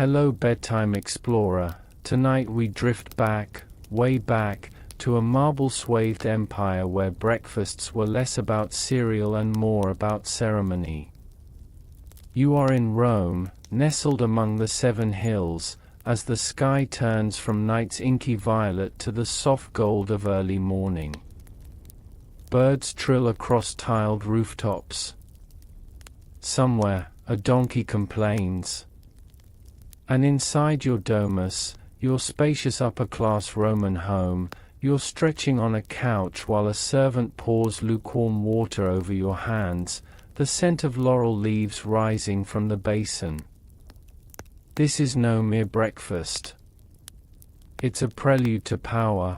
Hello bedtime explorer, tonight we drift back, way back, to a marble-swathed empire where breakfasts were less about cereal and more about ceremony. You are in Rome, nestled among the 7 hills, as the sky turns from night's inky violet to the soft gold of early morning. Birds trill across tiled rooftops. Somewhere, a donkey complains. And inside your domus, your spacious upper-class Roman home, you're stretching on a couch while a servant pours lukewarm water over your hands, the scent of laurel leaves rising from the basin. This is no mere breakfast. It's a prelude to power.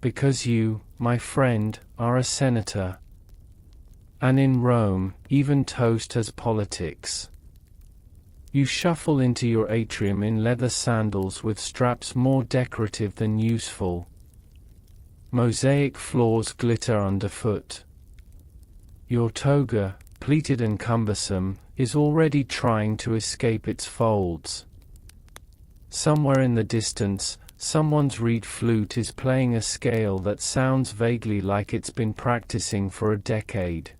Because you, my friend, are a senator. And in Rome, even toast has politics. You shuffle into your atrium in leather sandals with straps more decorative than useful. Mosaic floors glitter underfoot. Your toga, pleated and cumbersome, is already trying to escape its folds. Somewhere in the distance, someone's reed flute is playing a scale that sounds vaguely like it's been practicing for a decade.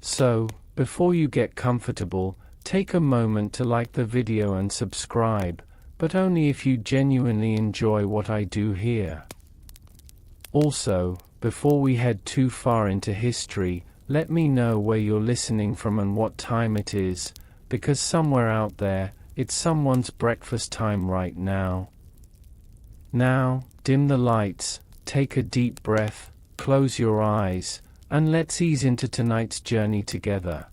So, before you get comfortable, take a moment to like the video and subscribe, but only if you genuinely enjoy what I do here. Also, before we head too far into history, let me know where you're listening from and what time it is, because somewhere out there, it's someone's breakfast time right now. Now, dim the lights, take a deep breath, close your eyes, and let's ease into tonight's journey together.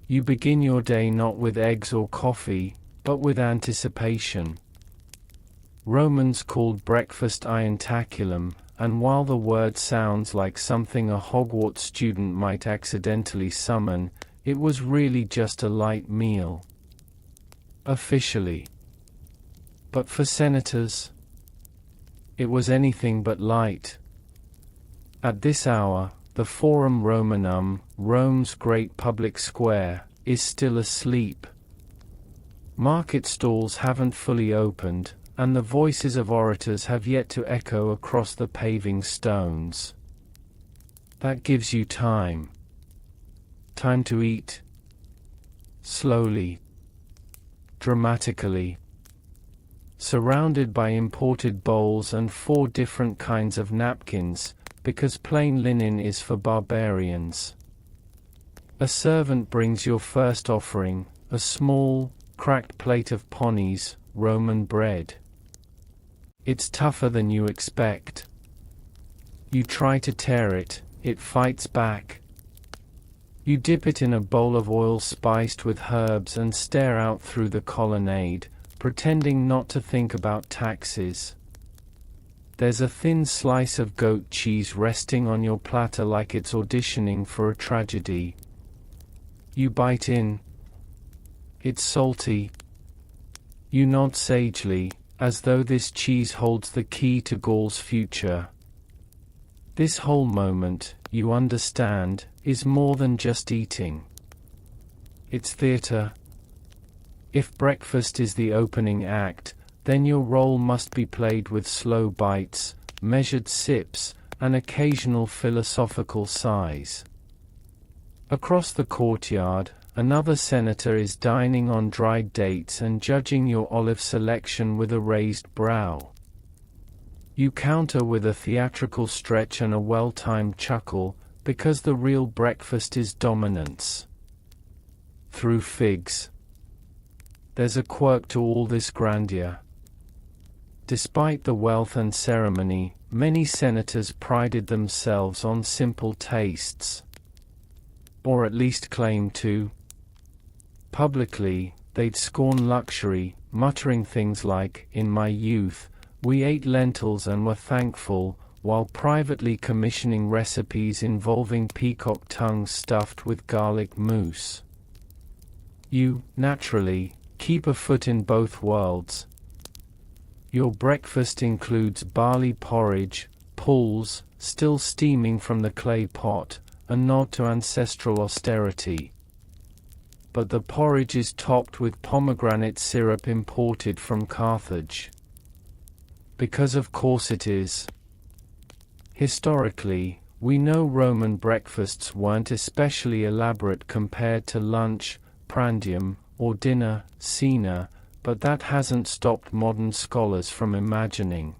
You begin your day not with eggs or coffee, but with anticipation. Romans called breakfast ientaculum, and while the word sounds like something a Hogwarts student might accidentally summon, it was really just a light meal. Officially. But for senators, it was anything but light. At this hour, the Forum Romanum, Rome's great public square, is still asleep. Market stalls haven't fully opened, and the voices of orators have yet to echo across the paving stones. That gives you time. Time to eat. Slowly. Dramatically. Surrounded by imported bowls and 4 different kinds of napkins, because plain linen is for barbarians. A servant brings your first offering, a small, cracked plate of Ponies, Roman bread. It's tougher than you expect. You try to tear it, it fights back. You dip it in a bowl of oil spiced with herbs and stare out through the colonnade, pretending not to think about taxes. There's a thin slice of goat cheese resting on your platter like it's auditioning for a tragedy. You bite in. It's salty. You nod sagely, as though this cheese holds the key to Gaul's future. This whole moment, you understand, is more than just eating. It's theater. If breakfast is the opening act, then your role must be played with slow bites, measured sips, and occasional philosophical sighs. Across the courtyard, another senator is dining on dried dates and judging your olive selection with a raised brow. You counter with a theatrical stretch and a well-timed chuckle, because the real breakfast is dominance. Through figs. There's a quirk to all this grandeur. Despite the wealth and ceremony, many senators prided themselves on simple tastes. Or at least claimed to. Publicly, they'd scorn luxury, muttering things like, "In my youth, we ate lentils and were thankful," while privately commissioning recipes involving peacock tongues stuffed with garlic mousse. You, naturally, keep a foot in both worlds. Your breakfast includes barley porridge, pulse, still steaming from the clay pot, a nod to ancestral austerity. but the porridge is topped with pomegranate syrup imported from Carthage. Because of course it is. Historically, we know Roman breakfasts weren't especially elaborate compared to lunch, prandium, or dinner, cena, but that hasn't stopped modern scholars from imagining.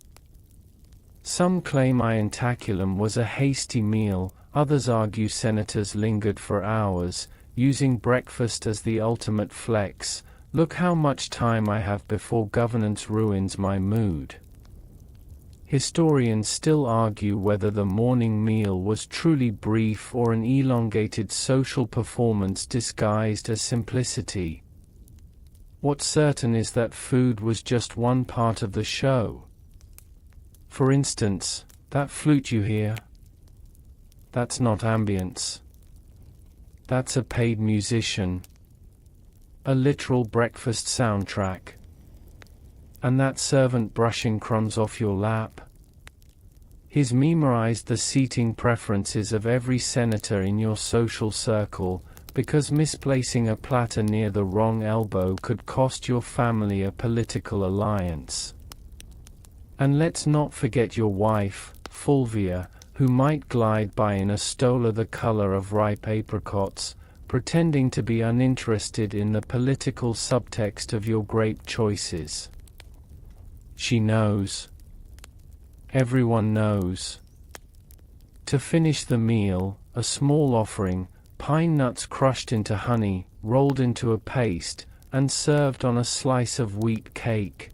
Some claim ientaculum was a hasty meal, others argue senators lingered for hours, using breakfast as the ultimate flex. Look how much time I have before governance ruins my mood. Historians still argue whether the morning meal was truly brief or an elongated social performance disguised as simplicity. What's certain is that food was just one part of the show. For instance, that flute you hear? That's not ambience. That's a paid musician. A literal breakfast soundtrack. And that servant brushing crumbs off your lap? He's memorized the seating preferences of every senator in your social circle, because misplacing a platter near the wrong elbow could cost your family a political alliance. And let's not forget your wife, Fulvia, who might glide by in a stola the color of ripe apricots, pretending to be uninterested in the political subtext of your grape choices. She knows. Everyone knows. To finish the meal, a small offering, pine nuts crushed into honey, rolled into a paste, and served on a slice of wheat cake.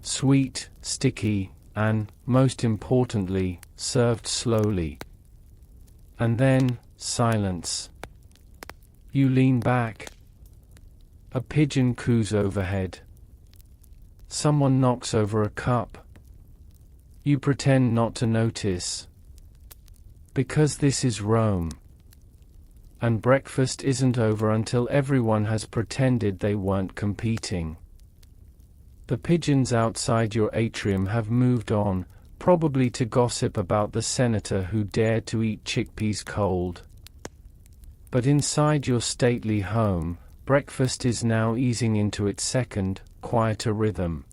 Sweet, sticky, and, most importantly, served slowly. And then, silence. You lean back. A pigeon coos overhead. Someone knocks over a cup. You pretend not to notice. Because this is Rome. And breakfast isn't over until everyone has pretended they weren't competing. The pigeons outside your atrium have moved on, probably to gossip about the senator who dared to eat chickpeas cold. But inside your stately home, breakfast is now easing into its second, quieter rhythm.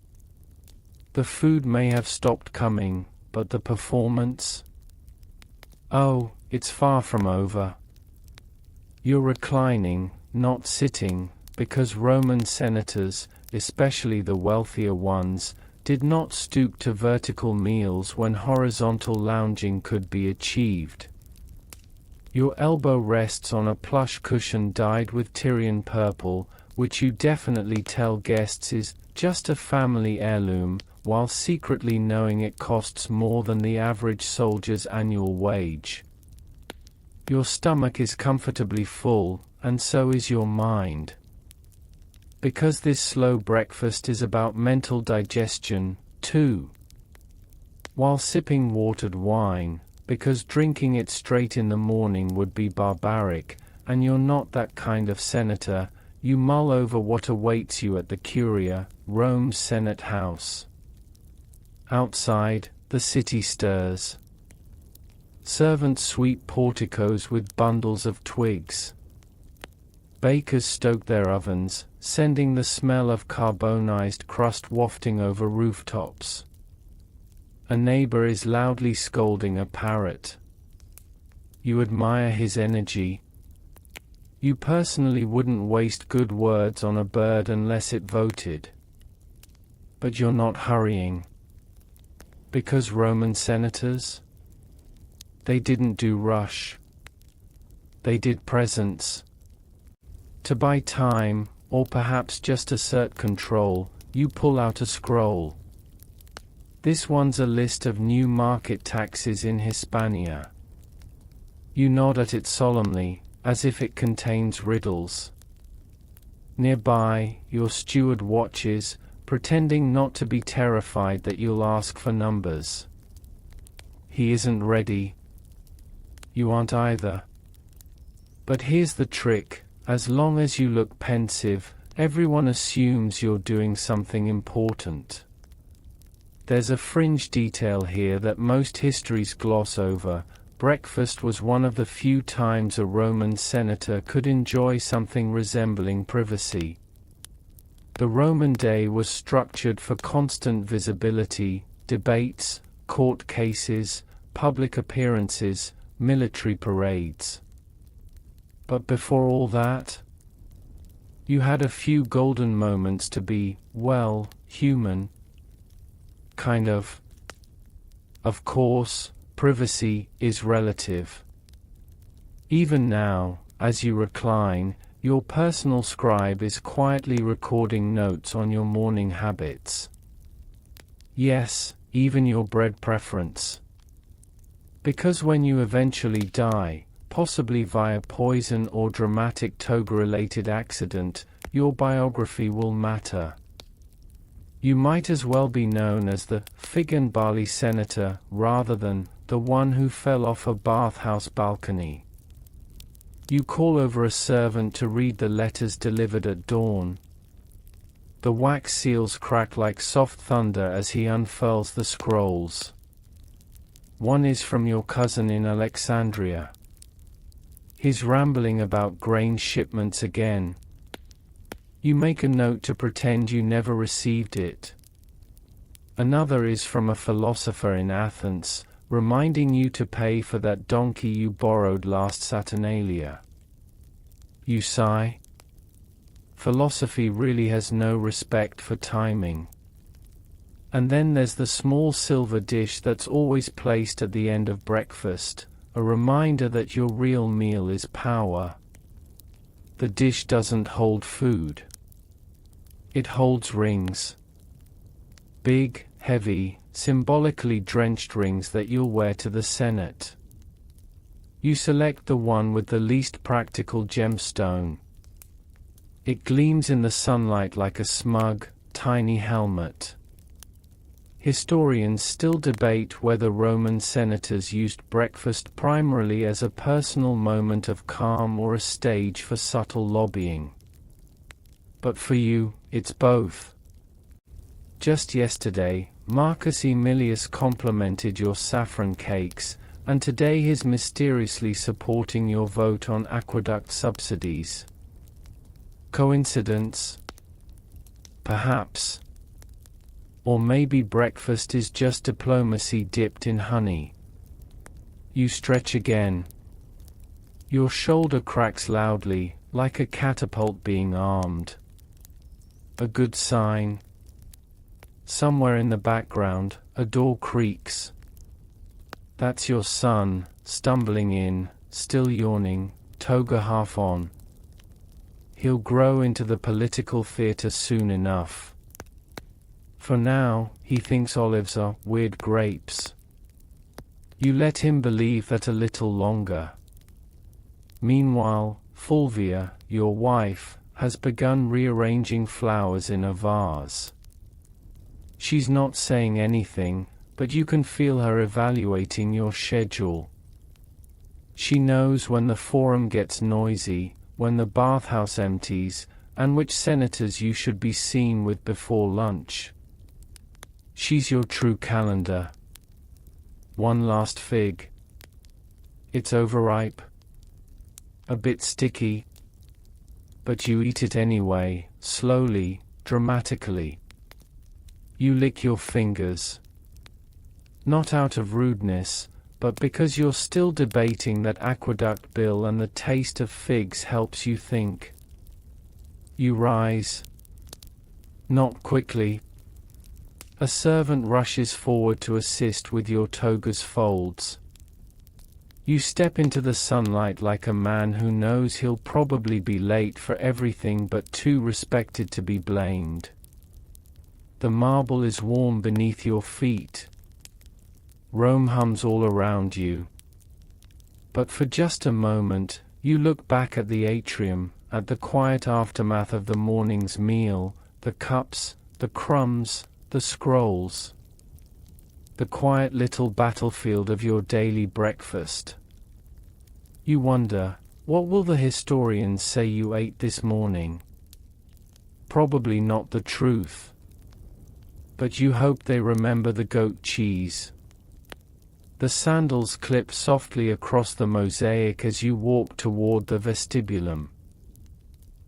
The food may have stopped coming, but the performance? Oh, it's far from over. You're reclining, not sitting, because Roman senators, especially the wealthier ones, did not stoop to vertical meals when horizontal lounging could be achieved. Your elbow rests on a plush cushion dyed with Tyrian purple, which you definitely tell guests is just a family heirloom, while secretly knowing it costs more than the average soldier's annual wage. Your stomach is comfortably full, and so is your mind. Because this slow breakfast is about mental digestion, too. While sipping watered wine, because drinking it straight in the morning would be barbaric, and you're not that kind of senator, you mull over what awaits you at the Curia, Rome's Senate house. Outside, the city stirs. Servants sweep porticos with bundles of twigs. Bakers stoke their ovens, sending the smell of carbonized crust wafting over rooftops. A neighbor is loudly scolding a parrot. You admire his energy. You personally wouldn't waste good words on a bird unless it voted. But you're not hurrying. Because Roman senators? They didn't do rush. They did presence. To buy time, or perhaps just assert control, you pull out a scroll. This one's a list of new market taxes in Hispania. You nod at it solemnly, as if it contains riddles. Nearby, your steward watches, pretending not to be terrified that you'll ask for numbers. He isn't ready. You aren't either. But here's the trick, as long as you look pensive, everyone assumes you're doing something important. There's a fringe detail here that most histories gloss over, breakfast was one of the few times a Roman senator could enjoy something resembling privacy. The Roman day was structured for constant visibility, debates, court cases, public appearances, military parades. But before all that, you had a few golden moments to be, well, human. Kind of. Of course, privacy is relative. Even now, as you recline, your personal scribe is quietly recording notes on your morning habits. Yes, even your bread preference. Because when you eventually die, possibly via poison or dramatic toga-related accident, your biography will matter. You might as well be known as the fig and barley senator rather than the one who fell off a bathhouse balcony. You call over a servant to read the letters delivered at dawn. The wax seals crack like soft thunder as he unfurls the scrolls. One is from your cousin in Alexandria. He's rambling about grain shipments again. You make a note to pretend you never received it. Another is from a philosopher in Athens, reminding you to pay for that donkey you borrowed last Saturnalia. You sigh. Philosophy really has no respect for timing. And then there's the small silver dish that's always placed at the end of breakfast, a reminder that your real meal is power. The dish doesn't hold food. It holds rings. Big, heavy, symbolically drenched rings that you'll wear to the Senate. You select the one with the least practical gemstone. It gleams in the sunlight like a smug, tiny helmet. Historians still debate whether Roman senators used breakfast primarily as a personal moment of calm or a stage for subtle lobbying. But for you, it's both. Just yesterday, Marcus Aemilius complimented your saffron cakes, and today he's mysteriously supporting your vote on aqueduct subsidies. Coincidence? Perhaps. Or maybe breakfast is just diplomacy dipped in honey. You stretch again. Your shoulder cracks loudly, like a catapult being armed. A good sign. Somewhere in the background, a door creaks. That's your son, stumbling in, still yawning, toga half on. He'll grow into the political theater soon enough. For now, he thinks olives are weird grapes. You let him believe that a little longer. Meanwhile, Fulvia, your wife, has begun rearranging flowers in a vase. She's not saying anything, but you can feel her evaluating your schedule. She knows when the forum gets noisy, when the bathhouse empties, and which senators you should be seen with before lunch. She's your true calendar. One last fig. It's overripe. A bit sticky. But you eat it anyway, slowly, dramatically. You lick your fingers. Not out of rudeness, but because you're still debating that aqueduct bill and the taste of figs helps you think. You rise. Not quickly. A servant rushes forward to assist with your toga's folds. You step into the sunlight like a man who knows he'll probably be late for everything but too respected to be blamed. The marble is warm beneath your feet. Rome hums all around you. But for just a moment, you look back at the atrium, at the quiet aftermath of the morning's meal, the cups, the crumbs, the scrolls. The quiet little battlefield of your daily breakfast. You wonder, what will the historians say you ate this morning? Probably not the truth. But you hope they remember the goat cheese. The sandals clip softly across the mosaic as you walk toward the vestibulum.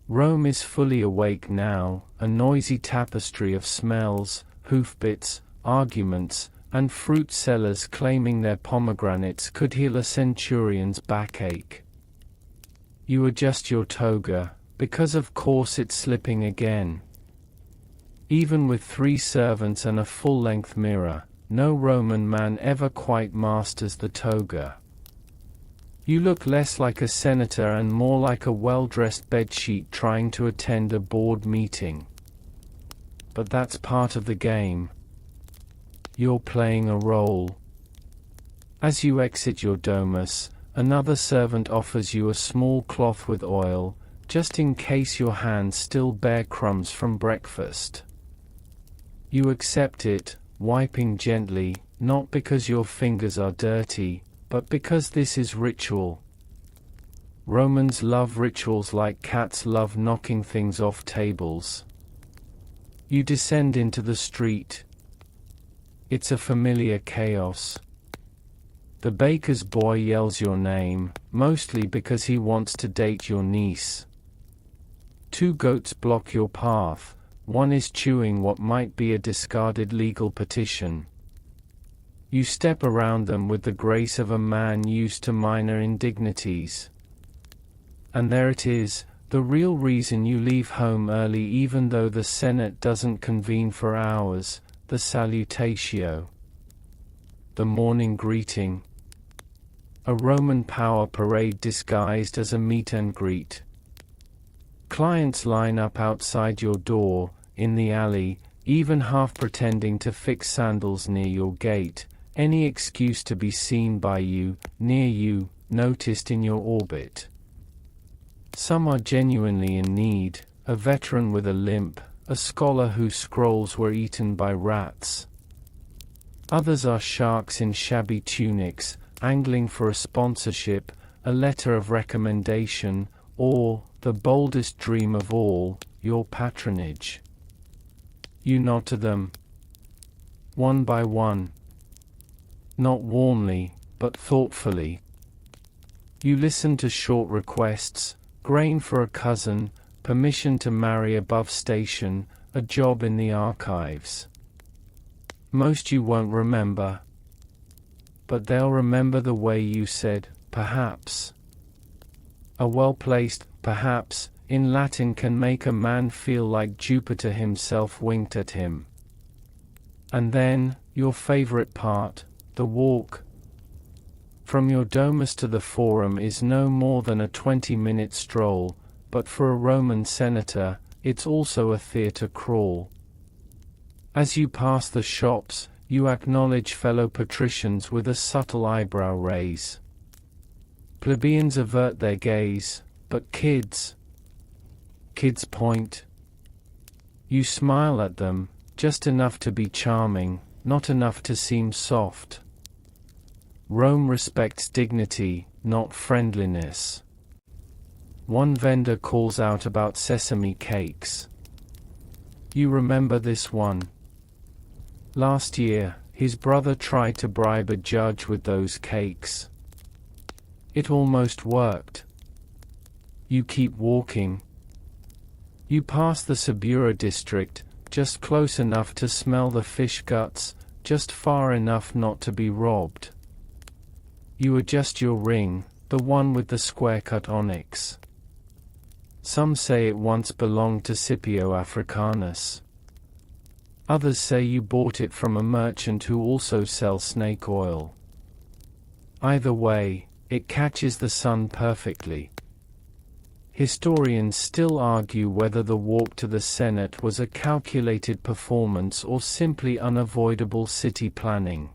Rome is fully awake now, a noisy tapestry of smells, hoofbeats, arguments, and fruit sellers claiming their pomegranates could heal a centurion's backache. You adjust your toga, because of course it's slipping again. Even with 3 servants and a full-length mirror, no Roman man ever quite masters the toga. You look less like a senator and more like a well-dressed bedsheet trying to attend a board meeting. But that's part of the game. You're playing a role. As you exit your domus, another servant offers you a small cloth with oil, just in case your hands still bear crumbs from breakfast. You accept it, wiping gently, not because your fingers are dirty, but because this is ritual. Romans love rituals like cats love knocking things off tables. You descend into the street. It's a familiar chaos. The baker's boy yells your name, mostly because he wants to date your niece. 2 goats block your path, one is chewing what might be a discarded legal petition. You step around them with the grace of a man used to minor indignities. And there it is, the real reason you leave home early even though the Senate doesn't convene for hours, the salutatio. The morning greeting. A Roman power parade disguised as a meet and greet. Clients line up outside your door, in the alley, even half pretending to fix sandals near your gate, any excuse to be seen by you, near you, noticed in your orbit. Some are genuinely in need, a veteran with a limp, a scholar whose scrolls were eaten by rats. Others are sharks in shabby tunics, angling for a sponsorship, a letter of recommendation, or, the boldest dream of all, your patronage. You nod to them, one by one. Not warmly, but thoughtfully. You listen to short requests, grain for a cousin, permission to marry above station, a job in the archives. Most you won't remember. But they'll remember the way you said, perhaps. A well-placed, perhaps, in Latin can make a man feel like Jupiter himself winked at him. And then, your favorite part, the walk. From your domus to the forum is no more than a 20-minute stroll, but for a Roman senator, it's also a theatre crawl. As you pass the shops, you acknowledge fellow patricians with a subtle eyebrow raise. Plebeians avert their gaze, but kids point. You smile at them, just enough to be charming, not enough to seem soft. Rome respects dignity, not friendliness. One vendor calls out about sesame cakes. You remember this one. Last year, his brother tried to bribe a judge with those cakes. It almost worked. You keep walking. You pass the Subura district, just close enough to smell the fish guts, just far enough not to be robbed. You adjust your ring, the one with the square-cut onyx. Some say it once belonged to Scipio Africanus. Others say you bought it from a merchant who also sells snake oil. Either way, it catches the sun perfectly. Historians still argue whether the walk to the Senate was a calculated performance or simply unavoidable city planning.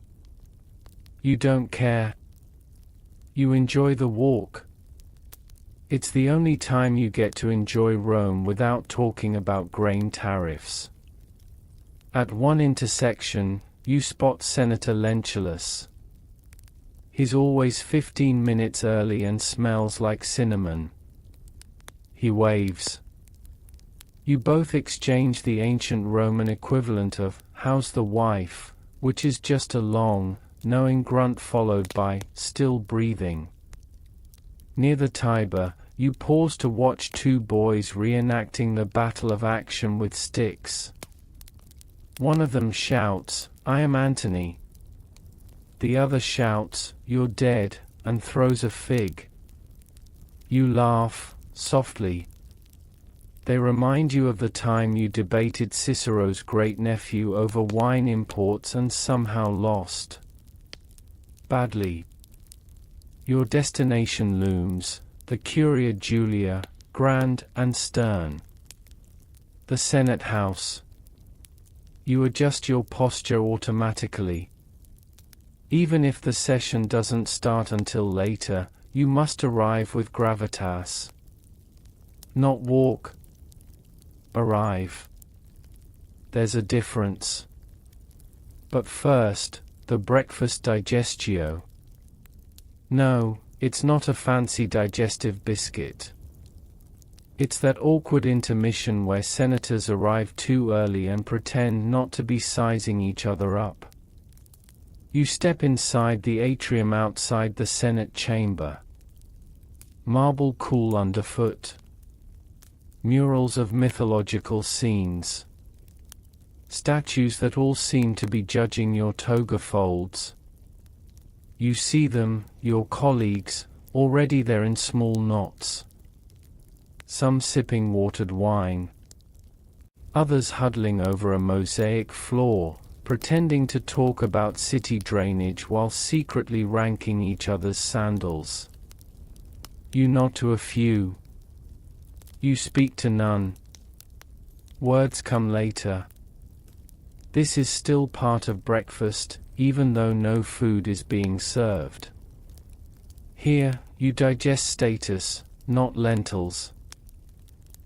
You don't care. You enjoy the walk. It's the only time you get to enjoy Rome without talking about grain tariffs. At one intersection, you spot Senator Lentulus. He's always 15 minutes early and smells like cinnamon. He waves. You both exchange the ancient Roman equivalent of, "How's the wife?" which is just a long, knowing grunt followed by still breathing. Near the Tiber, you pause to watch two boys reenacting the battle of action with sticks. One of them shouts, "I am Antony." The other shouts, "You're dead," and throws a fig. You laugh, softly. They remind you of the time you debated Cicero's great-nephew over wine imports and somehow lost. Badly. Your destination looms, the Curia Julia, grand and stern. The Senate House. You adjust your posture automatically. Even if the session doesn't start until later, you must arrive with gravitas. Not walk. Arrive. There's a difference. But first, the breakfast digestio. No, it's not a fancy digestive biscuit. It's that awkward intermission where senators arrive too early and pretend not to be sizing each other up. You step inside the atrium outside the Senate chamber. Marble cool underfoot. Murals of mythological scenes. Statues that all seem to be judging your toga folds. You see them, your colleagues, already there in small knots. Some sipping watered wine. Others huddling over a mosaic floor, pretending to talk about city drainage while secretly ranking each other's sandals. You nod to a few. You speak to none. Words come later. This is still part of breakfast, even though no food is being served. Here, you digest status, not lentils.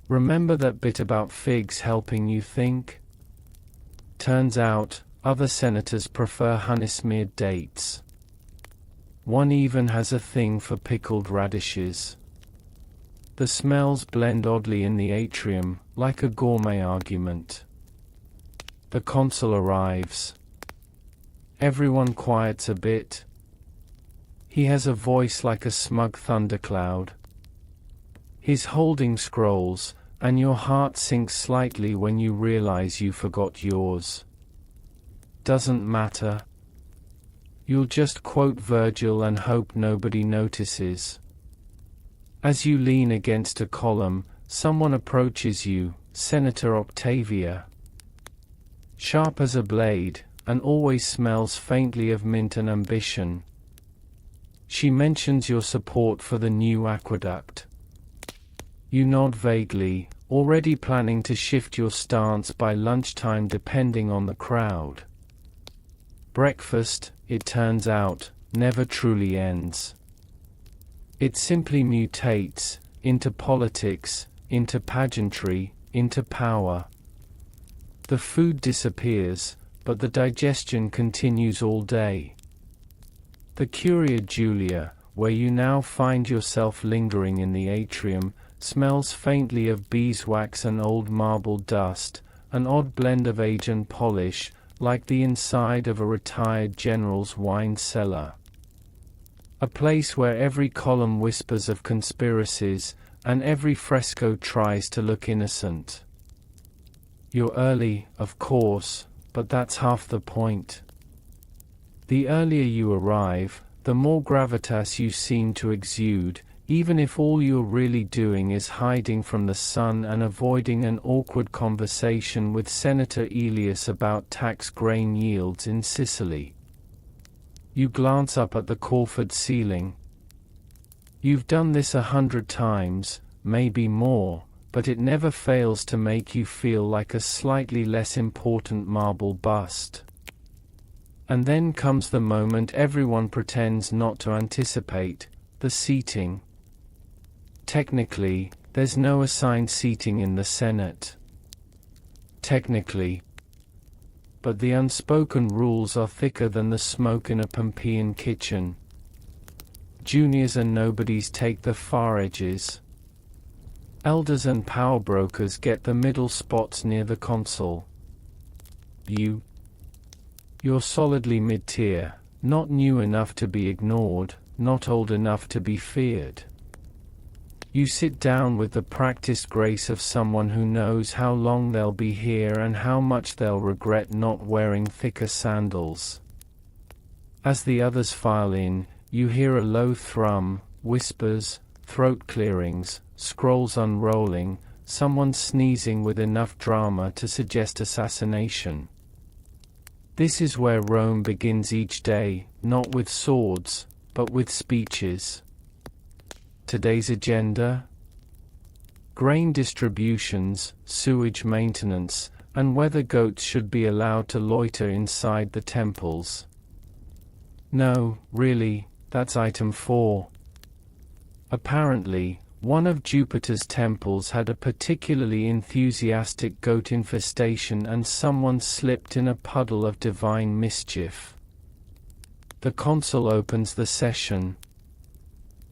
Remember that bit about figs helping you think? Turns out, other senators prefer honey-smeared dates. One even has a thing for pickled radishes. The smells blend oddly in the atrium, like a gourmet argument. The consul arrives. Everyone quiets a bit. He has a voice like a smug thundercloud. He's holding scrolls, and your heart sinks slightly when you realize you forgot yours. Doesn't matter. You'll just quote Virgil and hope nobody notices. As you lean against a column, someone approaches you, Senator Octavia. Sharp as a blade, and always smells faintly of mint and ambition. She mentions your support for the new aqueduct. You nod vaguely, already planning to shift your stance by lunchtime depending on the crowd. Breakfast, it turns out, never truly ends. It simply mutates, into politics, into pageantry, into power. The food disappears, but the digestion continues all day. The Curia Julia, where you now find yourself lingering in the atrium, smells faintly of beeswax and old marble dust, an odd blend of age and polish, like the inside of a retired general's wine cellar. A place where every column whispers of conspiracies, and every fresco tries to look innocent. You're early, of course, but that's half the point. The earlier you arrive, the more gravitas you seem to exude, even if all you're really doing is hiding from the sun and avoiding an awkward conversation with Senator Elias about tax grain yields in Sicily. You glance up at the Corford ceiling. You've done this 100 times, maybe more, but it never fails to make you feel like a slightly less important marble bust. And then comes the moment everyone pretends not to anticipate, the seating. Technically, there's no assigned seating in the Senate. Technically. But the unspoken rules are thicker than the smoke in a Pompeian kitchen. Juniors and nobodies take the far edges. Elders and power brokers get the middle spots near the consul. You're solidly mid-tier, not new enough to be ignored, not old enough to be feared. You sit down with the practiced grace of someone who knows how long they'll be here and how much they'll regret not wearing thicker sandals. As the others file in, you hear a low thrum, whispers, throat clearings, scrolls unrolling, someone sneezing with enough drama to suggest assassination. This is where Rome begins each day, not with swords, but with speeches. Today's agenda? Grain distributions, sewage maintenance, and whether goats should be allowed to loiter inside the temples. No, really, that's item 4. Apparently, one of Jupiter's temples had a particularly enthusiastic goat infestation and someone slipped in a puddle of divine mischief. The consul opens the session.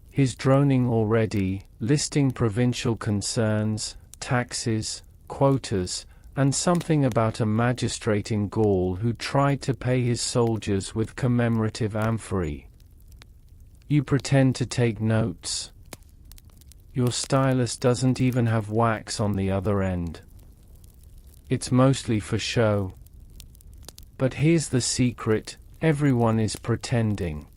He's droning already, listing provincial concerns, taxes, quotas, and something about a magistrate in Gaul who tried to pay his soldiers with commemorative amphorae. You pretend to take notes. Your stylus doesn't even have wax on the other end. It's mostly for show. But here's the secret: everyone is pretending.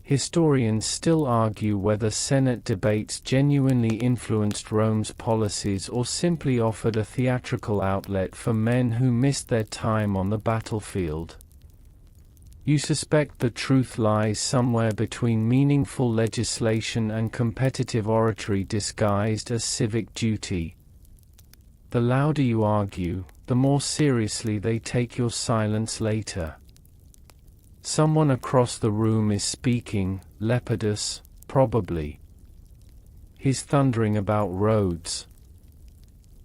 Historians still argue whether Senate debates genuinely influenced Rome's policies or simply offered a theatrical outlet for men who missed their time on the battlefield. You suspect the truth lies somewhere between meaningful legislation and competitive oratory disguised as civic duty. The louder you argue, the more seriously they take your silence later. Someone across the room is speaking, Lepidus, probably. He's thundering about roads.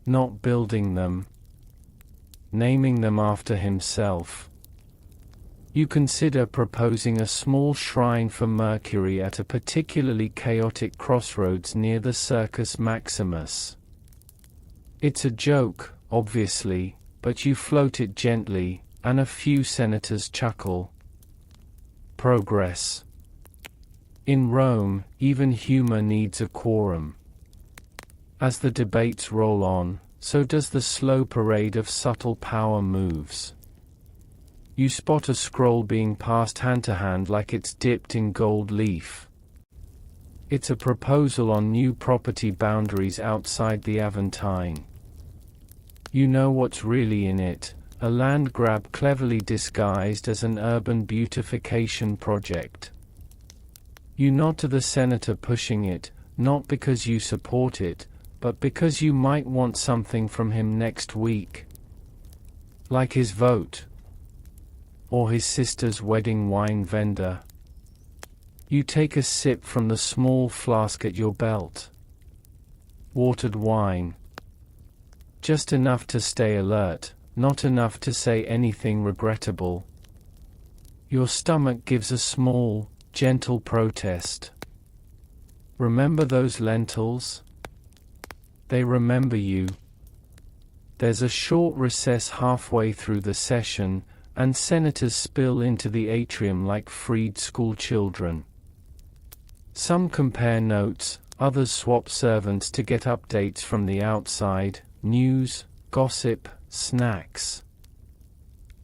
Not building them. Naming them after himself. You consider proposing a small shrine for Mercury at a particularly chaotic crossroads near the Circus Maximus. It's a joke, obviously, but you float it gently, and a few senators chuckle. Progress. In Rome, even humor needs a quorum. As the debates roll on, so does the slow parade of subtle power moves. You spot a scroll being passed hand to hand like it's dipped in gold leaf. It's a proposal on new property boundaries outside the Aventine. You know what's really in it, a land grab cleverly disguised as an urban beautification project. You nod to the senator pushing it, not because you support it, but because you might want something from him next week. Like his vote. Or his sister's wedding wine vendor. You take a sip from the small flask at your belt. Watered wine. Just enough to stay alert, not enough to say anything regrettable. Your stomach gives a small, gentle protest. Remember those lentils? They remember you. There's a short recess halfway through the session, and senators spill into the atrium like freed school children. Some compare notes, others swap servants to get updates from the outside, news, gossip, snacks.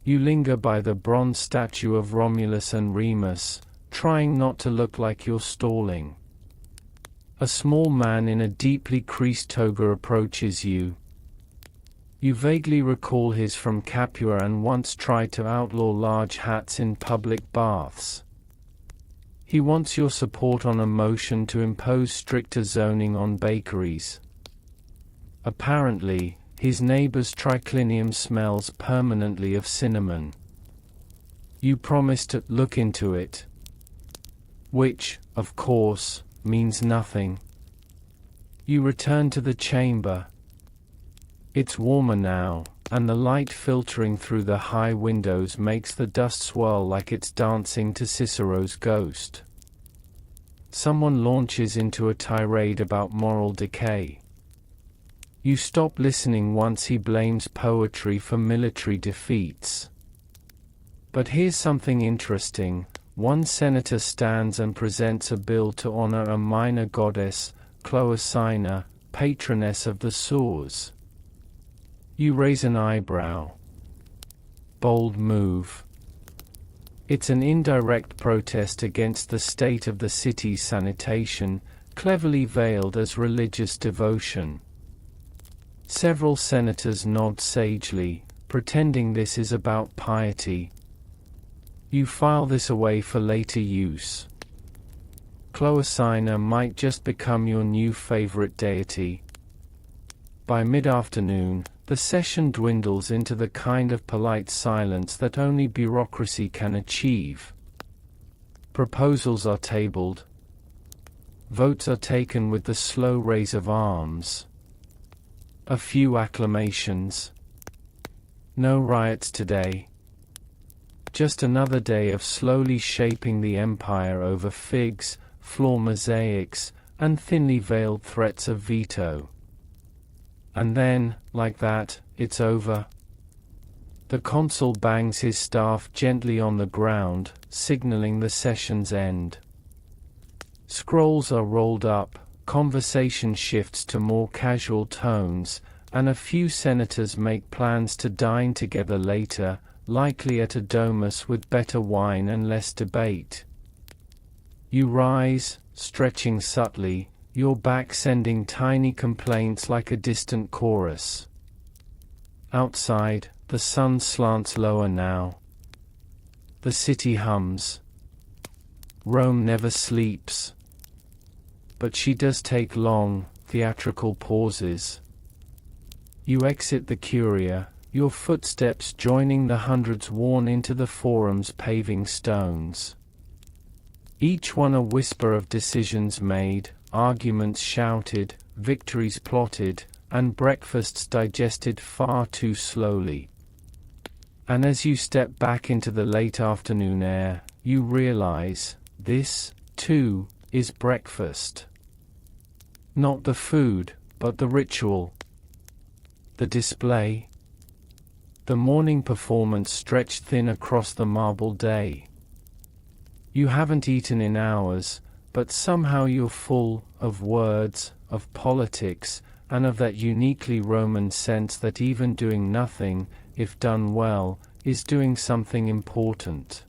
You linger by the bronze statue of Romulus and Remus, trying not to look like you're stalling. A small man in a deeply creased toga approaches you. You vaguely recall his from Capua and once tried to outlaw large hats in public baths. He wants your support on a motion to impose stricter zoning on bakeries. Apparently, his neighbor's triclinium smells permanently of cinnamon. You promise to look into it. Which, of course, means nothing. You return to the chamber. It's warmer now, and the light filtering through the high windows makes the dust swirl like it's dancing to Cicero's ghost. Someone launches into a tirade about moral decay. You stop listening once he blames poetry for military defeats. But here's something interesting. One senator stands and presents a bill to honor a minor goddess, Cloacina, patroness of the sores. You raise an eyebrow. Bold move. It's an indirect protest against the state of the city's sanitation, cleverly veiled as religious devotion. Several senators nod sagely, pretending this is about piety. You file this away for later use. Cloacina might just become your new favorite deity. By mid-afternoon, the session dwindles into the kind of polite silence that only bureaucracy can achieve. Proposals are tabled. Votes are taken with the slow raise of arms. A few acclamations. No riots today. Just another day of slowly shaping the empire over figs, floor mosaics, and thinly veiled threats of veto. And then, like that, it's over. The consul bangs his staff gently on the ground, signaling the session's end. Scrolls are rolled up, conversation shifts to more casual tones, and a few senators make plans to dine together later, likely at a domus with better wine and less debate. You rise, stretching subtly, your back sending tiny complaints like a distant chorus. Outside, the sun slants lower now. The city hums. Rome never sleeps. But she does take long, theatrical pauses. You exit the Curia, your footsteps joining the hundreds worn into the Forum's paving stones. Each one a whisper of decisions made, arguments shouted, victories plotted, and breakfasts digested far too slowly. And as you step back into the late afternoon air, you realize, this, too, is breakfast. Not the food, but the ritual. The display. The morning performance stretched thin across the marble day. You haven't eaten in hours, but somehow you're full of words, of politics, and of that uniquely Roman sense that even doing nothing, if done well, is doing something important.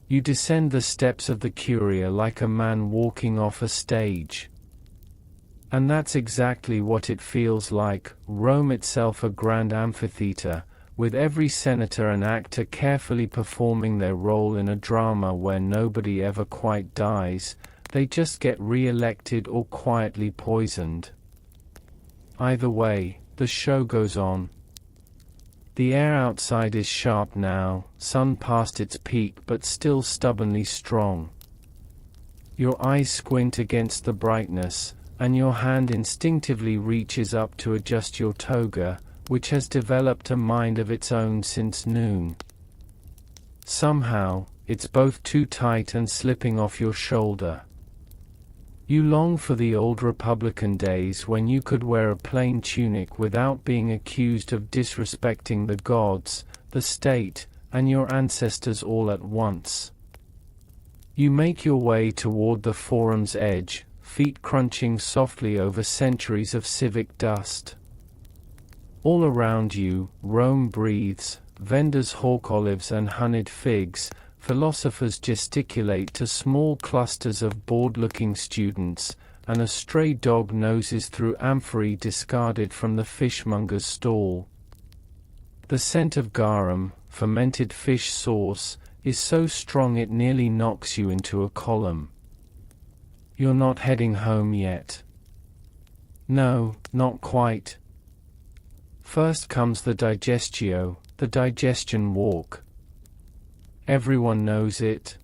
You descend the steps of the Curia like a man walking off a stage. And that's exactly what it feels like, Rome itself a grand amphitheater, with every senator and actor carefully performing their role in a drama where nobody ever quite dies, they just get re-elected or quietly poisoned. Either way, the show goes on. The air outside is sharp now, sun past its peak but still stubbornly strong. Your eyes squint against the brightness, and your hand instinctively reaches up to adjust your toga, which has developed a mind of its own since noon. Somehow, it's both too tight and slipping off your shoulder. You long for the old Republican days when you could wear a plain tunic without being accused of disrespecting the gods, the state, and your ancestors all at once. You make your way toward the Forum's edge, feet crunching softly over centuries of civic dust. All around you, Rome breathes, vendors hawk olives and honeyed figs, philosophers gesticulate to small clusters of bored-looking students, and a stray dog noses through amphorae discarded from the fishmonger's stall. The scent of garum, fermented fish sauce, is so strong it nearly knocks you into a column. You're not heading home yet. No, not quite. First comes the digestio, the digestion walk. Everyone knows it.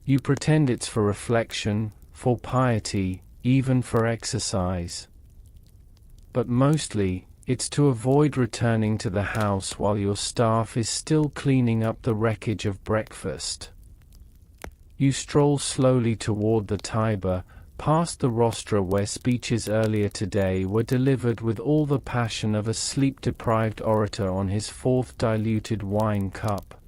You pretend it's for reflection, for piety, even for exercise. But mostly, it's to avoid returning to the house while your staff is still cleaning up the wreckage of breakfast. You stroll slowly toward the Tiber, past the rostra where speeches earlier today were delivered with all the passion of a sleep-deprived orator on his fourth diluted wine cup.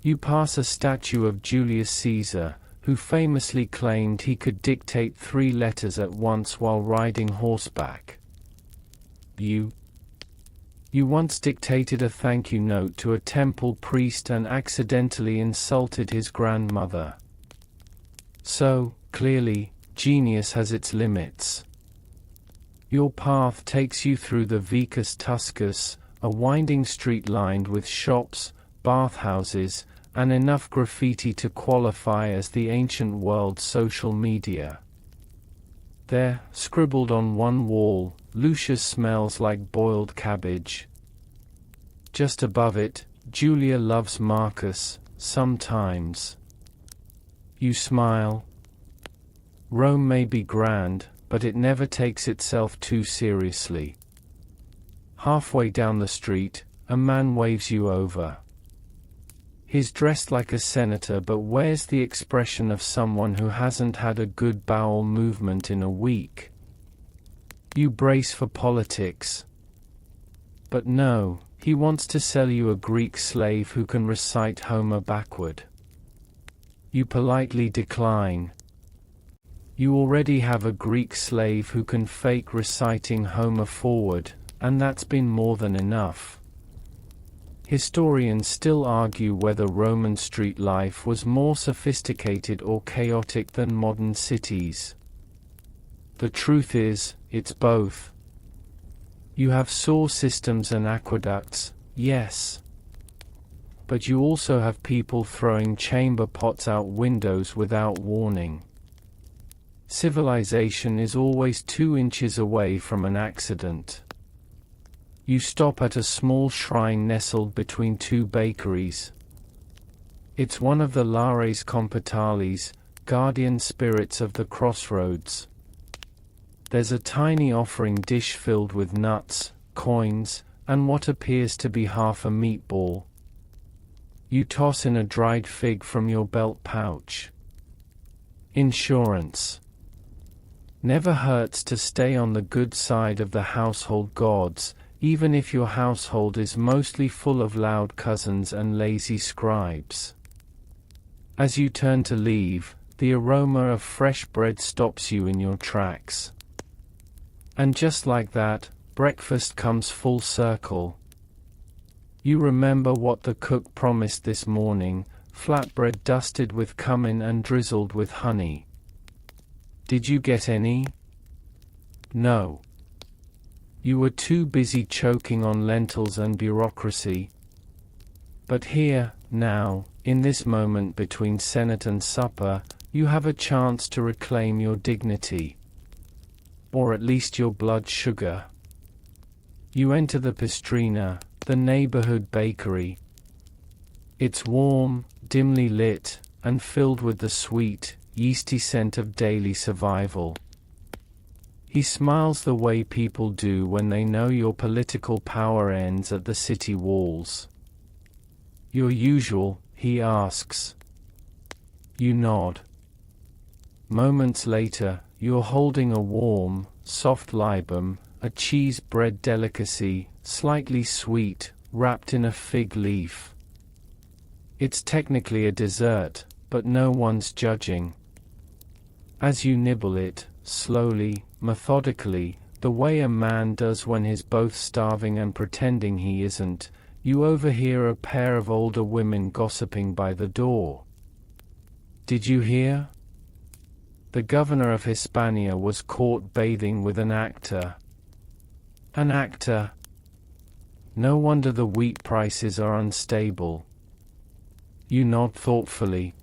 You pass a statue of Julius Caesar, who famously claimed he could dictate 3 letters at once while riding horseback. You once dictated a thank you note to a temple priest and accidentally insulted his grandmother. So, clearly, genius has its limits. Your path takes you through the Vicus Tuscus, a winding street lined with shops, bathhouses, and enough graffiti to qualify as the ancient world's social media. There, scribbled on one wall, Lucius smells like boiled cabbage. Just above it, Julia loves Marcus, sometimes. You smile. Rome may be grand, but it never takes itself too seriously. Halfway down the street, a man waves you over. He's dressed like a senator but wears the expression of someone who hasn't had a good bowel movement in a week. You brace for politics. But no, he wants to sell you a Greek slave who can recite Homer backward. You politely decline. You already have a Greek slave who can fake reciting Homer forward, and that's been more than enough. Historians still argue whether Roman street life was more sophisticated or chaotic than modern cities. The truth is, it's both. You have sewer systems and aqueducts, yes. But you also have people throwing chamber pots out windows without warning. Civilization is always 2 inches away from an accident. You stop at a small shrine nestled between 2 bakeries. It's one of the Lares Compitales, guardian spirits of the crossroads. There's a tiny offering dish filled with nuts, coins, and what appears to be half a meatball. You toss in a dried fig from your belt pouch. Insurance. Never hurts to stay on the good side of the household gods, even if your household is mostly full of loud cousins and lazy scribes. As you turn to leave, the aroma of fresh bread stops you in your tracks. And just like that, breakfast comes full circle. You remember what the cook promised this morning, flatbread dusted with cumin and drizzled with honey. Did you get any? No. You were too busy choking on lentils and bureaucracy. But here, now, in this moment between Senate and supper, you have a chance to reclaim your dignity. Or at least your blood sugar. You enter the Pistrina, the neighborhood bakery. It's warm, dimly lit, and filled with the sweet, yeasty scent of daily survival. He smiles the way people do when they know your political power ends at the city walls. "Your usual?" he asks. You nod. Moments later, you're holding a warm, soft libum, a cheese bread delicacy, slightly sweet, wrapped in a fig leaf. It's technically a dessert, but no one's judging. As you nibble it, slowly, methodically, the way a man does when he's both starving and pretending he isn't, you overhear a pair of older women gossiping by the door. "Did you hear? The governor of Hispania was caught bathing with an actor." "An actor? No wonder the wheat prices are unstable." You nod thoughtfully.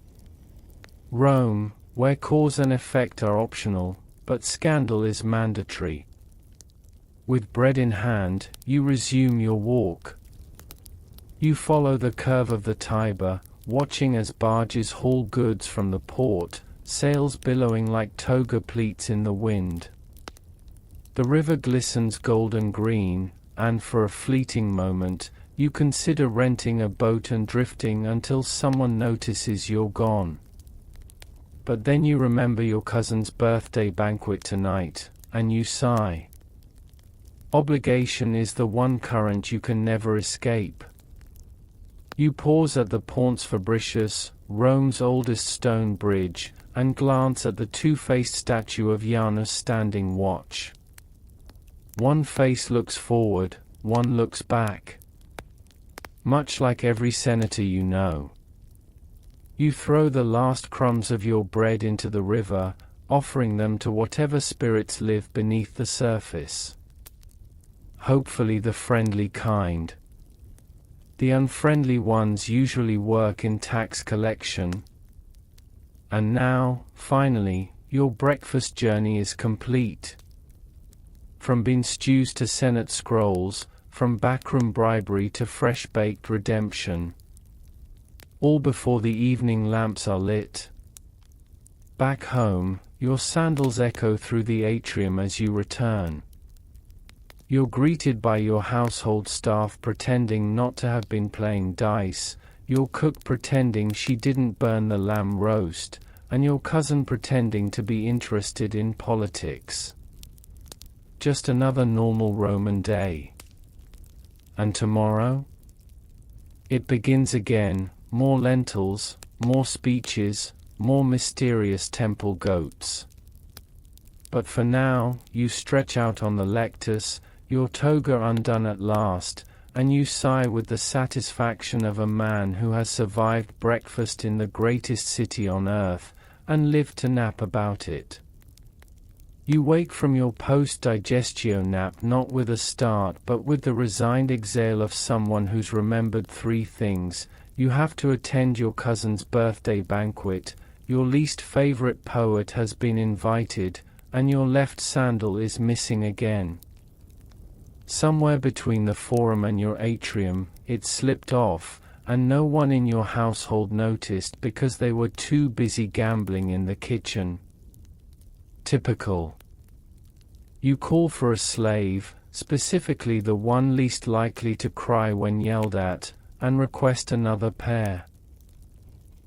Rome, where cause and effect are optional, but scandal is mandatory. With bread in hand, you resume your walk. You follow the curve of the Tiber, watching as barges haul goods from the port, sails billowing like toga pleats in the wind. The river glistens golden green, and for a fleeting moment, you consider renting a boat and drifting until someone notices you're gone. But then you remember your cousin's birthday banquet tonight, and you sigh. Obligation is the one current you can never escape. You pause at the Ponte Fabricius, Rome's oldest stone bridge, and glance at the two-faced statue of Janus standing watch. One face looks forward, one looks back. Much like every senator you know. You throw the last crumbs of your bread into the river, offering them to whatever spirits live beneath the surface. Hopefully the friendly kind. The unfriendly ones usually work in tax collection. And now, finally, your breakfast journey is complete. From bean stews to Senate scrolls, from backroom bribery to fresh-baked redemption. All before the evening lamps are lit. Back home, your sandals echo through the atrium as you return. You're greeted by your household staff pretending not to have been playing dice, your cook pretending she didn't burn the lamb roast, and your cousin pretending to be interested in politics. Just another normal Roman day. And tomorrow? It begins again, more lentils, more speeches, more mysterious temple goats. But for now, you stretch out on the lectus, your toga undone at last, and you sigh with the satisfaction of a man who has survived breakfast in the greatest city on earth, and lived to nap about it. You wake from your post-digestio nap not with a start but with the resigned exhale of someone who's remembered three things: you have to attend your cousin's birthday banquet, your least favorite poet has been invited, and your left sandal is missing again. Somewhere between the forum and your atrium, it slipped off, and no one in your household noticed because they were too busy gambling in the kitchen. Typical. You call for a slave, specifically the one least likely to cry when yelled at, and request another pair.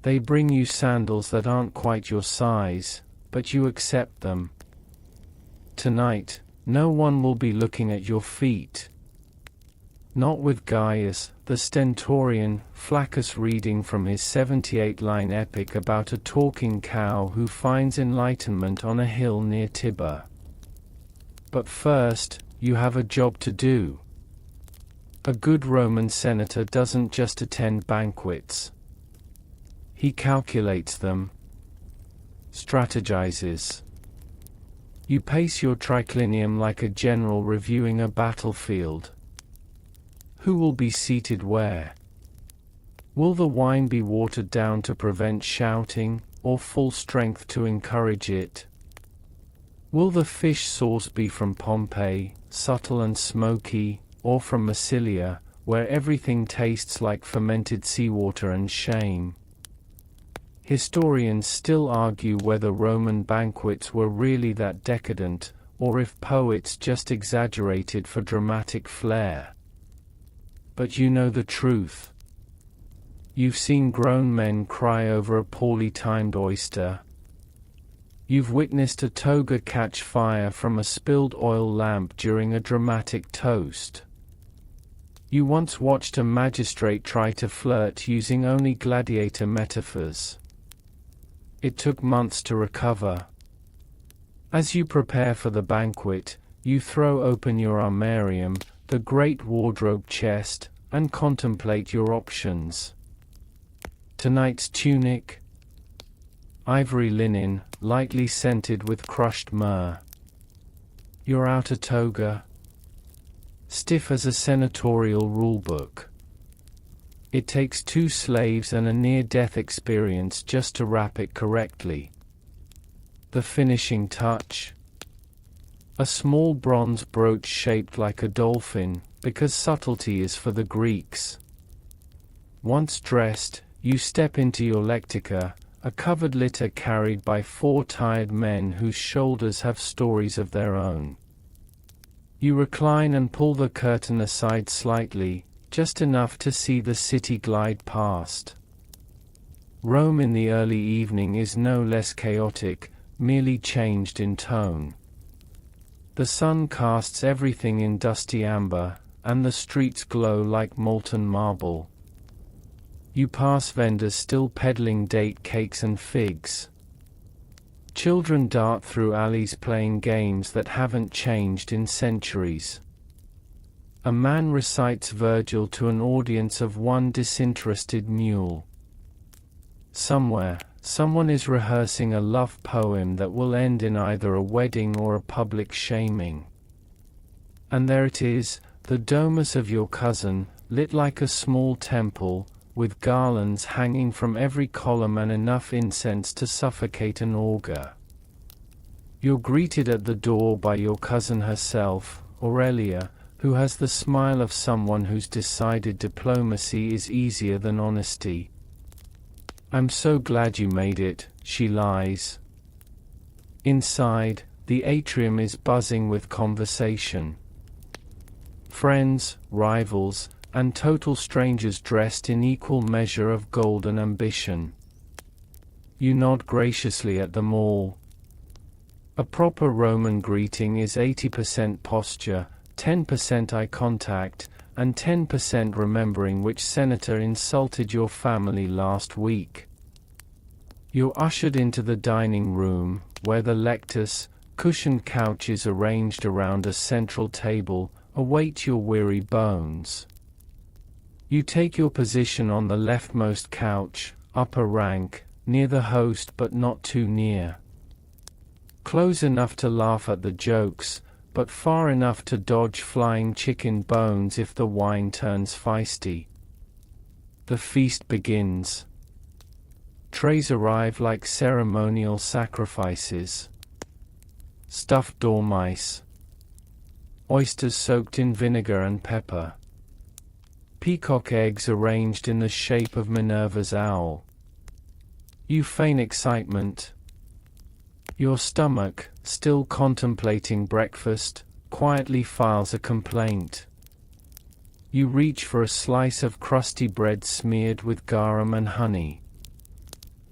They bring you sandals that aren't quite your size, but you accept them. Tonight, no one will be looking at your feet. Not with Gaius, the stentorian, Flaccus reading from his 78-line epic about a talking cow who finds enlightenment on a hill near Tibur. But first, you have a job to do. A good Roman senator doesn't just attend banquets. He calculates them. Strategizes. You pace your triclinium like a general reviewing a battlefield. Who will be seated where? Will the wine be watered down to prevent shouting, or full strength to encourage it? Will the fish sauce be from Pompeii, subtle and smoky, or from Massilia, where everything tastes like fermented seawater and shame? Historians still argue whether Roman banquets were really that decadent, or if poets just exaggerated for dramatic flair. But you know the truth. You've seen grown men cry over a poorly timed oyster. You've witnessed a toga catch fire from a spilled oil lamp during a dramatic toast. You once watched a magistrate try to flirt using only gladiator metaphors. It took months to recover. As you prepare for the banquet, you throw open your armarium, the great wardrobe chest, and contemplate your options. Tonight's tunic: ivory linen, lightly scented with crushed myrrh. Your outer toga: stiff as a senatorial rulebook. It takes 2 slaves and a near-death experience just to wrap it correctly. The finishing touch: a small bronze brooch shaped like a dolphin, because subtlety is for the Greeks. Once dressed, you step into your lectica, a covered litter carried by 4 tired men whose shoulders have stories of their own. You recline and pull the curtain aside slightly, just enough to see the city glide past. Rome in the early evening is no less chaotic, merely changed in tone. The sun casts everything in dusty amber, and the streets glow like molten marble. You pass vendors still peddling date cakes and figs. Children dart through alleys playing games that haven't changed in centuries. A man recites Virgil to an audience of one disinterested mule. Somewhere, someone is rehearsing a love poem that will end in either a wedding or a public shaming. And there it is, the domus of your cousin, lit like a small temple, with garlands hanging from every column and enough incense to suffocate an augur. You're greeted at the door by your cousin herself, Aurelia, who has the smile of someone who's decided diplomacy is easier than honesty. "I'm so glad you made it," she lies. Inside, the atrium is buzzing with conversation. Friends, rivals, and total strangers dressed in equal measure of golden ambition. You nod graciously at them all. A proper Roman greeting is 80% posture, 10% eye contact, and 10% remembering which senator insulted your family last week. You're ushered into the dining room, where the lectus, cushioned couches arranged around a central table, await your weary bones. You take your position on the leftmost couch, upper rank, near the host but not too near. Close enough to laugh at the jokes, but far enough to dodge flying chicken bones if the wine turns feisty. The feast begins. Trays arrive like ceremonial sacrifices. Stuffed dormice. Oysters soaked in vinegar and pepper. Peacock eggs arranged in the shape of Minerva's owl. You feign excitement. Your stomach, still contemplating breakfast, quietly files a complaint. You reach for a slice of crusty bread smeared with garum and honey.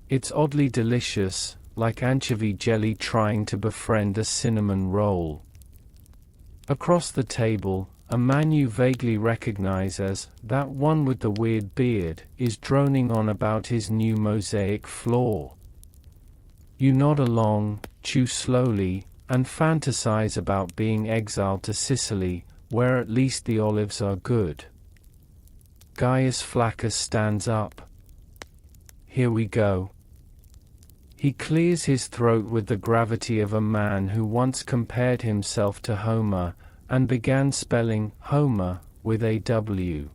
It's oddly delicious, like anchovy jelly trying to befriend a cinnamon roll. Across the table, a man you vaguely recognize as "that one with the weird beard" is droning on about his new mosaic floor. You nod along, chew slowly, and fantasize about being exiled to Sicily, where at least the olives are good. Gaius Flaccus stands up. Here we go. He clears his throat with the gravity of a man who once compared himself to Homer, and began spelling Homer with a W.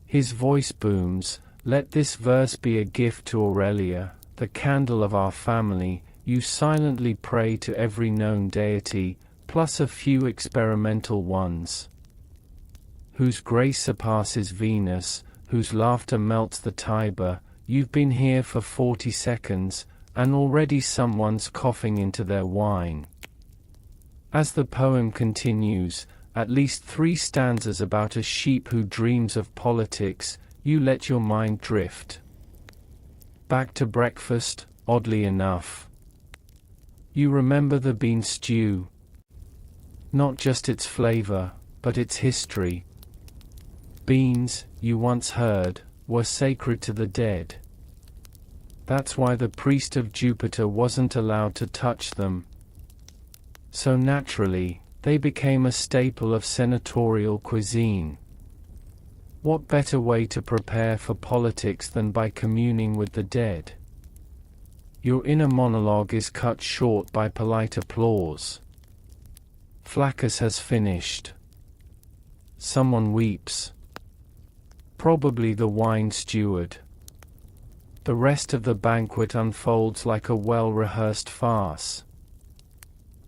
His voice booms, "Let this verse be a gift to Aurelia, the candle of our family. You silently pray to every known deity, plus a few experimental ones. Whose grace surpasses Venus, whose laughter melts the Tiber. You've been here for 40 seconds, and already someone's coughing into their wine." As the poem continues, at least 3 stanzas about a sheep who dreams of politics, you let your mind drift. Back to breakfast, oddly enough. You remember the bean stew. Not just its flavor, but its history. Beans, you once heard, were sacred to the dead. That's why the priest of Jupiter wasn't allowed to touch them. So naturally, they became a staple of senatorial cuisine. What better way to prepare for politics than by communing with the dead? Your inner monologue is cut short by polite applause. Flaccus has finished. Someone weeps. Probably the wine steward. The rest of the banquet unfolds like a well-rehearsed farce.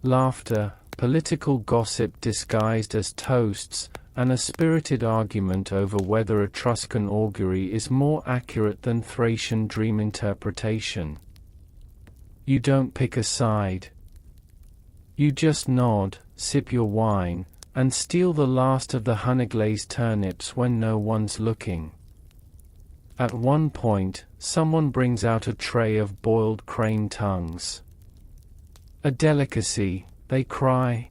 Laughter, political gossip disguised as toasts, and a spirited argument over whether Etruscan augury is more accurate than Thracian dream interpretation. You don't pick a side. You just nod, sip your wine, and steal the last of the honey-glazed turnips when no one's looking. At one point, someone brings out a tray of boiled crane tongues. A delicacy, they cry.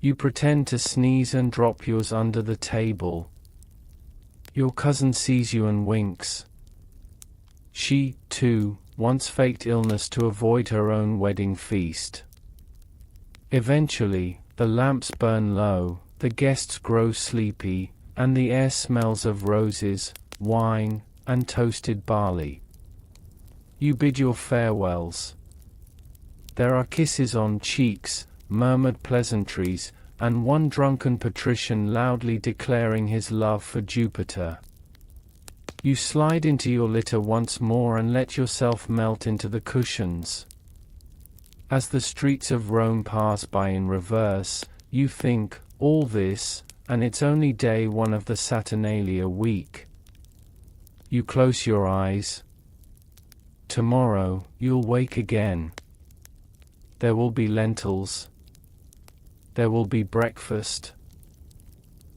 You pretend to sneeze and drop yours under the table. Your cousin sees you and winks. She, too, once faked illness to avoid her own wedding feast. Eventually, the lamps burn low, the guests grow sleepy, and the air smells of roses, wine, and toasted barley. You bid your farewells. There are kisses on cheeks, murmured pleasantries, and one drunken patrician loudly declaring his love for Jupiter. You slide into your litter once more and let yourself melt into the cushions. As the streets of Rome pass by in reverse, you think, all this, and it's only day one of the Saturnalia week. You close your eyes. Tomorrow, you'll wake again. There will be lentils. There will be breakfast.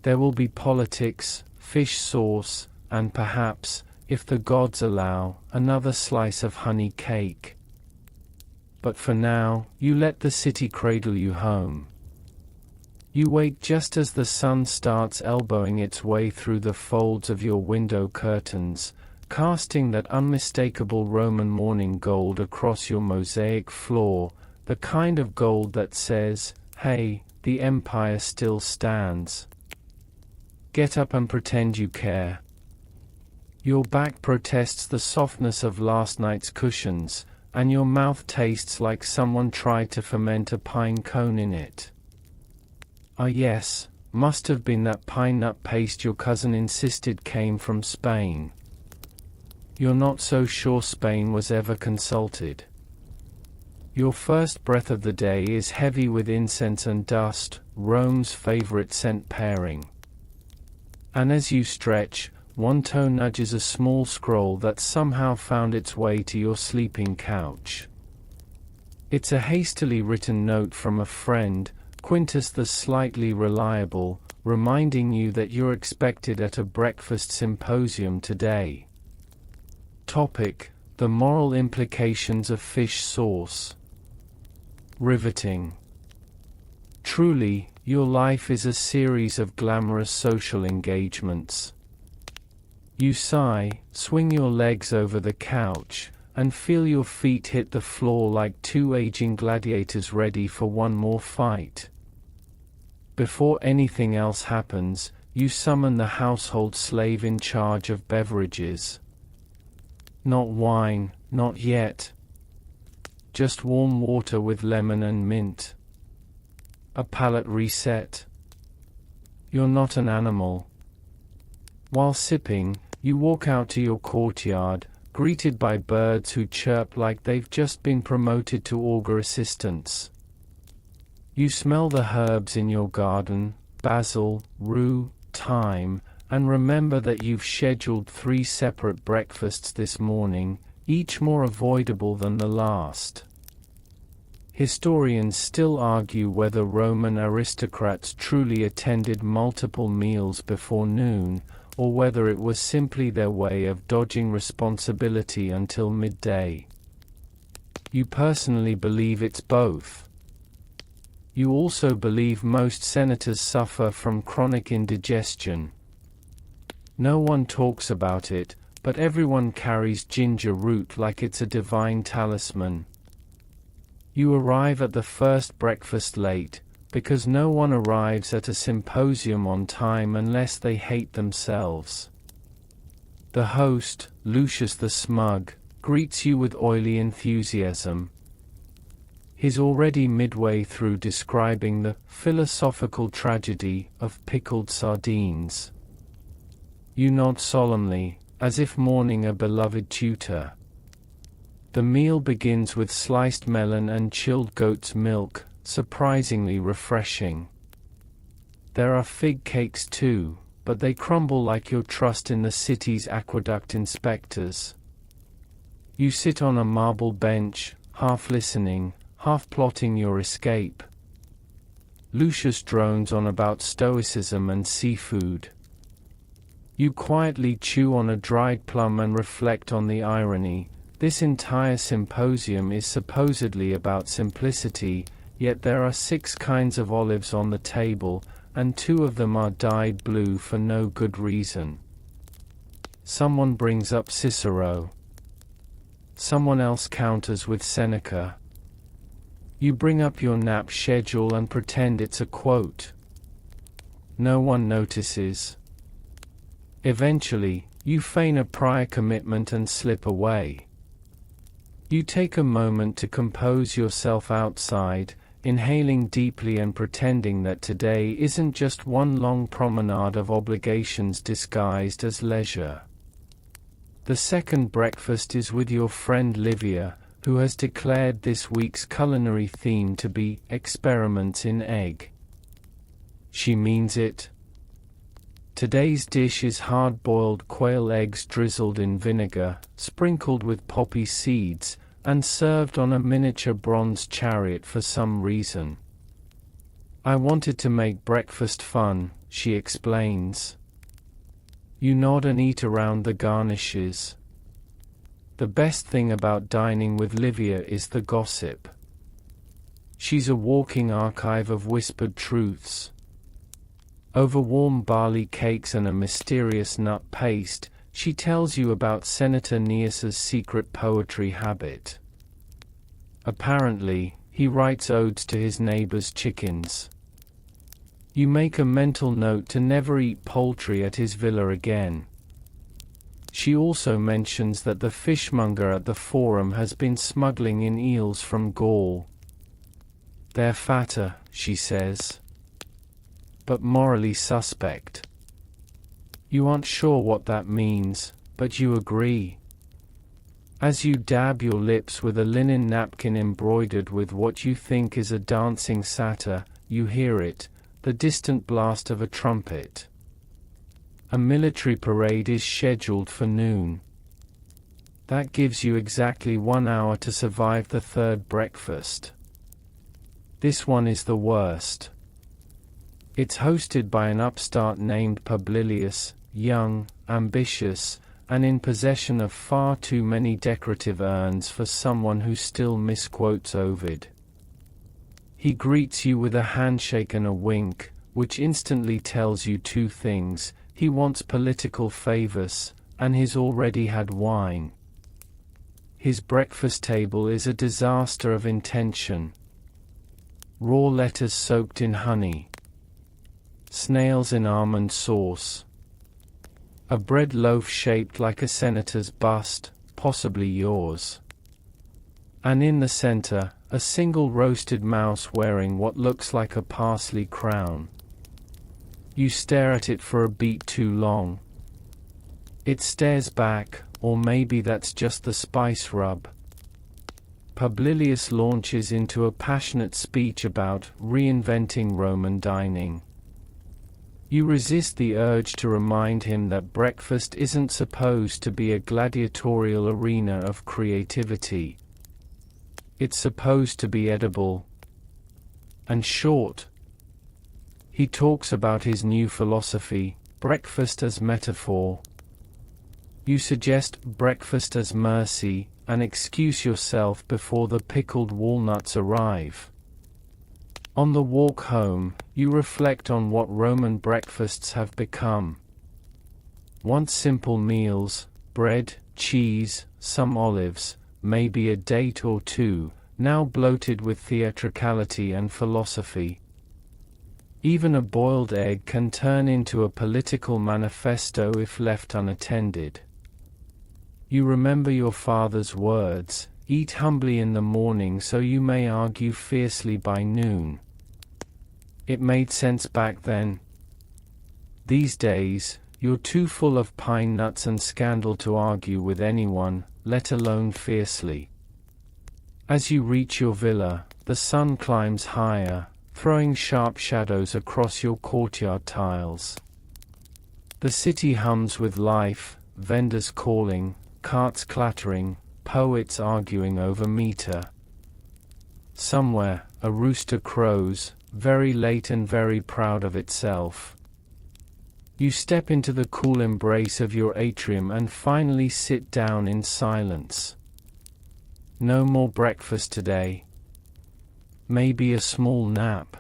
There will be politics, fish sauce, and perhaps, if the gods allow, another slice of honey cake. But for now, you let the city cradle you home. You wake just as the sun starts elbowing its way through the folds of your window curtains, casting that unmistakable Roman morning gold across your mosaic floor, the kind of gold that says, "Hey, the empire still stands." Get up and pretend you care. Your back protests the softness of last night's cushions, and your mouth tastes like someone tried to ferment a pine cone in it. Ah yes, must have been that pine nut paste your cousin insisted came from Spain. You're not so sure Spain was ever consulted. Your first breath of the day is heavy with incense and dust, Rome's favorite scent pairing. And as you stretch, one toe nudges a small scroll that somehow found its way to your sleeping couch. It's a hastily written note from a friend, Quintus the slightly reliable, reminding you that you're expected at a breakfast symposium today. Topic: the moral implications of fish sauce. Riveting. Truly, your life is a series of glamorous social engagements. You sigh, swing your legs over the couch, and feel your feet hit the floor like two aging gladiators ready for one more fight. Before anything else happens, you summon the household slave in charge of beverages. Not wine, not yet. Just warm water with lemon and mint. A palate reset. You're not an animal. While sipping, you walk out to your courtyard, greeted by birds who chirp like they've just been promoted to augur assistants. You smell the herbs in your garden, basil, rue, thyme, and remember that you've scheduled 3 separate breakfasts this morning, each more avoidable than the last. Historians still argue whether Roman aristocrats truly attended multiple meals before noon, or whether it was simply their way of dodging responsibility until midday. You personally believe it's both. You also believe most senators suffer from chronic indigestion. No one talks about it, but everyone carries ginger root like it's a divine talisman. You arrive at the first breakfast late, because no one arrives at a symposium on time unless they hate themselves. The host, Lucius the Smug, greets you with oily enthusiasm. He's already midway through describing the philosophical tragedy of pickled sardines. You nod solemnly, as if mourning a beloved tutor. The meal begins with sliced melon and chilled goat's milk, surprisingly refreshing. There are fig cakes too, but they crumble like your trust in the city's aqueduct inspectors. You sit on a marble bench, half listening, half plotting your escape. Lucius drones on about stoicism and seafood. You quietly chew on a dried plum and reflect on the irony. This entire symposium is supposedly about simplicity, yet there are 6 kinds of olives on the table, and 2 of them are dyed blue for no good reason. Someone brings up Cicero. Someone else counters with Seneca. You bring up your nap schedule and pretend it's a quote. No one notices. Eventually, you feign a prior commitment and slip away. You take a moment to compose yourself outside, inhaling deeply and pretending that today isn't just one long promenade of obligations disguised as leisure. The second breakfast is with your friend Livia, who has declared this week's culinary theme to be experiments in egg. She means it. Today's dish is hard-boiled quail eggs drizzled in vinegar, sprinkled with poppy seeds, and served on a miniature bronze chariot for some reason. I wanted to make breakfast fun, she explains. You nod and eat around the garnishes. The best thing about dining with Livia is the gossip. She's a walking archive of whispered truths. Over warm barley cakes and a mysterious nut paste, she tells you about Senator Nias's secret poetry habit. Apparently, he writes odes to his neighbor's chickens. You make a mental note to never eat poultry at his villa again. She also mentions that the fishmonger at the Forum has been smuggling in eels from Gaul. They're fatter, she says, but morally suspect. You aren't sure what that means, but you agree. As you dab your lips with a linen napkin embroidered with what you think is a dancing satyr, you hear it, the distant blast of a trumpet. A military parade is scheduled for noon. That gives you exactly 1 hour to survive the third breakfast. This one is the worst. It's hosted by an upstart named Publilius, young, ambitious, and in possession of far too many decorative urns for someone who still misquotes Ovid. He greets you with a handshake and a wink, which instantly tells you two things: he wants political favors, and he's already had wine. His breakfast table is a disaster of intention. Raw lettuce soaked in honey. Snails in almond sauce. A bread loaf shaped like a senator's bust, possibly yours. And in the center, a single roasted mouse wearing what looks like a parsley crown. You stare at it for a beat too long. It stares back, or maybe that's just the spice rub. Publilius launches into a passionate speech about reinventing Roman dining. You resist the urge to remind him that breakfast isn't supposed to be a gladiatorial arena of creativity. It's supposed to be edible and short. He talks about his new philosophy, breakfast as metaphor. You suggest breakfast as mercy, and excuse yourself before the pickled walnuts arrive. On the walk home, you reflect on what Roman breakfasts have become. Once simple meals, bread, cheese, some olives, maybe a date or two, now bloated with theatricality and philosophy. Even a boiled egg can turn into a political manifesto if left unattended. You remember your father's words: eat humbly in the morning so you may argue fiercely by noon. It made sense back then. These days, you're too full of pine nuts and scandal to argue with anyone, let alone fiercely. As you reach your villa, the sun climbs higher, throwing sharp shadows across your courtyard tiles. The city hums with life, vendors calling, carts clattering, poets arguing over meter. Somewhere, a rooster crows, very late and very proud of itself. You step into the cool embrace of your atrium and finally sit down in silence. No more breakfast today. Maybe a small nap.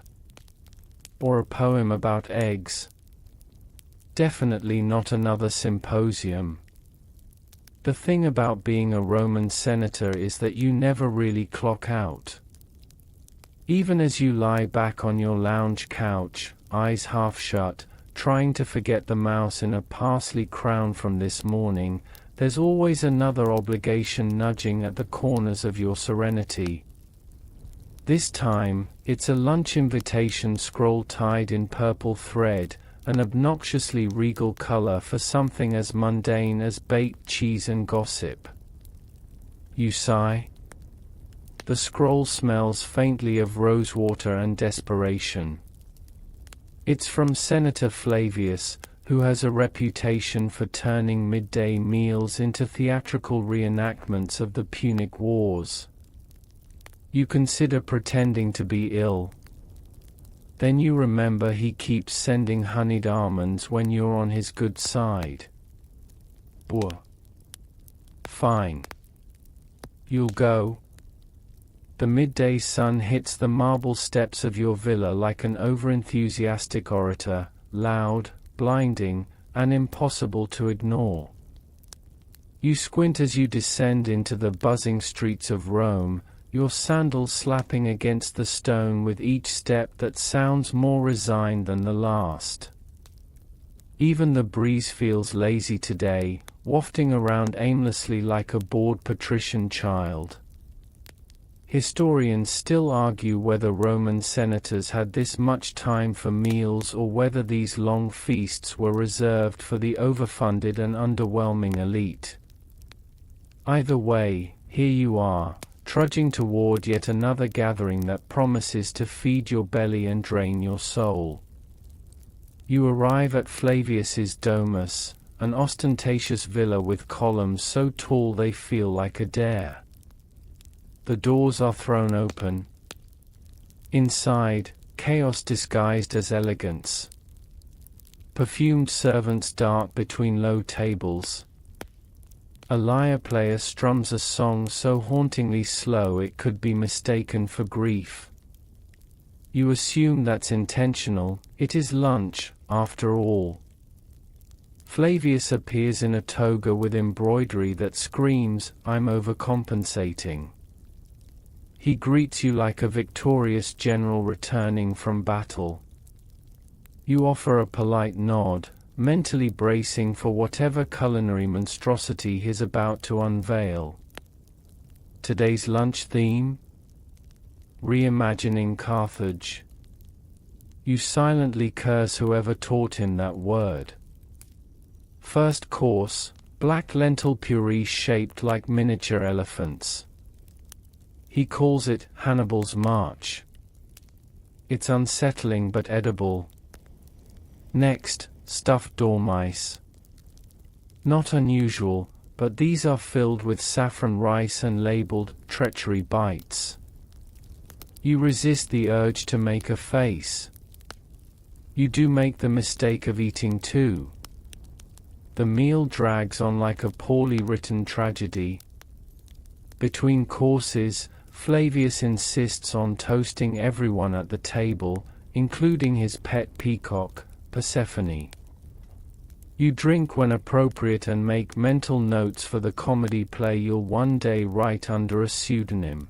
Or a poem about eggs. Definitely not another symposium. The thing about being a Roman senator is that you never really clock out. Even as you lie back on your lounge couch, eyes half shut, trying to forget the mouse in a parsley crown from this morning, there's always another obligation nudging at the corners of your serenity. This time, it's a lunch invitation scroll tied in purple thread, an obnoxiously regal color for something as mundane as baked cheese and gossip. You sigh. The scroll smells faintly of rosewater and desperation. It's from Senator Flavius, who has a reputation for turning midday meals into theatrical reenactments of the Punic Wars. You consider pretending to be ill. Then you remember he keeps sending honeyed almonds when you're on his good side. Fine. You'll go. The midday sun hits the marble steps of your villa like an overenthusiastic orator, loud, blinding, and impossible to ignore. You squint as you descend into the buzzing streets of Rome, your sandals slapping against the stone with each step that sounds more resigned than the last. Even the breeze feels lazy today, wafting around aimlessly like a bored patrician child. Historians still argue whether Roman senators had this much time for meals or whether these long feasts were reserved for the overfunded and underwhelming elite. Either way, here you are, trudging toward yet another gathering that promises to feed your belly and drain your soul. You arrive at Flavius's Domus, an ostentatious villa with columns so tall they feel like a dare. The doors are thrown open. Inside, chaos disguised as elegance. Perfumed servants dart between low tables. A lyre player strums a song so hauntingly slow it could be mistaken for grief. You assume that's intentional, it is lunch, after all. Flavius appears in a toga with embroidery that screams, "I'm overcompensating." He greets you like a victorious general returning from battle. You offer a polite nod, mentally bracing for whatever culinary monstrosity he's about to unveil. Today's lunch theme? Reimagining Carthage. You silently curse whoever taught him that word. First course, black lentil puree shaped like miniature elephants. He calls it Hannibal's March. It's unsettling but edible. Next, stuffed dormice. Not unusual, but these are filled with saffron rice and labeled treachery bites. You resist the urge to make a face. You do make the mistake of eating too. The meal drags on like a poorly written tragedy. Between courses, Flavius insists on toasting everyone at the table, including his pet peacock, Persephone. You drink when appropriate and make mental notes for the comedy play you'll one day write under a pseudonym.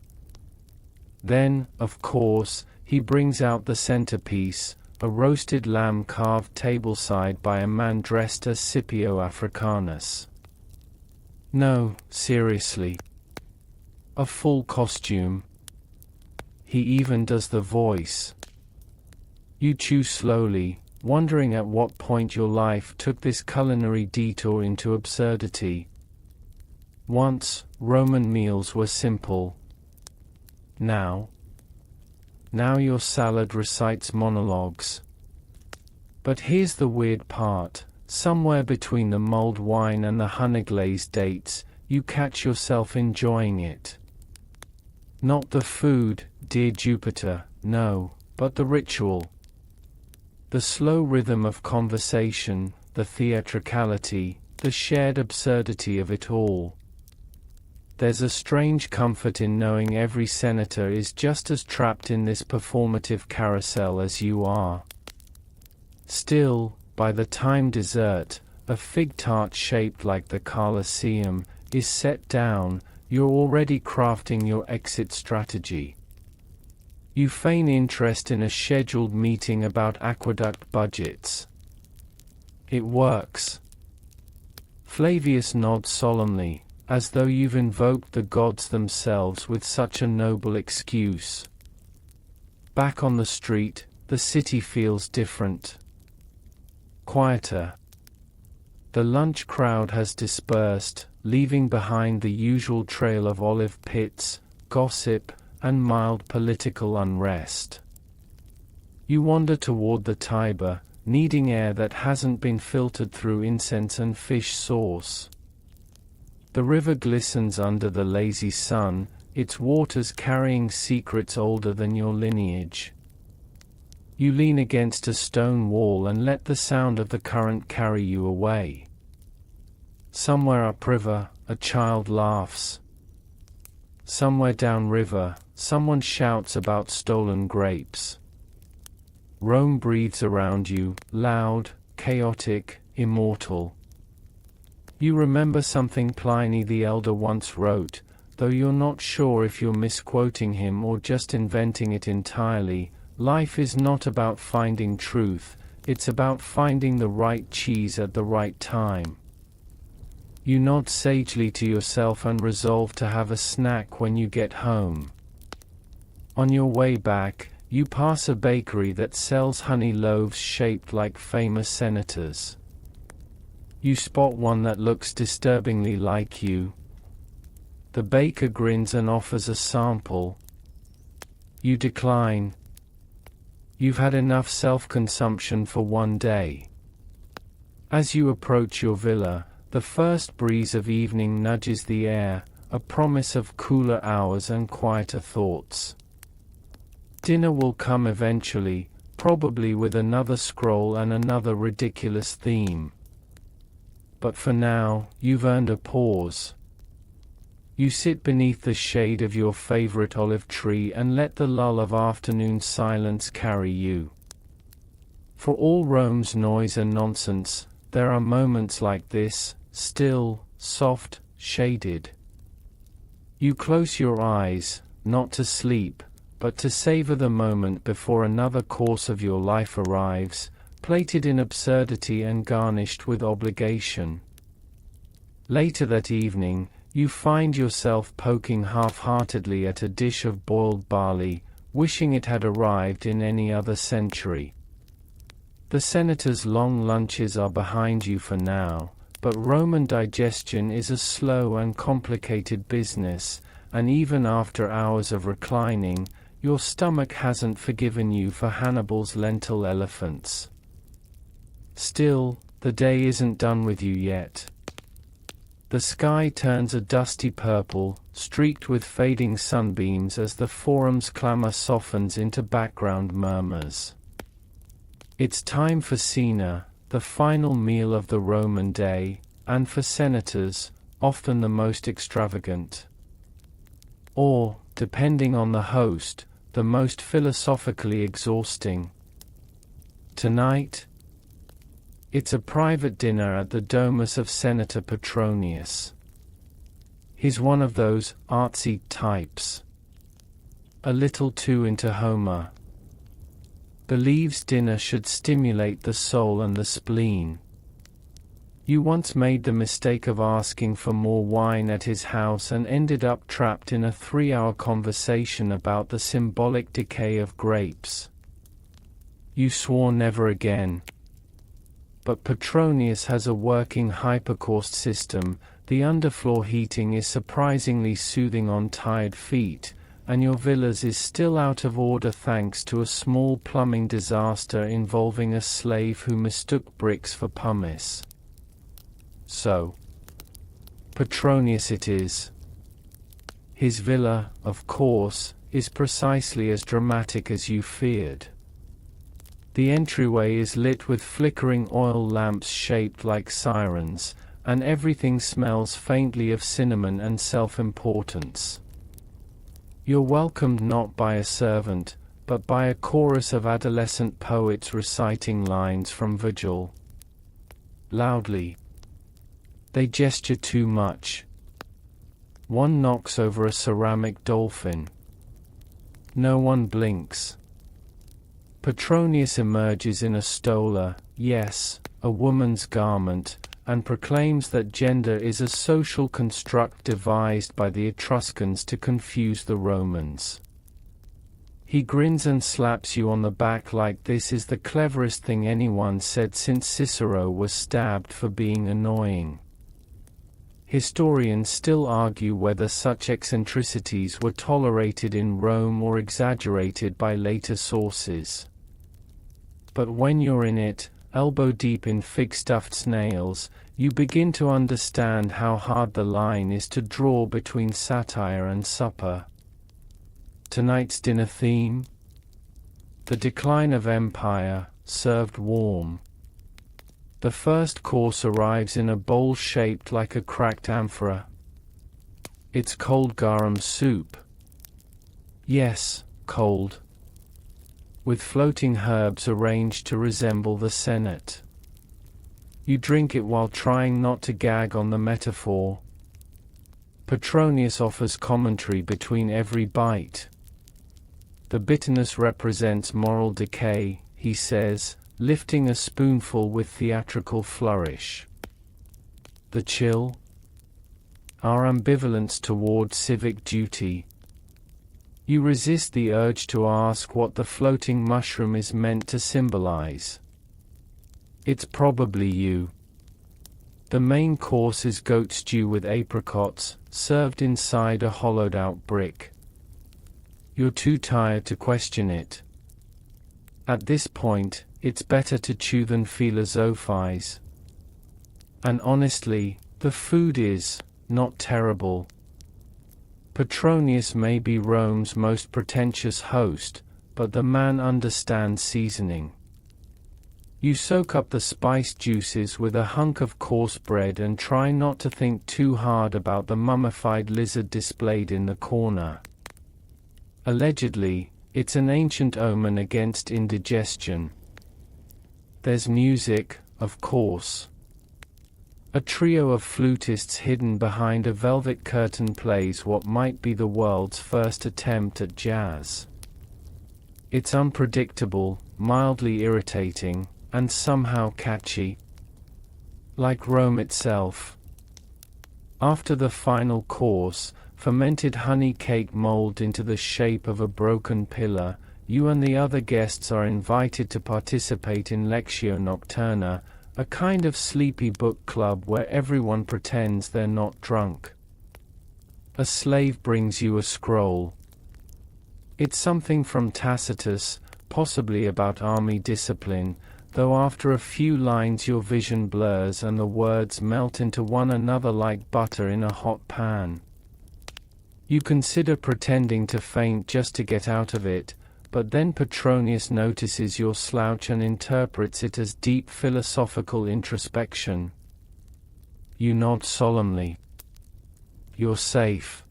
Then, of course, he brings out the centerpiece, a roasted lamb carved tableside by a man dressed as Scipio Africanus. No, seriously. A full costume. He even does the voice. You chew slowly, wondering at what point your life took this culinary detour into absurdity. Once, Roman meals were simple. Now your salad recites monologues. But here's the weird part, somewhere between the mulled wine and the honey-glazed dates, you catch yourself enjoying it. Not the food, dear Jupiter, no, but the ritual. The slow rhythm of conversation, the theatricality, the shared absurdity of it all. There's a strange comfort in knowing every senator is just as trapped in this performative carousel as you are. Still, by the time dessert, a fig tart shaped like the Colosseum, is set down, you're already crafting your exit strategy. You feign interest in a scheduled meeting about aqueduct budgets. It works. Flavius nods solemnly, as though you've invoked the gods themselves with such a noble excuse. Back on the street, the city feels different. Quieter. The lunch crowd has dispersed, leaving behind the usual trail of olive pits, gossip, and mild political unrest. You wander toward the Tiber, needing air that hasn't been filtered through incense and fish sauce. The river glistens under the lazy sun, its waters carrying secrets older than your lineage. You lean against a stone wall and let the sound of the current carry you away. Somewhere upriver, a child laughs. Somewhere downriver, someone shouts about stolen grapes. Rome breathes around you, loud, chaotic, immortal. You remember something Pliny the Elder once wrote, though you're not sure if you're misquoting him or just inventing it entirely. Life is not about finding truth, it's about finding the right cheese at the right time. You nod sagely to yourself and resolve to have a snack when you get home. On your way back, you pass a bakery that sells honey loaves shaped like famous senators. You spot one that looks disturbingly like you. The baker grins and offers a sample. You decline. You've had enough self-consumption for one day. As you approach your villa, the first breeze of evening nudges the air, a promise of cooler hours and quieter thoughts. Dinner will come eventually, probably with another scroll and another ridiculous theme. But for now, you've earned a pause. You sit beneath the shade of your favorite olive tree and let the lull of afternoon silence carry you. For all Rome's noise and nonsense, there are moments like this, still, soft, shaded. You close your eyes, not to sleep, but to savor the moment before another course of your life arrives, plated in absurdity and garnished with obligation. Later that evening, you find yourself poking half-heartedly at a dish of boiled barley, wishing it had arrived in any other century. The senators' long lunches are behind you for now, but Roman digestion is a slow and complicated business, and even after hours of reclining, your stomach hasn't forgiven you for Hannibal's lentil elephants. Still, the day isn't done with you yet. The sky turns a dusty purple, streaked with fading sunbeams as the forum's clamor softens into background murmurs. It's time for cena, the final meal of the Roman day, and for senators, often the most extravagant. Or, depending on the host, the most philosophically exhausting. Tonight, it's a private dinner at the domus of Senator Petronius. He's one of those artsy types. A little too into Homer. Believes dinner should stimulate the soul and the spleen. You once made the mistake of asking for more wine at his house and ended up trapped in a 3-hour conversation about the symbolic decay of grapes. You swore never again. But Petronius has a working hypercaust system, the underfloor heating is surprisingly soothing on tired feet, and your villas is still out of order thanks to a small plumbing disaster involving a slave who mistook bricks for pumice. So, Petronius it is. His villa, of course, is precisely as dramatic as you feared. The entryway is lit with flickering oil lamps shaped like sirens, and everything smells faintly of cinnamon and self-importance. You're welcomed not by a servant, but by a chorus of adolescent poets reciting lines from Virgil. Loudly. They gesture too much. One knocks over a ceramic dolphin. No one blinks. Petronius emerges in a stola, yes, a woman's garment, and proclaims that gender is a social construct devised by the Etruscans to confuse the Romans. He grins and slaps you on the back like this is the cleverest thing anyone said since Cicero was stabbed for being annoying. Historians still argue whether such eccentricities were tolerated in Rome or exaggerated by later sources. But when you're in it, elbow deep in fig-stuffed snails, you begin to understand how hard the line is to draw between satire and supper. Tonight's dinner theme? The decline of empire, served warm. The first course arrives in a bowl shaped like a cracked amphora. It's cold garum soup. Yes, cold. With floating herbs arranged to resemble the Senate. You drink it while trying not to gag on the metaphor. Petronius offers commentary between every bite. The bitterness represents moral decay, he says, lifting a spoonful with theatrical flourish. The chill? Our ambivalence toward civic duty. You resist the urge to ask what the floating mushroom is meant to symbolize. It's probably you. The main course is goat stew with apricots, served inside a hollowed-out brick. You're too tired to question it. At this point, it's better to chew than philosophize. And honestly, the food is not terrible. Petronius may be Rome's most pretentious host, but the man understands seasoning. You soak up the spice juices with a hunk of coarse bread and try not to think too hard about the mummified lizard displayed in the corner. Allegedly, it's an ancient omen against indigestion. There's music, of course. A trio of flutists hidden behind a velvet curtain plays what might be the world's first attempt at jazz. It's unpredictable, mildly irritating, and somehow catchy. Like Rome itself. After the final course, fermented honey cake mold into the shape of a broken pillar, you and the other guests are invited to participate in Lectio Nocturna, a kind of sleepy book club where everyone pretends they're not drunk. A slave brings you a scroll. It's something from Tacitus, possibly about army discipline, though after a few lines your vision blurs and the words melt into one another like butter in a hot pan. You consider pretending to faint just to get out of it, but then Petronius notices your slouch and interprets it as deep philosophical introspection. You nod solemnly. You're safe.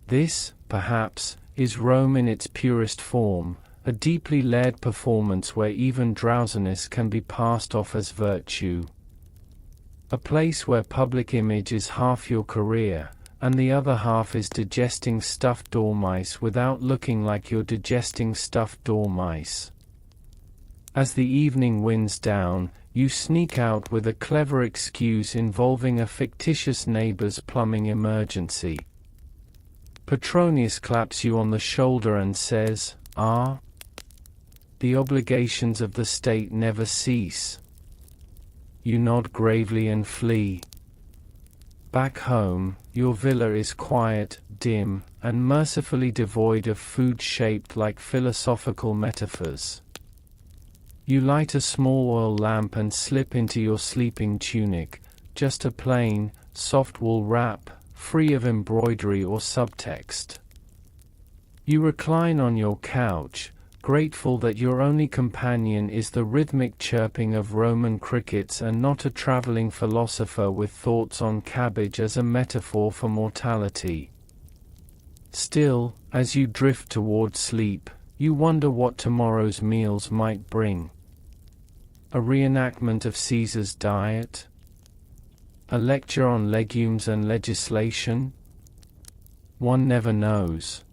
This, perhaps, is Rome in its purest form, a deeply layered performance where even drowsiness can be passed off as virtue. A place where public image is half your career, and the other half is digesting stuffed dormice without looking like you're digesting stuffed dormice. As the evening winds down, you sneak out with a clever excuse involving a fictitious neighbor's plumbing emergency. Petronius claps you on the shoulder and says, "Ah, the obligations of the state never cease." You nod gravely and flee. Back home, your villa is quiet, dim, and mercifully devoid of food shaped like philosophical metaphors. You light a small oil lamp and slip into your sleeping tunic, just a plain, soft wool wrap, free of embroidery or subtext. You recline on your couch, grateful that your only companion is the rhythmic chirping of Roman crickets and not a traveling philosopher with thoughts on cabbage as a metaphor for mortality. Still, as you drift toward sleep, you wonder what tomorrow's meals might bring. A reenactment of Caesar's diet? A lecture on legumes and legislation? One never knows.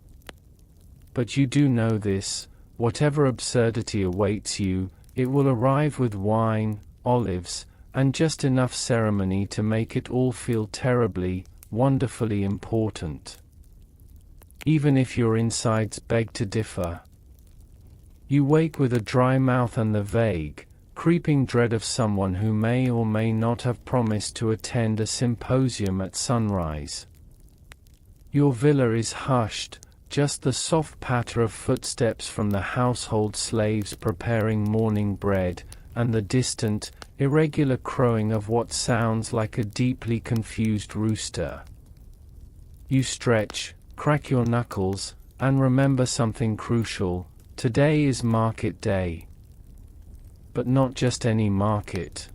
But you do know this, whatever absurdity awaits you, it will arrive with wine, olives, and just enough ceremony to make it all feel terribly, wonderfully important. Even if your insides beg to differ. You wake with a dry mouth and the vague, creeping dread of someone who may or may not have promised to attend a symposium at sunrise. Your villa is hushed, just the soft patter of footsteps from the household slaves preparing morning bread, and the distant, irregular crowing of what sounds like a deeply confused rooster. You stretch, crack your knuckles, and remember something crucial: today is market day. But not just any market.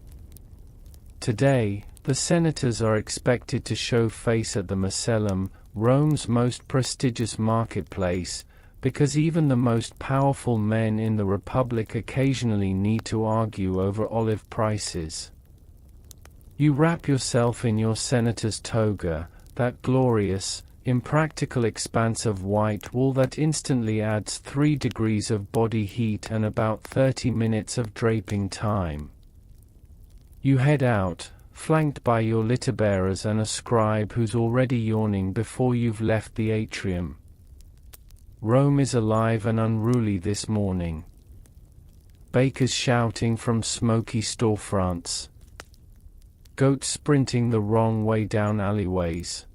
Today, the senators are expected to show face at the Macellum, Rome's most prestigious marketplace, because even the most powerful men in the Republic occasionally need to argue over olive prices. You wrap yourself in your senator's toga, that glorious, impractical expanse of white wool that instantly adds 3 degrees of body heat and about 30 minutes of draping time. You head out, flanked by your litter-bearers and a scribe who's already yawning before you've left the atrium. Rome is alive and unruly this morning. Bakers shouting from smoky storefronts. Goats sprinting the wrong way down alleyways.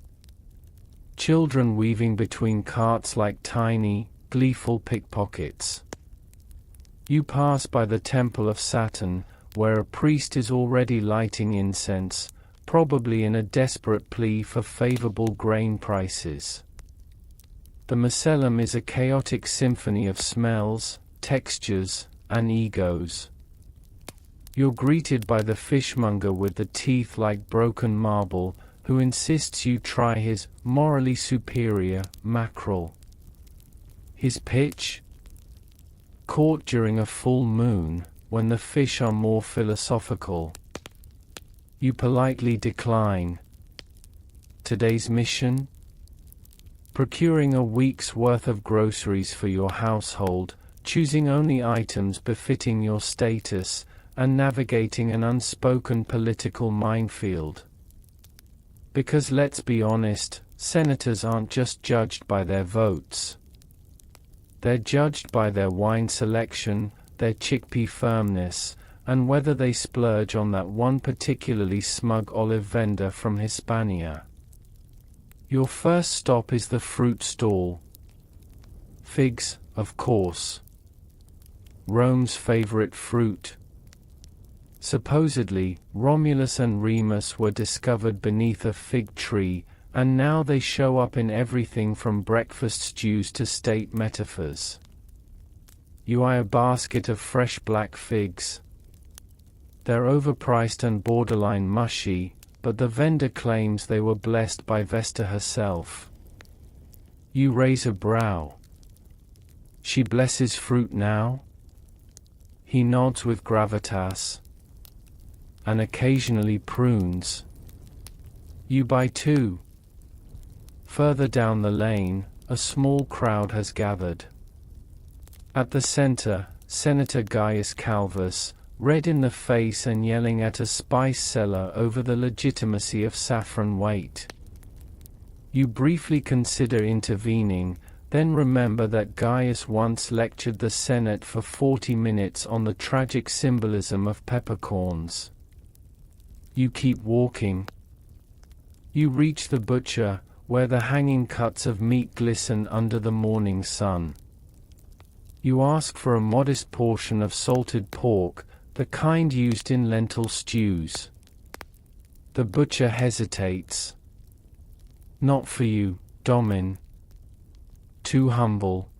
Children weaving between carts like tiny, gleeful pickpockets. You pass by the Temple of Saturn, where a priest is already lighting incense, probably in a desperate plea for favorable grain prices. The Macellum is a chaotic symphony of smells, textures, and egos. You're greeted by the fishmonger with the teeth like broken marble, who insists you try his morally superior mackerel. His pitch? Caught during a full moon, when the fish are more philosophical. You politely decline. Today's mission? Procuring a week's worth of groceries for your household, choosing only items befitting your status, and navigating an unspoken political minefield. Because let's be honest, senators aren't just judged by their votes. They're judged by their wine selection, their chickpea firmness, and whether they splurge on that one particularly smug olive vendor from Hispania. Your first stop is the fruit stall. Figs, of course. Rome's favorite fruit. Supposedly, Romulus and Remus were discovered beneath a fig tree, and now they show up in everything from breakfast stews to state metaphors. You eye a basket of fresh black figs. They're overpriced and borderline mushy, but the vendor claims they were blessed by Vesta herself. You raise a brow. She blesses fruit now? He nods with gravitas. And occasionally prunes. You buy 2. Further down the lane, a small crowd has gathered. At the center, Senator Gaius Calvus, red in the face and yelling at a spice seller over the legitimacy of saffron weight. You briefly consider intervening, then remember that Gaius once lectured the Senate for 40 minutes on the tragic symbolism of peppercorns. You keep walking. You reach the butcher, where the hanging cuts of meat glisten under the morning sun. You ask for a modest portion of salted pork, the kind used in lentil stews. The butcher hesitates. Not for you, Domin. Too humble.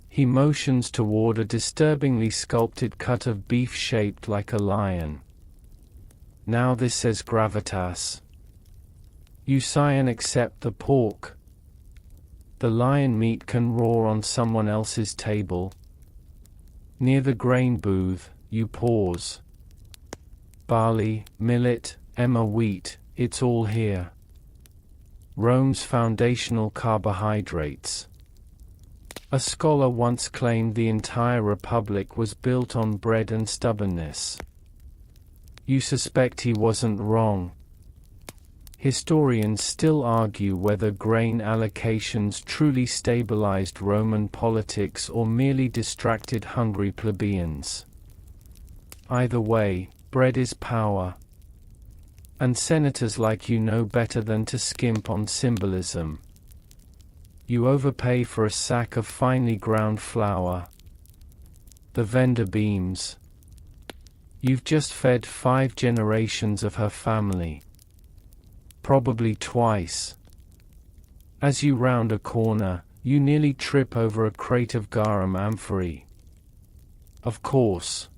He motions toward a disturbingly sculpted cut of beef shaped like a lion. Now this says gravitas. You sigh and accept the pork. The lion meat can roar on someone else's table. Near the grain booth, you pause. Barley, millet, emmer wheat, it's all here. Rome's foundational carbohydrates. A scholar once claimed the entire republic was built on bread and stubbornness. You suspect he wasn't wrong. Historians still argue whether grain allocations truly stabilized Roman politics or merely distracted hungry plebeians. Either way, bread is power. And senators like you know better than to skimp on symbolism. You overpay for a sack of finely ground flour. The vendor beams. You've just fed 5 generations of her family. Probably twice. As you round a corner, you nearly trip over a crate of garum amphorae. Of course.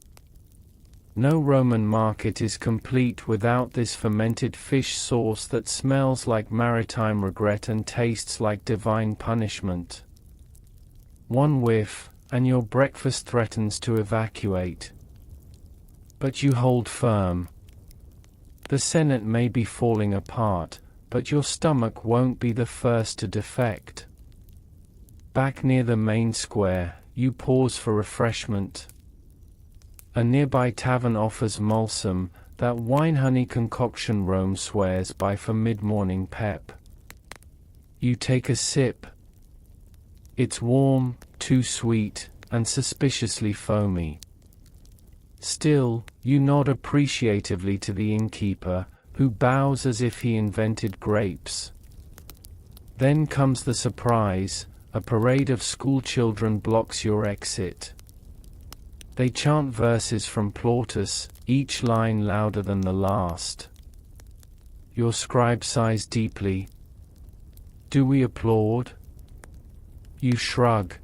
No Roman market is complete without this fermented fish sauce that smells like maritime regret and tastes like divine punishment. One whiff, and your breakfast threatens to evacuate. But you hold firm. The Senate may be falling apart, but your stomach won't be the first to defect. Back near the main square, you pause for refreshment. A nearby tavern offers Mulsum, that wine-honey concoction Rome swears by for mid-morning pep. You take a sip. It's warm, too sweet, and suspiciously foamy. Still, you nod appreciatively to the innkeeper, who bows as if he invented grapes. Then comes the surprise, a parade of schoolchildren blocks your exit. They chant verses from Plautus, each line louder than the last. Your scribe sighs deeply. Do we applaud? You shrug.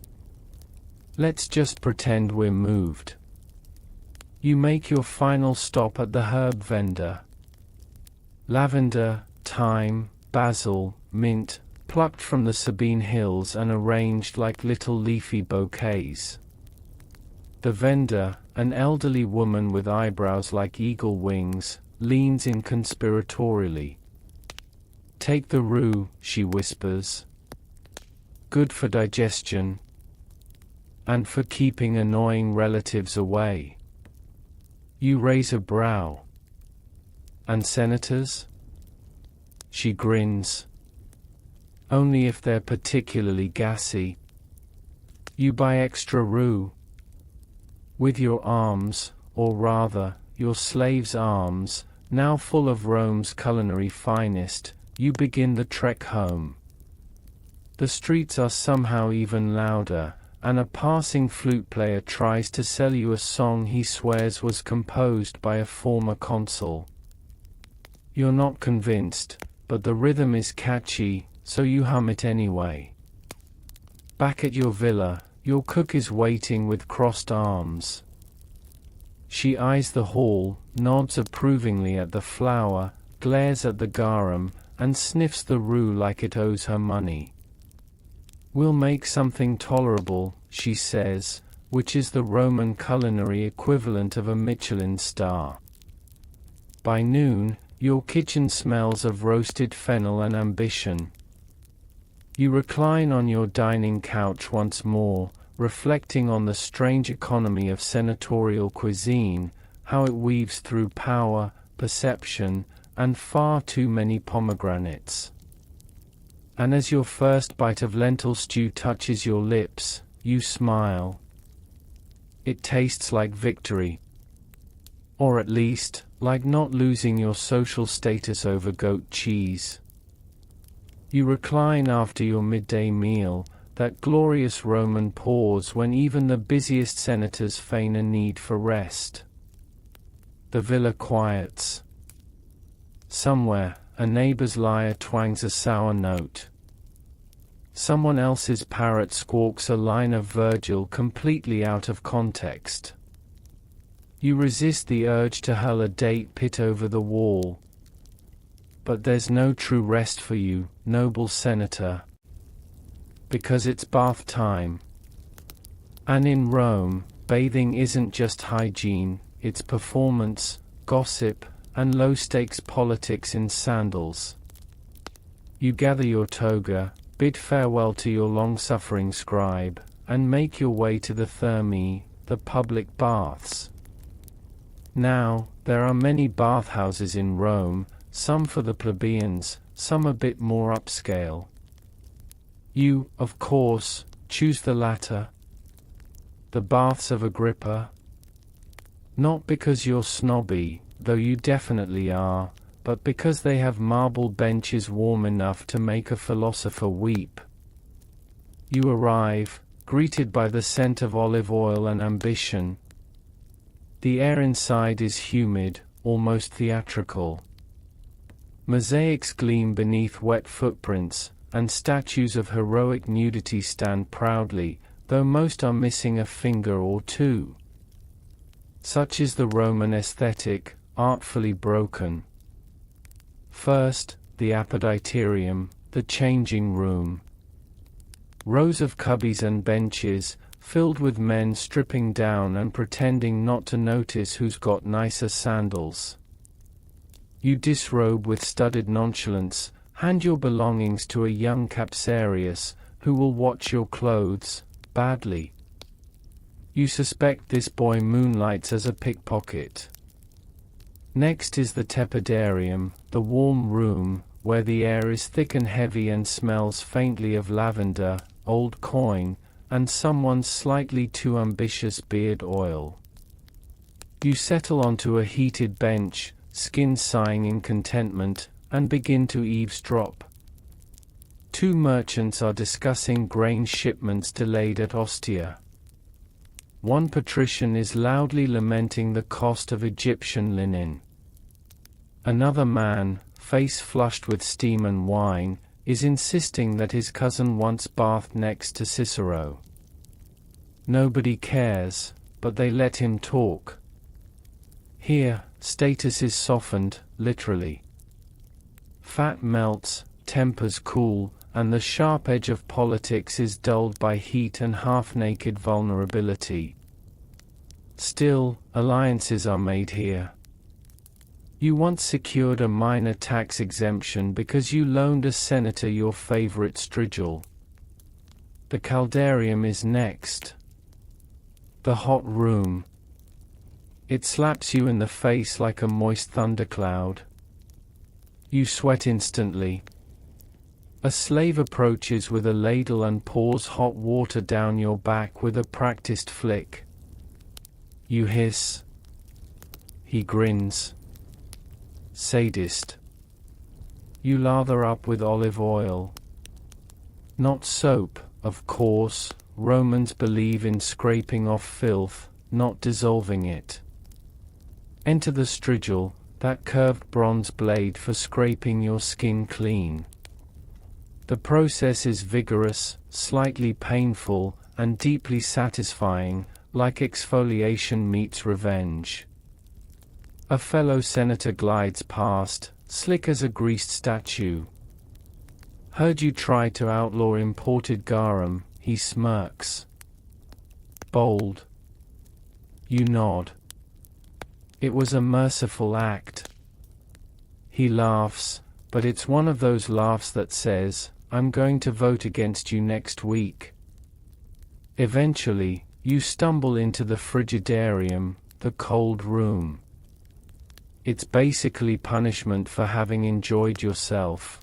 Let's just pretend we're moved. You make your final stop at the herb vendor. Lavender, thyme, basil, mint, plucked from the Sabine hills and arranged like little leafy bouquets. The vendor, an elderly woman with eyebrows like eagle wings, leans in conspiratorially. Take the rue, she whispers. Good for digestion. And for keeping annoying relatives away. You raise a brow. And senators? She grins. Only if they're particularly gassy. You buy extra rue. With your arms, or rather, your slave's arms, now full of Rome's culinary finest, you begin the trek home. The streets are somehow even louder, and a passing flute player tries to sell you a song he swears was composed by a former consul. You're not convinced, but the rhythm is catchy, so you hum it anyway. Back at your villa, your cook is waiting with crossed arms. She eyes the hall, nods approvingly at the flour, glares at the garum, and sniffs the rue like it owes her money. We'll make something tolerable, she says, which is the Roman culinary equivalent of a Michelin star. By noon, your kitchen smells of roasted fennel and ambition. You recline on your dining couch once more, reflecting on the strange economy of senatorial cuisine, how it weaves through power, perception, and far too many pomegranates. And as your first bite of lentil stew touches your lips, you smile. It tastes like victory. Or at least, like not losing your social status over goat cheese. You recline after your midday meal, that glorious Roman pause when even the busiest senators feign a need for rest. The villa quiets. Somewhere, a neighbor's lyre twangs a sour note. Someone else's parrot squawks a line of Virgil completely out of context. You resist the urge to hurl a date pit over the wall. But there's no true rest for you, noble senator. Because it's bath time. And in Rome, bathing isn't just hygiene, it's performance, gossip, and low-stakes politics in sandals. You gather your toga, bid farewell to your long-suffering scribe, and make your way to the Thermae, the public baths. Now, there are many bathhouses in Rome, some for the plebeians, some a bit more upscale. You, of course, choose the latter. The baths of Agrippa. Not because you're snobby, though you definitely are, but because they have marble benches warm enough to make a philosopher weep. You arrive, greeted by the scent of olive oil and ambition. The air inside is humid, almost theatrical. Mosaics gleam beneath wet footprints, and statues of heroic nudity stand proudly, though most are missing a finger or two. Such is the Roman aesthetic, artfully broken. First, the apoditerium, the changing room. Rows of cubbies and benches, filled with men stripping down and pretending not to notice who's got nicer sandals. You disrobe with studied nonchalance, hand your belongings to a young Capsarius, who will watch your clothes, badly. You suspect this boy moonlights as a pickpocket. Next is the tepidarium, the warm room, where the air is thick and heavy and smells faintly of lavender, old coin, and someone's slightly too ambitious beard oil. You settle onto a heated bench, skin sighing in contentment, and begin to eavesdrop. Two merchants are discussing grain shipments delayed at Ostia. One patrician is loudly lamenting the cost of Egyptian linen. Another man, face flushed with steam and wine, is insisting that his cousin once bathed next to Cicero. Nobody cares, but they let him talk. Here, status is softened, literally. Fat melts, tempers cool, and the sharp edge of politics is dulled by heat and half-naked vulnerability. Still, alliances are made here. You once secured a minor tax exemption because you loaned a senator your favorite strigil. The caldarium is next. The hot room. It slaps you in the face like a moist thundercloud. You sweat instantly. A slave approaches with a ladle and pours hot water down your back with a practiced flick. You hiss. He grins. Sadist. You lather up with olive oil. Not soap, of course. Romans believe in scraping off filth, not dissolving it. Enter the strigil, that curved bronze blade for scraping your skin clean. The process is vigorous, slightly painful, and deeply satisfying, like exfoliation meets revenge. A fellow senator glides past, slick as a greased statue. Heard you try to outlaw imported garum, he smirks. Bold. You nod. It was a merciful act. He laughs, but it's one of those laughs that says, I'm going to vote against you next week. Eventually, you stumble into the frigidarium, the cold room. It's basically punishment for having enjoyed yourself.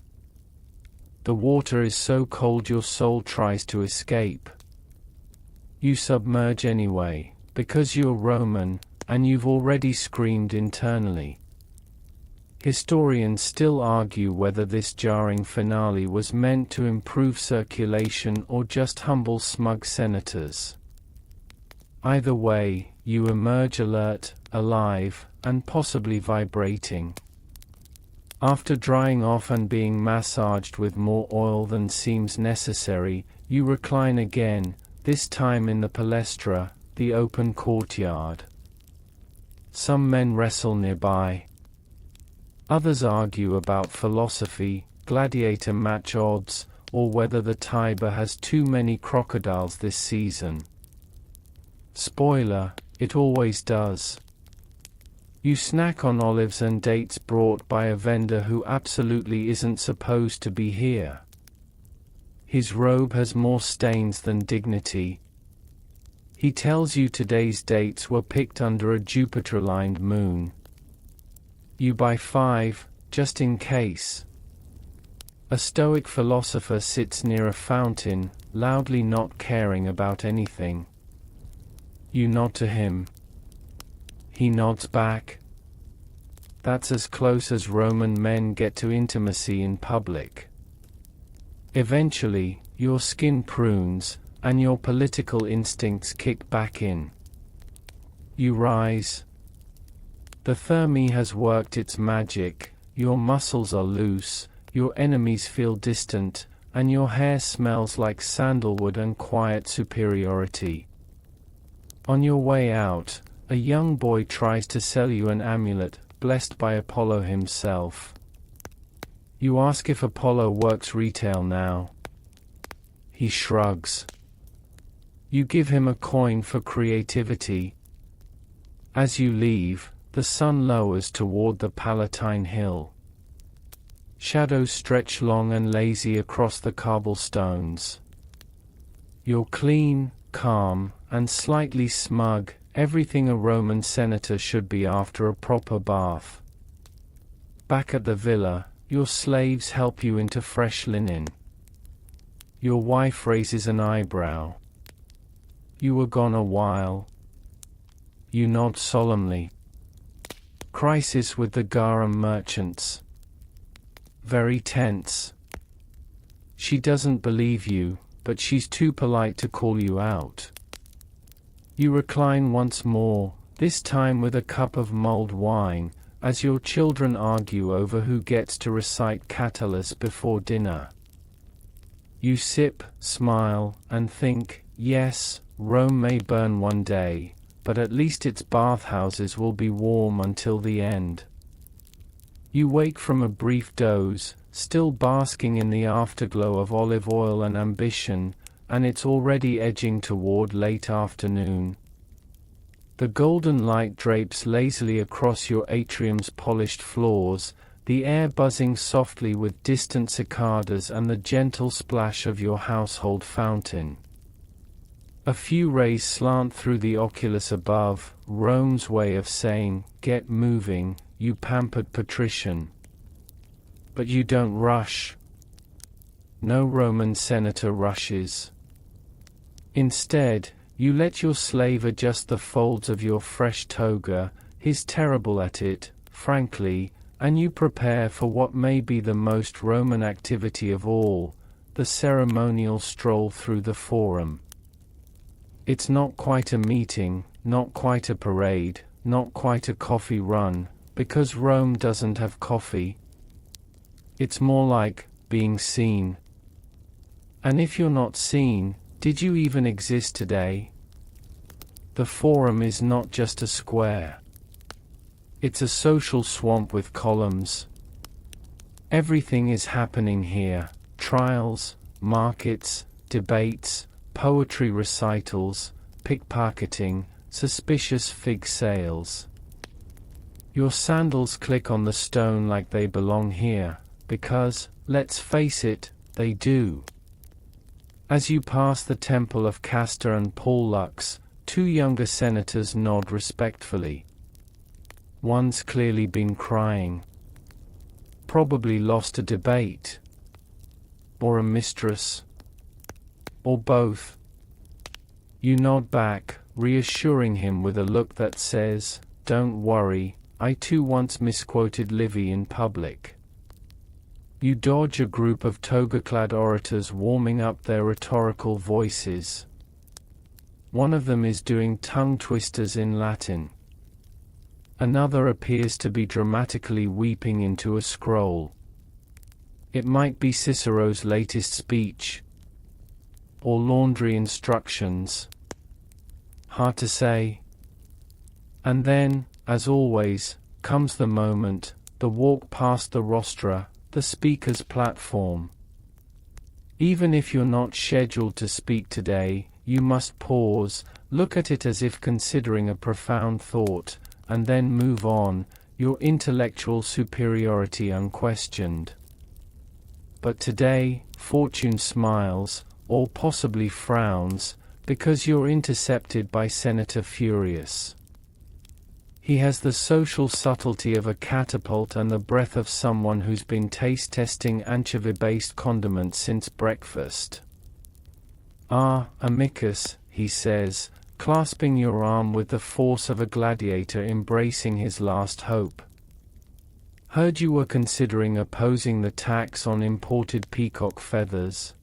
The water is so cold your soul tries to escape. You submerge anyway, because you're Roman, and you've already screamed internally. Historians still argue whether this jarring finale was meant to improve circulation or just humble smug senators. Either way, you emerge alert, alive, and possibly vibrating. After drying off and being massaged with more oil than seems necessary, you recline again, this time in the palestra, the open courtyard. Some men wrestle nearby. Others argue about philosophy, gladiator match odds, or whether the Tiber has too many crocodiles this season. Spoiler, it always does. You snack on olives and dates brought by a vendor who absolutely isn't supposed to be here. His robe has more stains than dignity. He tells you today's dates were picked under a Jupiter-aligned moon. You buy 5, just in case. A Stoic philosopher sits near a fountain, loudly not caring about anything. You nod to him. He nods back. That's as close as Roman men get to intimacy in public. Eventually, your skin prunes, and your political instincts kick back in. You rise. The thermi has worked its magic, your muscles are loose, your enemies feel distant, and your hair smells like sandalwood and quiet superiority. On your way out, a young boy tries to sell you an amulet, blessed by Apollo himself. You ask if Apollo works retail now. He shrugs. You give him a coin for creativity. As you leave, the sun lowers toward the Palatine Hill. Shadows stretch long and lazy across the cobblestones. You're clean, calm, and slightly smug, everything a Roman senator should be after a proper bath. Back at the villa, your slaves help you into fresh linen. Your wife raises an eyebrow. You were gone a while. You nod solemnly. Crisis with the garum merchants. Very tense. She doesn't believe you, but she's too polite to call you out. You recline once more, this time with a cup of mulled wine, as your children argue over who gets to recite Catullus before dinner. You sip, smile, and think, yes, Rome may burn one day, but at least its bathhouses will be warm until the end. You wake from a brief doze, still basking in the afterglow of olive oil and ambition, and it's already edging toward late afternoon. The golden light drapes lazily across your atrium's polished floors, the air buzzing softly with distant cicadas and the gentle splash of your household fountain. A few rays slant through the oculus above, Rome's way of saying, "Get moving, you pampered patrician." But you don't rush. No Roman senator rushes. Instead, you let your slave adjust the folds of your fresh toga, he's terrible at it, frankly, and you prepare for what may be the most Roman activity of all, the ceremonial stroll through the Forum. It's not quite a meeting, not quite a parade, not quite a coffee run, because Rome doesn't have coffee. It's more like being seen. And if you're not seen, did you even exist today? The Forum is not just a square. It's a social swamp with columns. Everything is happening here: trials, markets, debates, poetry recitals, pickpocketing, suspicious fig sales. Your sandals click on the stone like they belong here, because, let's face it, they do. As you pass the temple of Castor and Pollux, 2 younger senators nod respectfully. One's clearly been crying. Probably lost a debate. Or a mistress. Or both. You nod back, reassuring him with a look that says, "Don't worry, I too once misquoted Livy in public." You dodge a group of toga-clad orators warming up their rhetorical voices. One of them is doing tongue twisters in Latin. Another appears to be dramatically weeping into a scroll. It might be Cicero's latest speech. Or laundry instructions. Hard to say. And then, as always, comes the moment, the walk past the rostra, the speaker's platform. Even if you're not scheduled to speak today, you must pause, look at it as if considering a profound thought, and then move on, your intellectual superiority unquestioned. But today, fortune smiles, or possibly frowns, because you're intercepted by Senator Furious. He has the social subtlety of a catapult and the breath of someone who's been taste-testing anchovy-based condiments since breakfast. "Ah, amicus," he says, clasping your arm with the force of a gladiator embracing his last hope. "Heard you were considering opposing the tax on imported peacock feathers."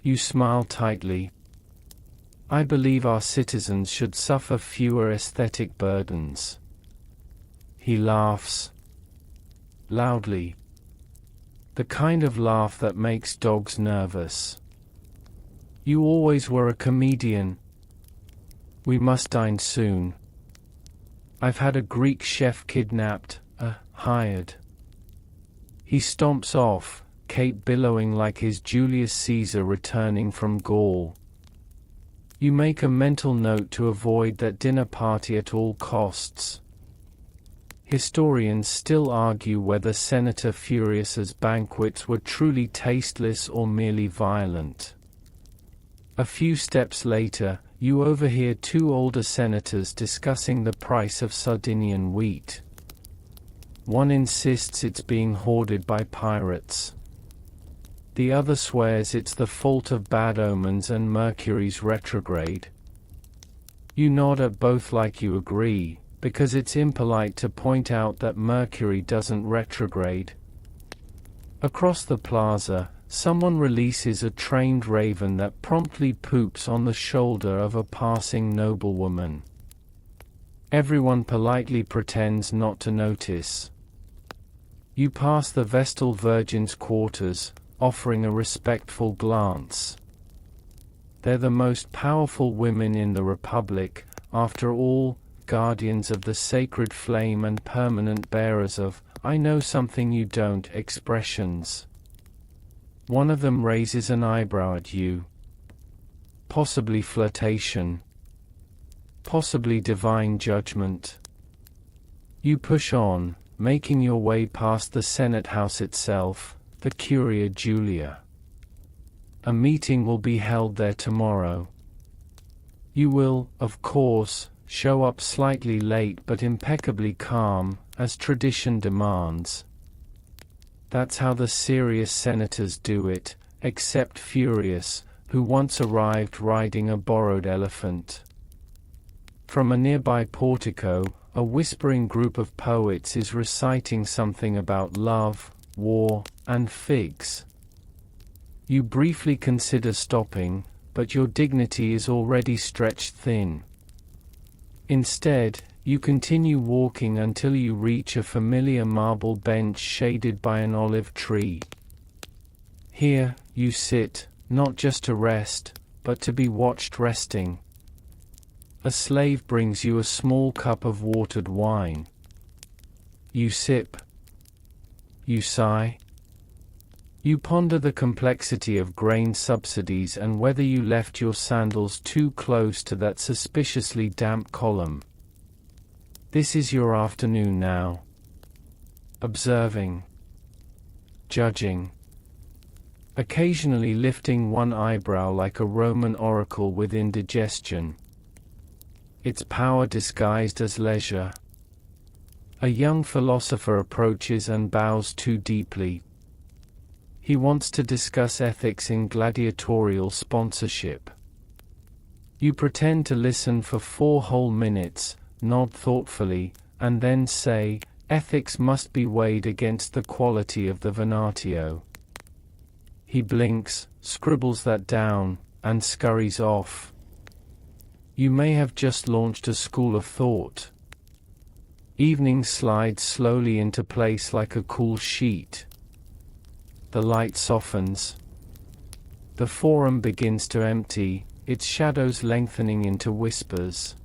You smile tightly. "I believe our citizens should suffer fewer aesthetic burdens." He laughs. Loudly. The kind of laugh that makes dogs nervous. "You always were a comedian." "We must dine soon. I've had a Greek chef kidnapped, hired." He stomps off, cape billowing like his Julius Caesar returning from Gaul. You make a mental note to avoid that dinner party at all costs. Historians still argue whether Senator Furious's banquets were truly tasteless or merely violent. A few steps later, you overhear two older senators discussing the price of Sardinian wheat. One insists it's being hoarded by pirates. The other swears it's the fault of bad omens and Mercury's retrograde. You nod at both like you agree, because it's impolite to point out that Mercury doesn't retrograde. Across the plaza, someone releases a trained raven that promptly poops on the shoulder of a passing noblewoman. Everyone politely pretends not to notice. You pass the Vestal Virgin's quarters, offering a respectful glance. They're the most powerful women in the Republic, after all, guardians of the sacred flame and permanent bearers of, "I know something you don't" expressions. One of them raises an eyebrow at you. Possibly flirtation. Possibly divine judgment. You push on, making your way past the Senate House itself, the Curia Julia. A meeting will be held there tomorrow. You will, of course, show up slightly late but impeccably calm, as tradition demands. That's how the serious senators do it, except Furious, who once arrived riding a borrowed elephant. From a nearby portico, a whispering group of poets is reciting something about love, war, and figs. You briefly consider stopping, but your dignity is already stretched thin. Instead, you continue walking until you reach a familiar marble bench shaded by an olive tree. Here, you sit, not just to rest, but to be watched resting. A slave brings you a small cup of watered wine. You sip. You sigh. You ponder the complexity of grain subsidies and whether you left your sandals too close to that suspiciously damp column. This is your afternoon now. Observing. Judging. Occasionally lifting one eyebrow like a Roman oracle with indigestion. Its power disguised as leisure. A young philosopher approaches and bows too deeply. He wants to discuss ethics in gladiatorial sponsorship. You pretend to listen for 4 whole minutes, nod thoughtfully, and then say, "Ethics must be weighed against the quality of the Venatio." He blinks, scribbles that down, and scurries off. You may have just launched a school of thought. Evening slides slowly into place like a cool sheet. The light softens. The forum begins to empty, its shadows lengthening into whispers.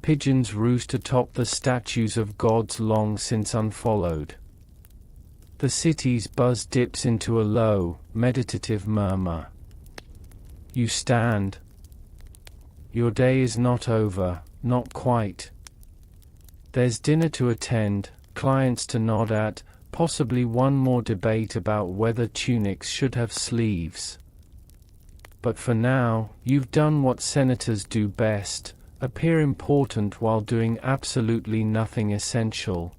Pigeons roost atop the statues of gods long since unfollowed. The city's buzz dips into a low, meditative murmur. You stand. Your day is not over, not quite. There's dinner to attend, clients to nod at, possibly one more debate about whether tunics should have sleeves. But for now, you've done what senators do best, appear important while doing absolutely nothing essential.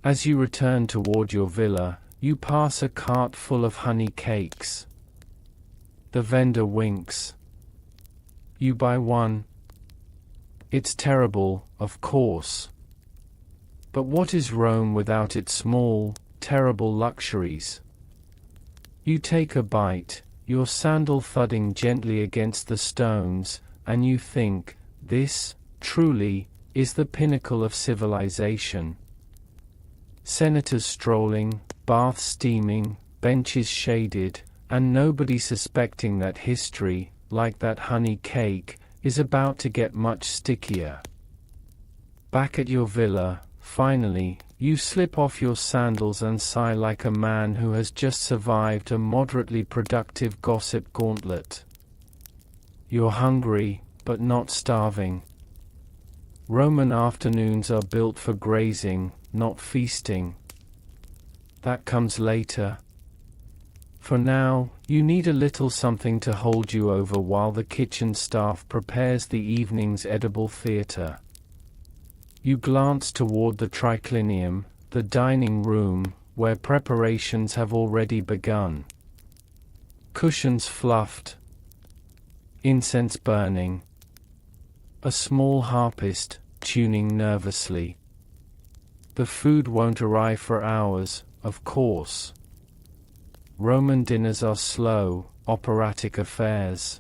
As you return toward your villa, you pass a cart full of honey cakes. The vendor winks. You buy one. It's terrible, of course. But what is Rome without its small, terrible luxuries? You take a bite, your sandal thudding gently against the stones, and you think, this, truly, is the pinnacle of civilization. Senators strolling, baths steaming, benches shaded, and nobody suspecting that history, like that honey cake, is about to get much stickier. Back at your villa, finally, you slip off your sandals and sigh like a man who has just survived a moderately productive gossip gauntlet. You're hungry, but not starving. Roman afternoons are built for grazing, not feasting. That comes later. For now, you need a little something to hold you over while the kitchen staff prepares the evening's edible theater. You glance toward the triclinium, the dining room, where preparations have already begun. Cushions fluffed. Incense burning. A small harpist, tuning nervously. The food won't arrive for hours, of course. Roman dinners are slow, operatic affairs.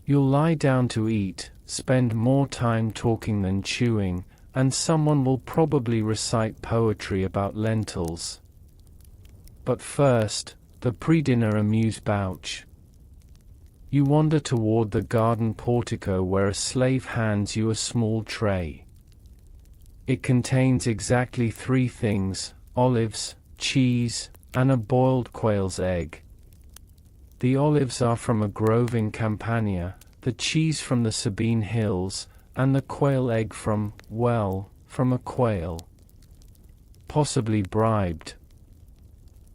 You'll lie down to eat, spend more time talking than chewing, and someone will probably recite poetry about lentils. But first, the pre-dinner amuse-bouche. You wander toward the garden portico where a slave hands you a small tray. It contains exactly 3 things: olives, cheese, and a boiled quail's egg. The olives are from a grove in Campania, the cheese from the Sabine Hills, and the quail egg from a quail. Possibly bribed.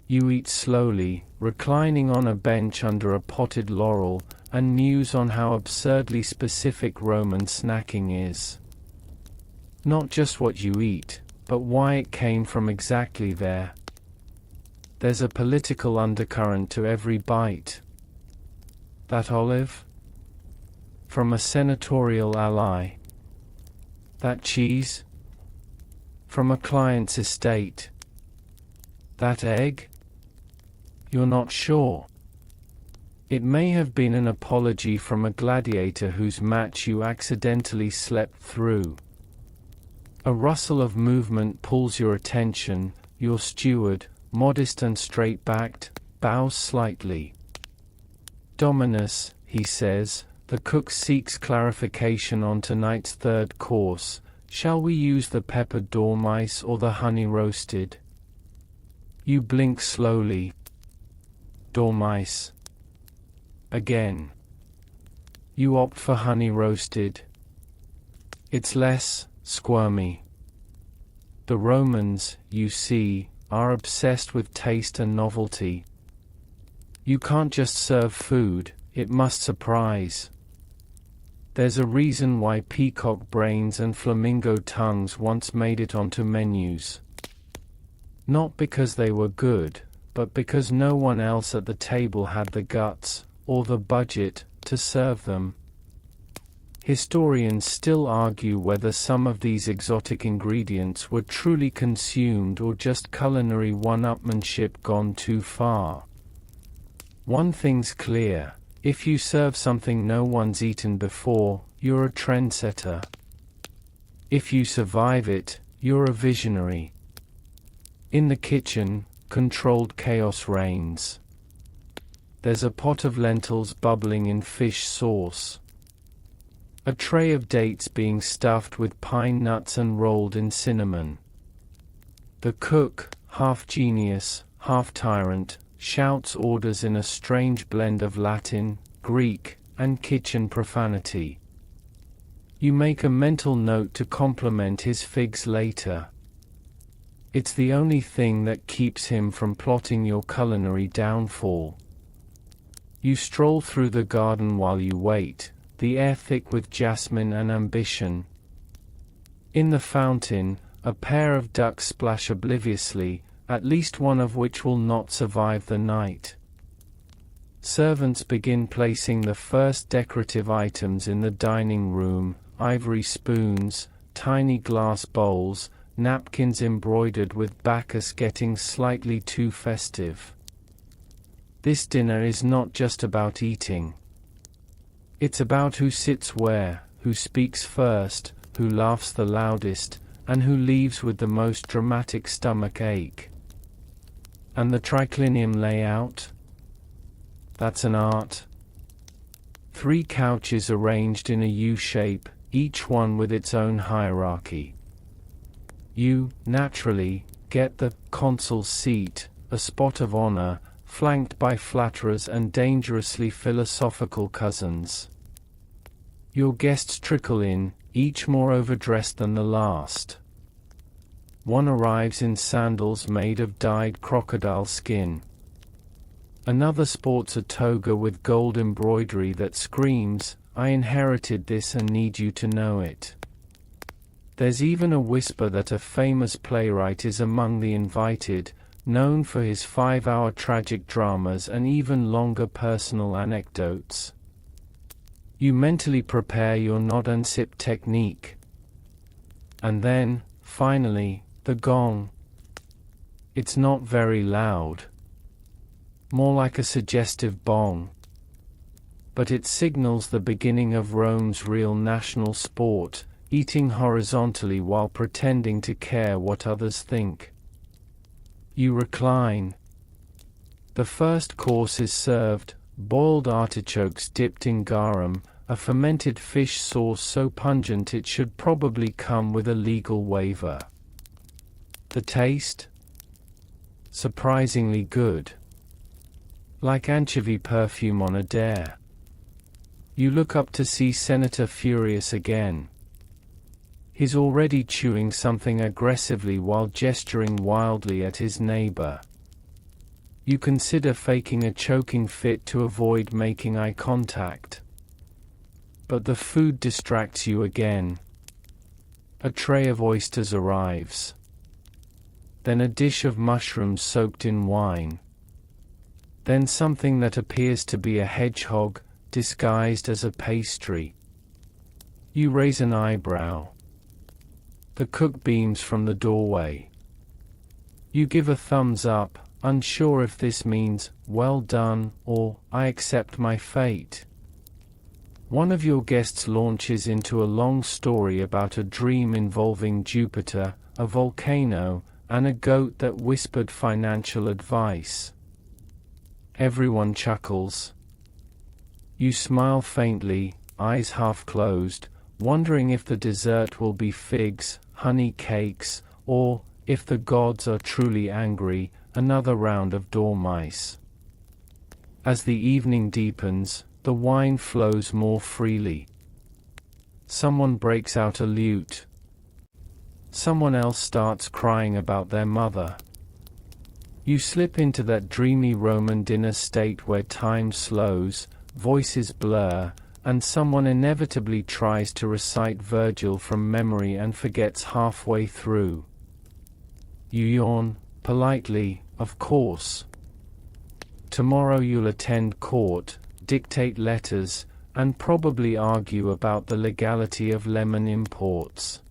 You eat slowly, reclining on a bench under a potted laurel, and muse on how absurdly specific Roman snacking is. Not just what you eat, but why it came from exactly there. There's a political undercurrent to every bite. That olive? From a senatorial ally. That cheese? From a client's estate. That egg? You're not sure. It may have been an apology from a gladiator whose match you accidentally slept through. A rustle of movement pulls your attention. Your steward, modest and straight-backed, bows slightly. Dominus, he says, the cook seeks clarification on tonight's 3rd course. Shall we use the peppered dormice or the honey roasted? You blink slowly. Dormice. Again. You opt for honey roasted. It's less squirmy. The Romans, you see, are obsessed with taste and novelty. You can't just serve food, it must surprise. There's a reason why peacock brains and flamingo tongues once made it onto menus. Not because they were good, but because no one else at the table had the guts, or the budget, to serve them. Historians still argue whether some of these exotic ingredients were truly consumed or just culinary one-upmanship gone too far. One thing's clear: if you serve something no one's eaten before, you're a trendsetter. If you survive it, you're a visionary. In the kitchen, controlled chaos reigns. There's a pot of lentils bubbling in fish sauce. A tray of dates being stuffed with pine nuts and rolled in cinnamon. The cook, half genius, half tyrant, shouts orders in a strange blend of Latin, Greek, and kitchen profanity. You make a mental note to compliment his figs later. It's the only thing that keeps him from plotting your culinary downfall. You stroll through the garden while you wait, the air thick with jasmine and ambition. In the fountain, a pair of ducks splash obliviously, at least one of which will not survive the night. Servants begin placing the first decorative items in the dining room, ivory spoons, tiny glass bowls, napkins embroidered with Bacchus getting slightly too festive. This dinner is not just about eating. It's about who sits where, who speaks first, who laughs the loudest, and who leaves with the most dramatic stomach ache. And the triclinium layout? That's an art. 3 couches arranged in a U shape, each one with its own hierarchy. You, naturally, get the consul's seat, a spot of honor, flanked by flatterers and dangerously philosophical cousins. Your guests trickle in, each more overdressed than the last. One arrives in sandals made of dyed crocodile skin. Another sports a toga with gold embroidery that screams, "I inherited this and need you to know it." There's even a whisper that a famous playwright is among the invited, known for his 5-hour tragic dramas and even longer personal anecdotes. You mentally prepare your nod and sip technique. And then, finally, the gong. It's not very loud. More like a suggestive bong. But it signals the beginning of Rome's real national sport, eating horizontally while pretending to care what others think. You recline. The first course is served, boiled artichokes dipped in garum, a fermented fish sauce so pungent it should probably come with a legal waiver. The taste? Surprisingly good. Like anchovy perfume on a dare. You look up to see Senator furious again. He's already chewing something aggressively while gesturing wildly at his neighbor. You consider faking a choking fit to avoid making eye contact. But the food distracts you again. A tray of oysters arrives. Then a dish of mushrooms soaked in wine. Then something that appears to be a hedgehog, disguised as a pastry. You raise an eyebrow. The cook beams from the doorway. You give a thumbs up, unsure if this means, "well done," or, "I accept my fate." One of your guests launches into a long story about a dream involving Jupiter, a volcano, and a goat that whispered financial advice. Everyone chuckles. You smile faintly, eyes half closed, wondering if the dessert will be figs, honey cakes, or, if the gods are truly angry, another round of dormice. As the evening deepens, the wine flows more freely. Someone breaks out a lute. Someone else starts crying about their mother. You slip into that dreamy Roman dinner state where time slows, voices blur, and someone inevitably tries to recite Virgil from memory and forgets halfway through. You yawn, politely, of course. Tomorrow you'll attend court, dictate letters, and probably argue about the legality of lemon imports.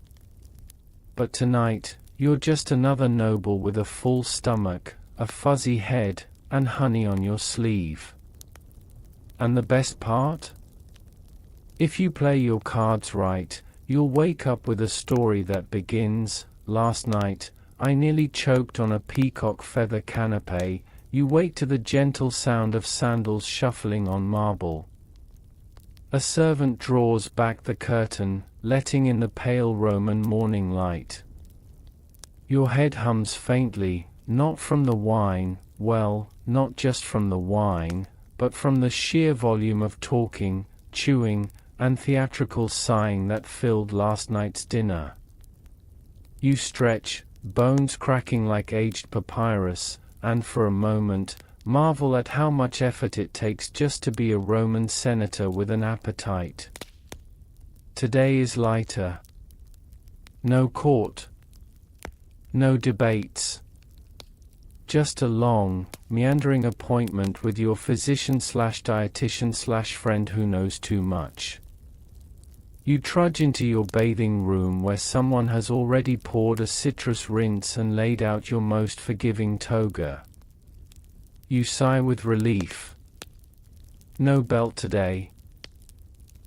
But tonight, you're just another noble with a full stomach, a fuzzy head, and honey on your sleeve. And the best part? If you play your cards right, you'll wake up with a story that begins, "Last night, I nearly choked on a peacock feather canapé." You wake to the gentle sound of sandals shuffling on marble. A servant draws back the curtain, letting in the pale Roman morning light. Your head hums faintly, not from the wine, well, not just from the wine, but from the sheer volume of talking, chewing, and theatrical sighing that filled last night's dinner. You stretch, bones cracking like aged papyrus, and for a moment, marvel at how much effort it takes just to be a Roman senator with an appetite. Today is lighter. No court. No debates. Just a long, meandering appointment with your physician/dietitian/friend who knows too much. You trudge into your bathing room where someone has already poured a citrus rinse and laid out your most forgiving toga. You sigh with relief. No belt today.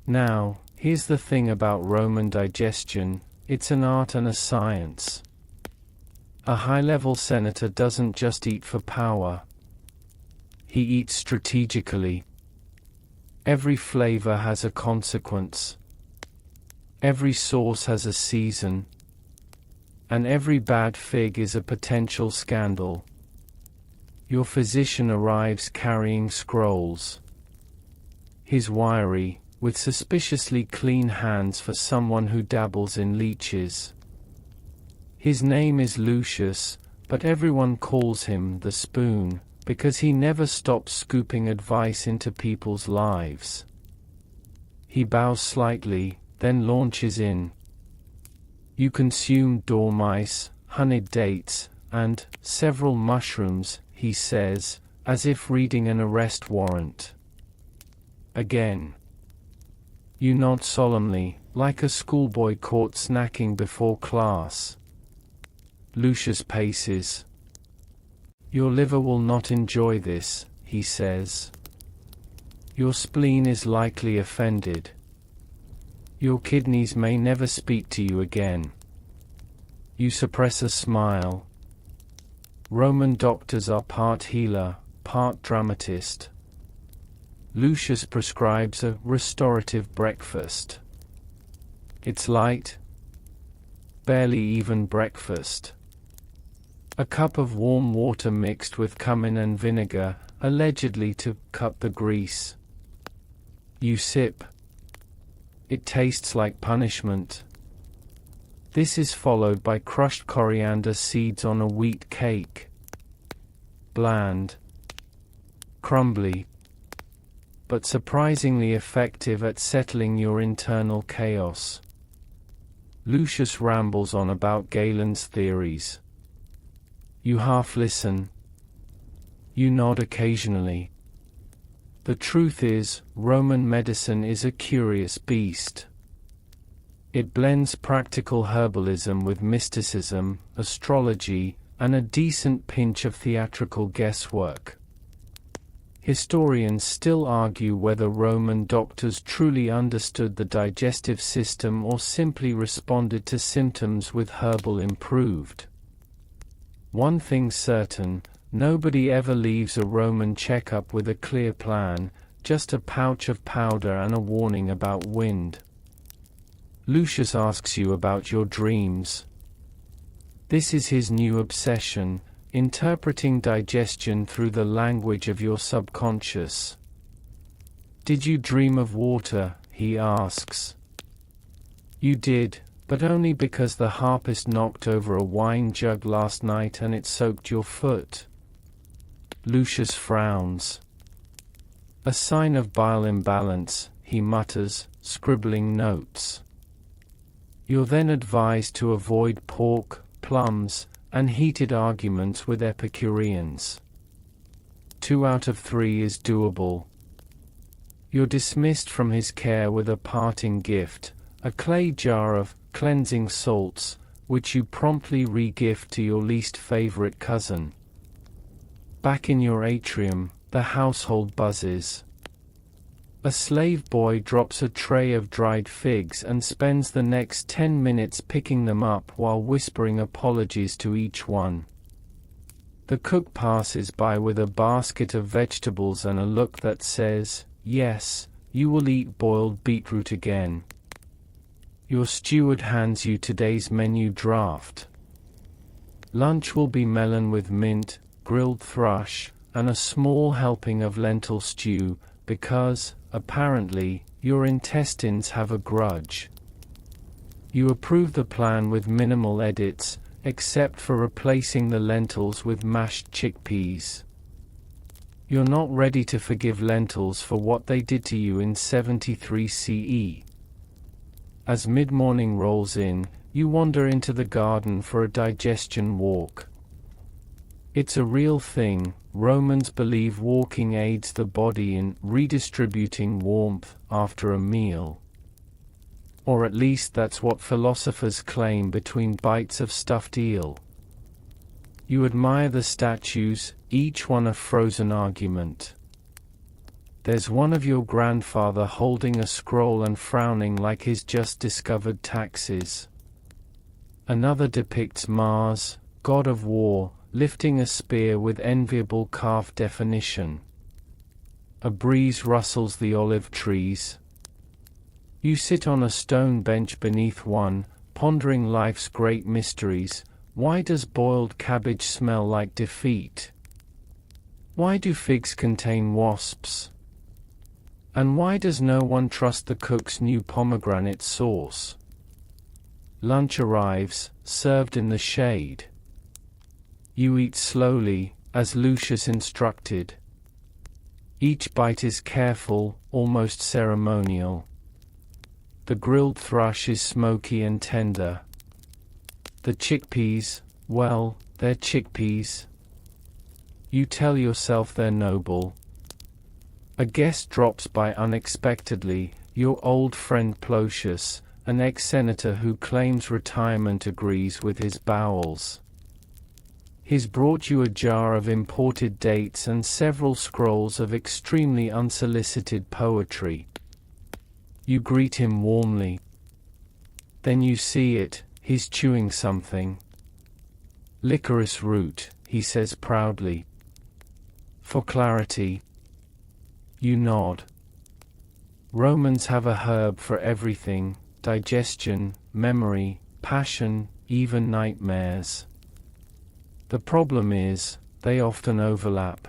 Now, here's the thing about Roman digestion, it's an art and a science. A high-level senator doesn't just eat for power. He eats strategically. Every flavor has a consequence. Every sauce has a season. And every bad fig is a potential scandal. Your physician arrives carrying scrolls. He's wiry, with suspiciously clean hands for someone who dabbles in leeches. His name is Lucius, but everyone calls him the Spoon, because he never stops scooping advice into people's lives. He bows slightly, then launches in. You consume dormice, honeyed dates, and several mushrooms, he says, as if reading an arrest warrant. Again. You nod solemnly, like a schoolboy caught snacking before class. Lucius paces. Your liver will not enjoy this, he says. Your spleen is likely offended. Your kidneys may never speak to you again. You suppress a smile. Roman doctors are part healer, part dramatist. Lucius prescribes a restorative breakfast. It's light. Barely even breakfast. A cup of warm water mixed with cumin and vinegar, allegedly to cut the grease. You sip. It tastes like punishment. This is followed by crushed coriander seeds on a wheat cake. Bland. Crumbly. But surprisingly effective at settling your internal chaos. Lucius rambles on about Galen's theories. You half listen. You nod occasionally. The truth is, Roman medicine is a curious beast. It blends practical herbalism with mysticism, astrology, and a decent pinch of theatrical guesswork. Historians still argue whether Roman doctors truly understood the digestive system or simply responded to symptoms with herbal improved. One thing's certain, nobody ever leaves a Roman checkup with a clear plan, just a pouch of powder and a warning about wind. Lucius asks you about your dreams. This is his new obsession, interpreting digestion through the language of your subconscious. Did you dream of water? He asks. You did, but only because the harpist knocked over a wine jug last night and it soaked your foot. Lucius frowns. A sign of bile imbalance, he mutters, scribbling notes. You're then advised to avoid pork, plums, and heated arguments with Epicureans. 2 out of 3 is doable. You're dismissed from his care with a parting gift, a clay jar of cleansing salts, which you promptly re-gift to your least favorite cousin. Back in your atrium, the household buzzes. A slave boy drops a tray of dried figs and spends the next 10 minutes picking them up while whispering apologies to each one. The cook passes by with a basket of vegetables and a look that says, "Yes, you will eat boiled beetroot again." Your steward hands you today's menu draft. Lunch will be melon with mint, grilled thrush, and a small helping of lentil stew, because, apparently, your intestines have a grudge. You approve the plan with minimal edits, except for replacing the lentils with mashed chickpeas. You're not ready to forgive lentils for what they did to you in 73 CE. As mid-morning rolls in, you wander into the garden for a digestion walk. It's a real thing. Romans believe walking aids the body in redistributing warmth after a meal. Or at least that's what philosophers claim between bites of stuffed eel. You admire the statues, each one a frozen argument. There's one of your grandfather holding a scroll and frowning like he's just discovered taxes. Another depicts Mars, god of war, lifting a spear with enviable calf definition. A breeze rustles the olive trees. You sit on a stone bench beneath one, pondering life's great mysteries. Why does boiled cabbage smell like defeat? Why do figs contain wasps? And why does no one trust the cook's new pomegranate sauce? Lunch arrives, served in the shade. You eat slowly, as Lucius instructed. Each bite is careful, almost ceremonial. The grilled thrush is smoky and tender. The chickpeas, well, they're chickpeas. You tell yourself they're noble. A guest drops by unexpectedly, your old friend Plotius, an ex-senator who claims retirement agrees with his bowels. He's brought you a jar of imported dates and several scrolls of extremely unsolicited poetry. You greet him warmly. Then you see it, he's chewing something. Licorice root, he says proudly. For clarity. You nod. Romans have a herb for everything: digestion, memory, passion, even nightmares. The problem is, they often overlap.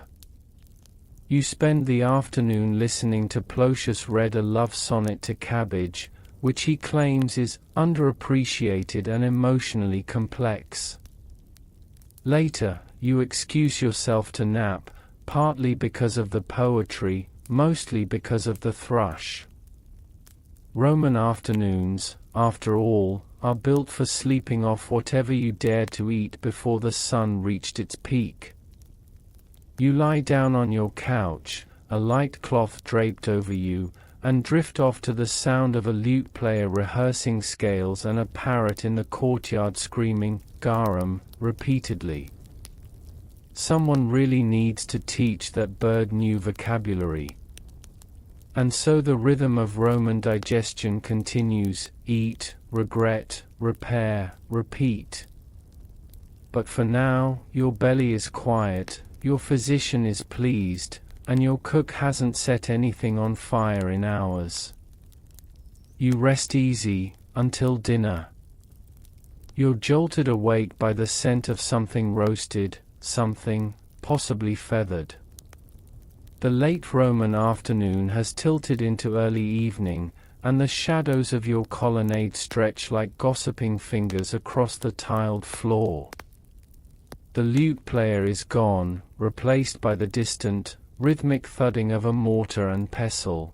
You spend the afternoon listening to Plotius read a love sonnet to cabbage, which he claims is underappreciated and emotionally complex. Later, you excuse yourself to nap, partly because of the poetry, mostly because of the thrush. Roman afternoons, after all, are built for sleeping off whatever you dare to eat before the sun reached its peak. You lie down on your couch, a light cloth draped over you, and drift off to the sound of a lute player rehearsing scales and a parrot in the courtyard screaming, "Garum," repeatedly. Someone really needs to teach that bird new vocabulary. And so the rhythm of Roman digestion continues: eat, regret, repair, repeat. But for now, your belly is quiet, your physician is pleased, and your cook hasn't set anything on fire in hours. You rest easy, until dinner. You're jolted awake by the scent of something roasted, something, possibly feathered. The late Roman afternoon has tilted into early evening, and the shadows of your colonnade stretch like gossiping fingers across the tiled floor. The lute player is gone, replaced by the distant, rhythmic thudding of a mortar and pestle.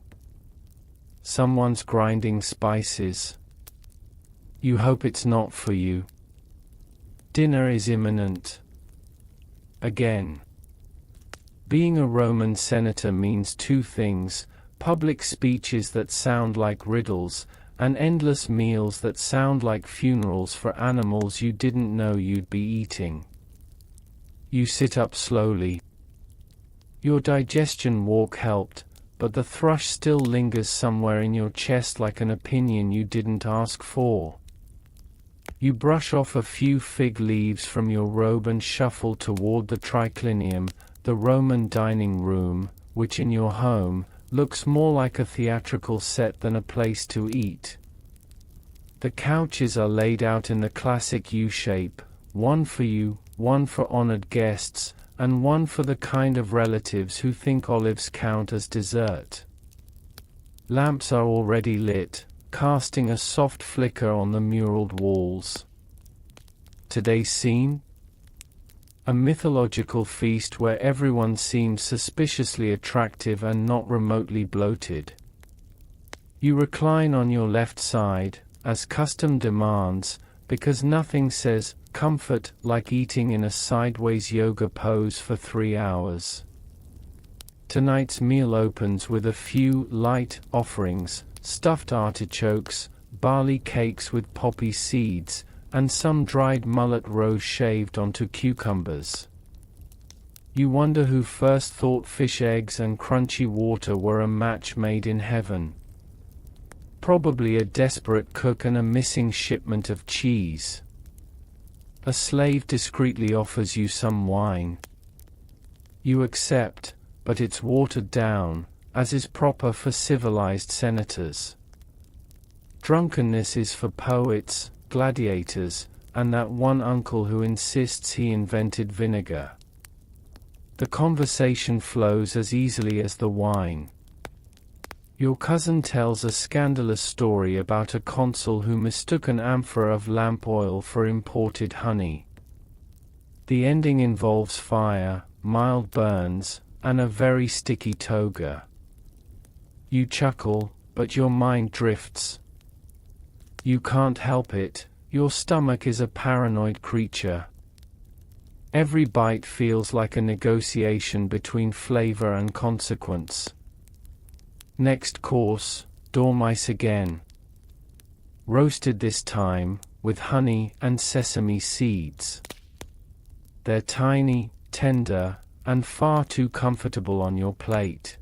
Someone's grinding spices. You hope it's not for you. Dinner is imminent. Again. Being a Roman senator means two things: public speeches that sound like riddles, and endless meals that sound like funerals for animals you didn't know you'd be eating. You sit up slowly. Your digestion walk helped, but the thrush still lingers somewhere in your chest like an opinion you didn't ask for. You brush off a few fig leaves from your robe and shuffle toward the triclinium, the Roman dining room, which in your home looks more like a theatrical set than a place to eat. The couches are laid out in the classic U-shape, one for you, one for honored guests, and one for the kind of relatives who think olives count as dessert. Lamps are already lit, casting a soft flicker on the muraled walls. Today's scene? A mythological feast where everyone seems suspiciously attractive and not remotely bloated. You recline on your left side, as custom demands, because nothing says comfort like eating in a sideways yoga pose for 3 hours. Tonight's meal opens with a few light offerings: stuffed artichokes, barley cakes with poppy seeds, and some dried mullet roe shaved onto cucumbers. You wonder who first thought fish eggs and crunchy water were a match made in heaven. Probably a desperate cook and a missing shipment of cheese. A slave discreetly offers you some wine. You accept, but it's watered down, as is proper for civilized senators. Drunkenness is for poets, gladiators, and that one uncle who insists he invented vinegar. The conversation flows as easily as the wine. Your cousin tells a scandalous story about a consul who mistook an amphora of lamp oil for imported honey. The ending involves fire, mild burns, and a very sticky toga. You chuckle, but your mind drifts. You can't help it, your stomach is a paranoid creature. Every bite feels like a negotiation between flavor and consequence. Next course, dormice again. Roasted this time, with honey and sesame seeds. They're tiny, tender, and far too comfortable on your plate.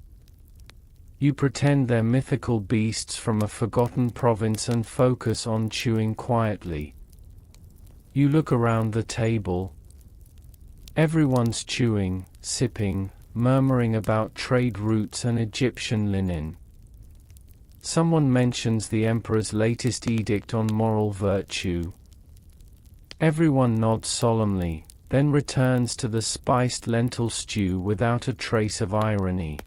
You pretend they're mythical beasts from a forgotten province and focus on chewing quietly. You look around the table. Everyone's chewing, sipping, murmuring about trade routes and Egyptian linen. Someone mentions the emperor's latest edict on moral virtue. Everyone nods solemnly, then returns to the spiced lentil stew without a trace of irony.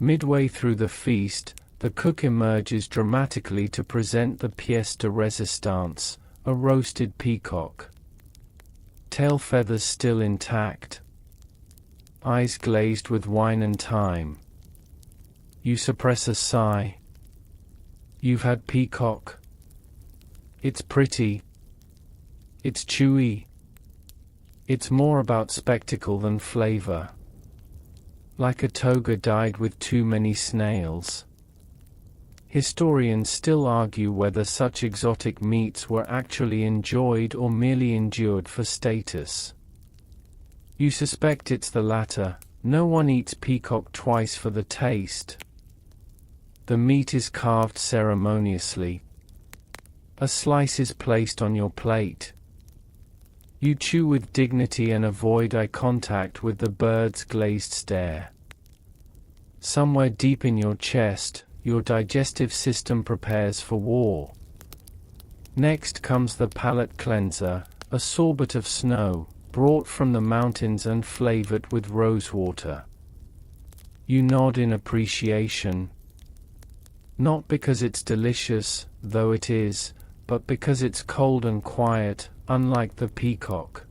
Midway through the feast, the cook emerges dramatically to present the pièce de résistance, a roasted peacock. Tail feathers still intact. Eyes glazed with wine and thyme. You suppress a sigh. You've had peacock. It's pretty. It's chewy. It's more about spectacle than flavor. Like a toga dyed with too many snails. Historians still argue whether such exotic meats were actually enjoyed or merely endured for status. You suspect it's the latter. No one eats peacock twice for the taste. The meat is carved ceremoniously. A slice is placed on your plate. You chew with dignity and avoid eye contact with the bird's glazed stare. Somewhere deep in your chest, your digestive system prepares for war. Next comes the palate cleanser, a sorbet of snow, brought from the mountains and flavored with rosewater. You nod in appreciation. Not because it's delicious, though it is, but because it's cold and quiet, unlike the peacock.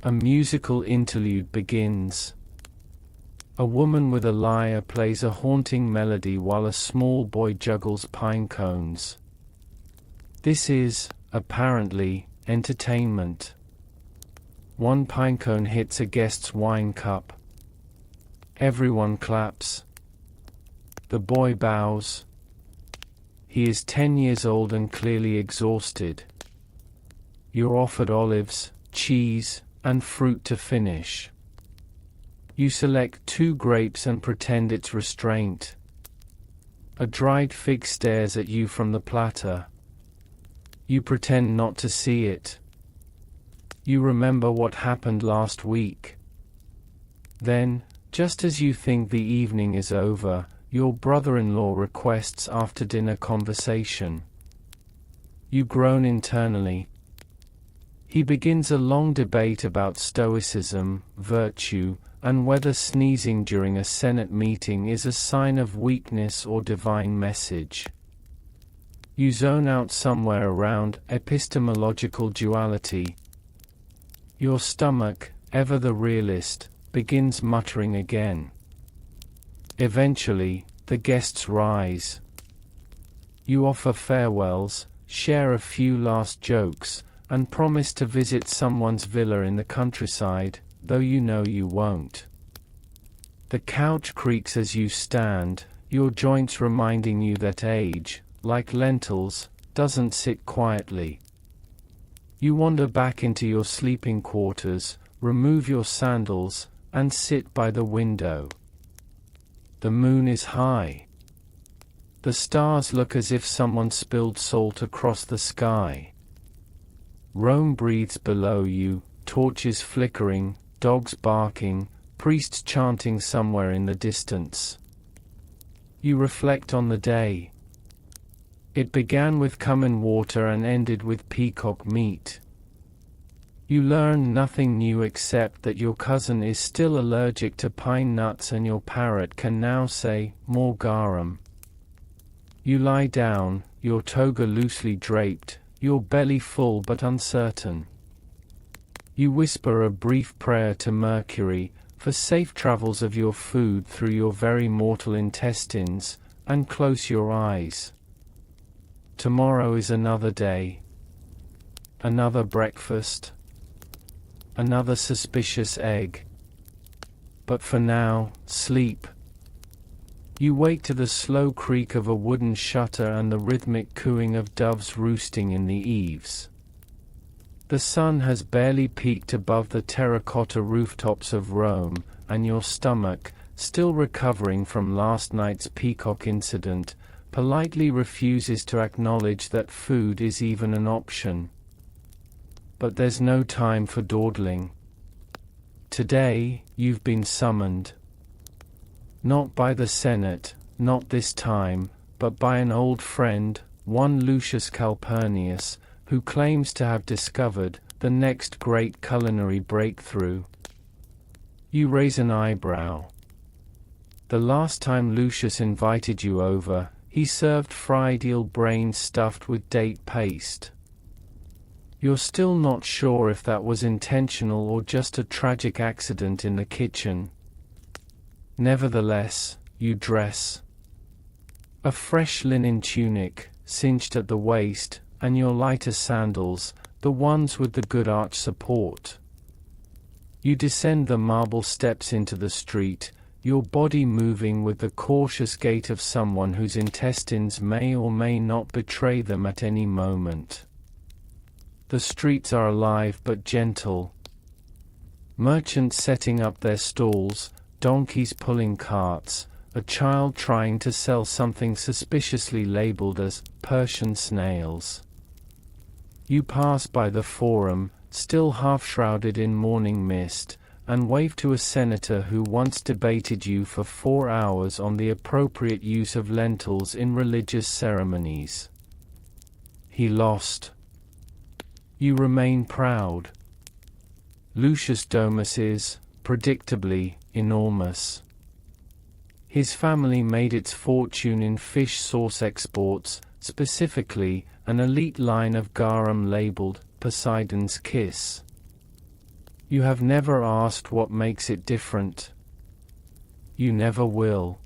A musical interlude begins. A woman with a lyre plays a haunting melody while a small boy juggles pine cones. This is, apparently, entertainment. One pinecone hits a guest's wine cup. Everyone claps. The boy bows. He is 10 years old and clearly exhausted. You're offered olives, cheese, and fruit to finish. You select 2 grapes and pretend it's restraint. A dried fig stares at you from the platter. You pretend not to see it. You remember what happened last week. Then, just as you think the evening is over, your brother-in-law requests after-dinner conversation. You groan internally. He begins a long debate about stoicism, virtue, and whether sneezing during a Senate meeting is a sign of weakness or divine message. You zone out somewhere around epistemological duality. Your stomach, ever the realist, begins muttering again. Eventually, the guests rise. You offer farewells, share a few last jokes, and promise to visit someone's villa in the countryside, though you know you won't. The couch creaks as you stand, your joints reminding you that age, like lentils, doesn't sit quietly. You wander back into your sleeping quarters, remove your sandals, and sit by the window. The moon is high. The stars look as if someone spilled salt across the sky. Rome breathes below you, torches flickering, dogs barking, priests chanting somewhere in the distance. You reflect on the day. It began with cumin water and ended with peacock meat. You learn nothing new except that your cousin is still allergic to pine nuts and your parrot can now say, more garum. You lie down, your toga loosely draped, your belly full but uncertain. You whisper a brief prayer to Mercury, for safe travels of your food through your very mortal intestines, and close your eyes. Tomorrow is another day. Another breakfast. Another suspicious egg. But for now, sleep. You wake to the slow creak of a wooden shutter and the rhythmic cooing of doves roosting in the eaves. The sun has barely peaked above the terracotta rooftops of Rome, and your stomach, still recovering from last night's peacock incident, politely refuses to acknowledge that food is even an option. But there's no time for dawdling. Today, you've been summoned. Not by the Senate, not this time, but by an old friend, one Lucius Calpurnius, who claims to have discovered the next great culinary breakthrough. You raise an eyebrow. The last time Lucius invited you over, he served fried eel brains stuffed with date paste. You're still not sure if that was intentional or just a tragic accident in the kitchen. Nevertheless, you dress. A fresh linen tunic, cinched at the waist, and your lighter sandals, the ones with the good arch support. You descend the marble steps into the street, your body moving with the cautious gait of someone whose intestines may or may not betray them at any moment. The streets are alive but gentle. Merchants setting up their stalls, donkeys pulling carts, a child trying to sell something suspiciously labeled as Persian snails. You pass by the Forum, still half-shrouded in morning mist, and wave to a senator who once debated you for 4 hours on the appropriate use of lentils in religious ceremonies. He lost. You remain proud. Lucius Domus is, predictably, enormous. His family made its fortune in fish sauce exports, specifically, an elite line of garum labeled Poseidon's Kiss. You have never asked what makes it different. You never will.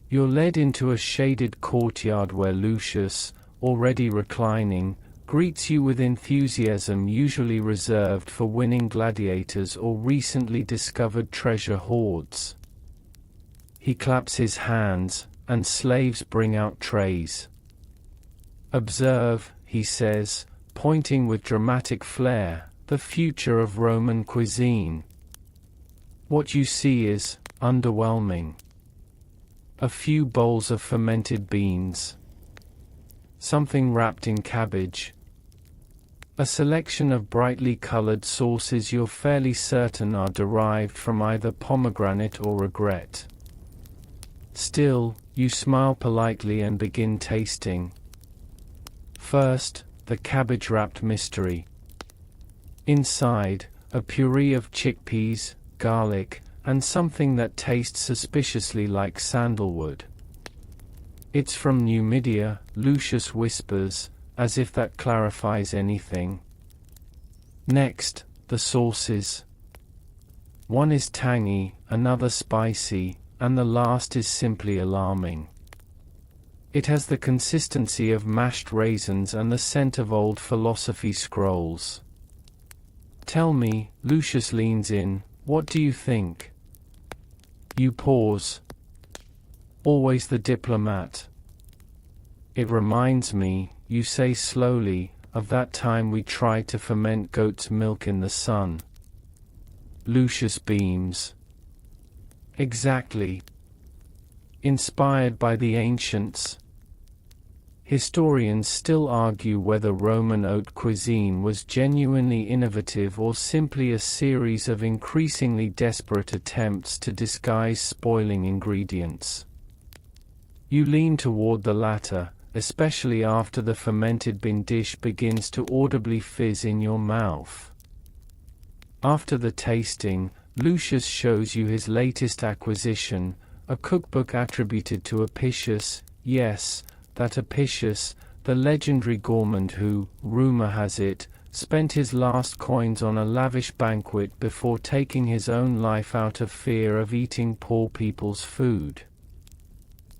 You're led into a shaded courtyard where Lucius, already reclining, greets you with enthusiasm usually reserved for winning gladiators or recently discovered treasure hoards. He claps his hands, and slaves bring out trays. Observe, he says, pointing with dramatic flair, the future of Roman cuisine. What you see is underwhelming. A few bowls of fermented beans. Something wrapped in cabbage. A selection of brightly colored sauces you're fairly certain are derived from either pomegranate or regret. Still, you smile politely and begin tasting. First, the cabbage-wrapped mystery. Inside, a puree of chickpeas, garlic, and something that tastes suspiciously like sandalwood. It's from Numidia, Lucius whispers, as if that clarifies anything. Next, the sauces. One is tangy, another spicy, and the last is simply alarming. It has the consistency of mashed raisins and the scent of old philosophy scrolls. Tell me, Lucius leans in, what do you think? You pause. Always the diplomat. It reminds me, you say slowly, of that time we tried to ferment goat's milk in the sun. Lucius beams. Exactly. Inspired by the ancients. Historians still argue whether Roman haute cuisine was genuinely innovative or simply a series of increasingly desperate attempts to disguise spoiling ingredients. You lean toward the latter, especially after the fermented bean dish begins to audibly fizz in your mouth. After the tasting, Lucius shows you his latest acquisition, a cookbook attributed to Apicius, yes, that Apicius, the legendary gourmand who, rumor has it, spent his last coins on a lavish banquet before taking his own life out of fear of eating poor people's food.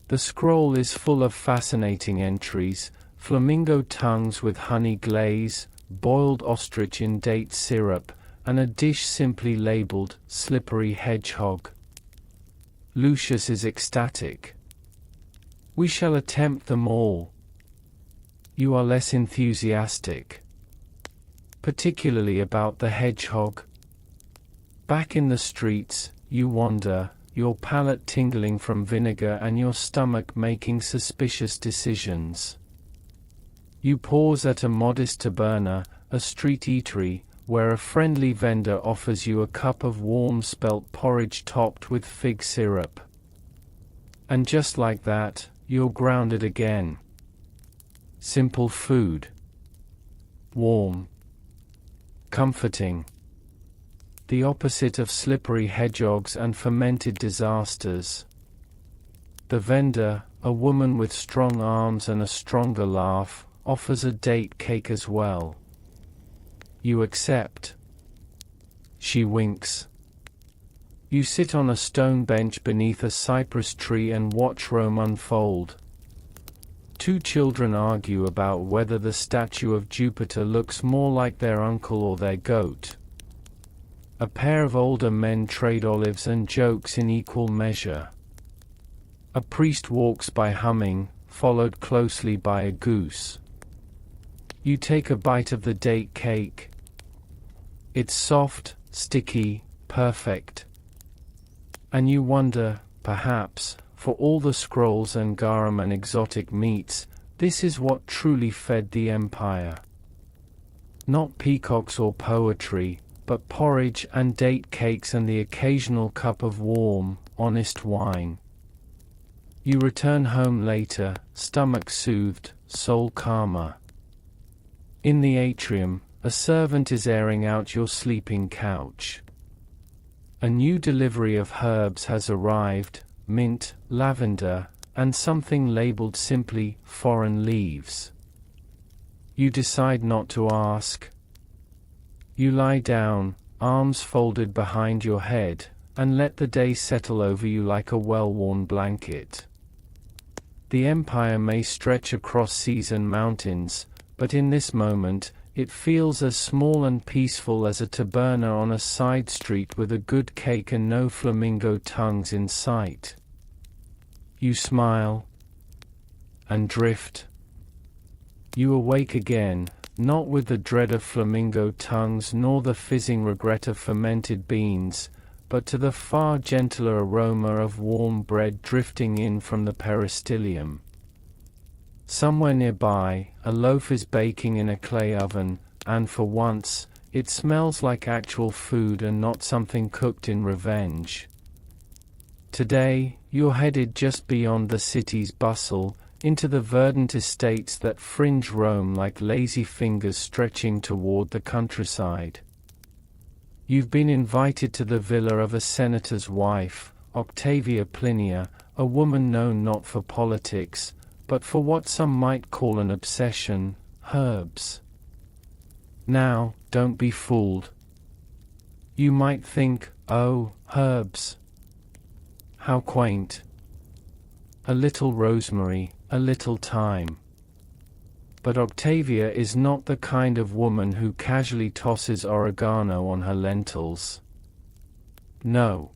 The scroll is full of fascinating entries: flamingo tongues with honey glaze, boiled ostrich in date syrup, and a dish simply labeled slippery hedgehog. Lucius is ecstatic. We shall attempt them all. You are less enthusiastic. Particularly about the hedgehog. Back in the streets, you wander, your palate tingling from vinegar and your stomach making suspicious decisions. You pause at a modest taberna, a street eatery, where a friendly vendor offers you a cup of warm spelt porridge topped with fig syrup. And just like that, you're grounded again. Simple food. Warm. Comforting. The opposite of slippery hedgehogs and fermented disasters. The vendor, a woman with strong arms and a stronger laugh, offers a date cake as well. You accept. She winks. You sit on a stone bench beneath a cypress tree and watch Rome unfold. Two children argue about whether the statue of Jupiter looks more like their uncle or their goat. A pair of older men trade olives and jokes in equal measure. A priest walks by humming, followed closely by a goose. You take a bite of the date cake. It's soft, sticky, perfect. And you wonder, perhaps, for all the scrolls and garum and exotic meats, this is what truly fed the empire. Not peacocks or poetry, but porridge and date cakes and the occasional cup of warm, honest wine. You return home later, stomach soothed, soul calmer. In the atrium, a servant is airing out your sleeping couch. A new delivery of herbs has arrived: mint, lavender, and something labeled simply foreign leaves. You decide not to ask. You lie down, arms folded behind your head, and let the day settle over you like a well-worn blanket. The empire may stretch across seas and mountains, but in this moment, it feels as small and peaceful as a taberna on a side street with a good cake and no flamingo tongues in sight. You smile and drift. You awake again, not with the dread of flamingo tongues nor the fizzing regret of fermented beans, but to the far gentler aroma of warm bread drifting in from the peristylium. Somewhere nearby, a loaf is baking in a clay oven, and for once, it smells like actual food and not something cooked in revenge. Today, you're headed just beyond the city's bustle, into the verdant estates that fringe Rome like lazy fingers stretching toward the countryside. You've been invited to the villa of a senator's wife, Octavia Plinia, a woman known not for politics, but for what some might call an obsession, herbs. Now, don't be fooled. You might think, oh, herbs. How quaint. A little rosemary, a little thyme. But Octavia is not the kind of woman who casually tosses oregano on her lentils. No.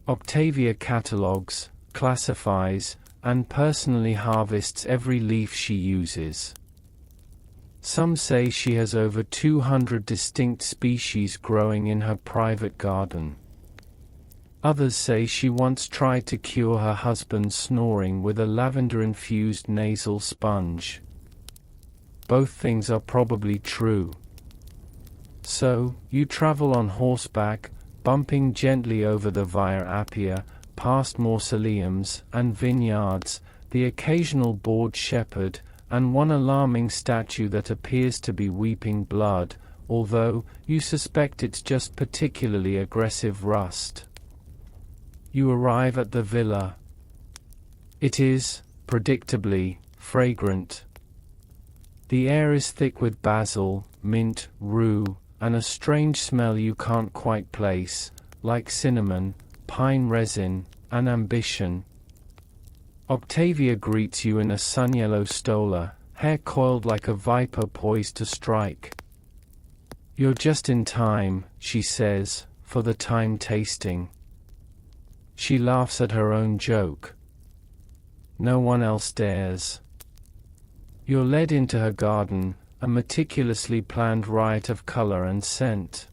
Octavia catalogues, classifies, and personally harvests every leaf she uses. Some say she has over 200 distinct species growing in her private garden. Others say she once tried to cure her husband's snoring with a lavender-infused nasal sponge. Both things are probably true. So, you travel on horseback, bumping gently over the Via Appia, past mausoleums and vineyards, the occasional bored shepherd, and one alarming statue that appears to be weeping blood, although you suspect it's just particularly aggressive rust. You arrive at the villa. It is, predictably, fragrant. The air is thick with basil, mint, rue, and a strange smell you can't quite place, like cinnamon, pine resin, and ambition. Octavia greets you in a sun-yellow stola, hair coiled like a viper poised to strike. You're just in time, she says, for the thyme tasting. She laughs at her own joke. No one else dares. You're led into her garden, a meticulously planned riot of color and scent.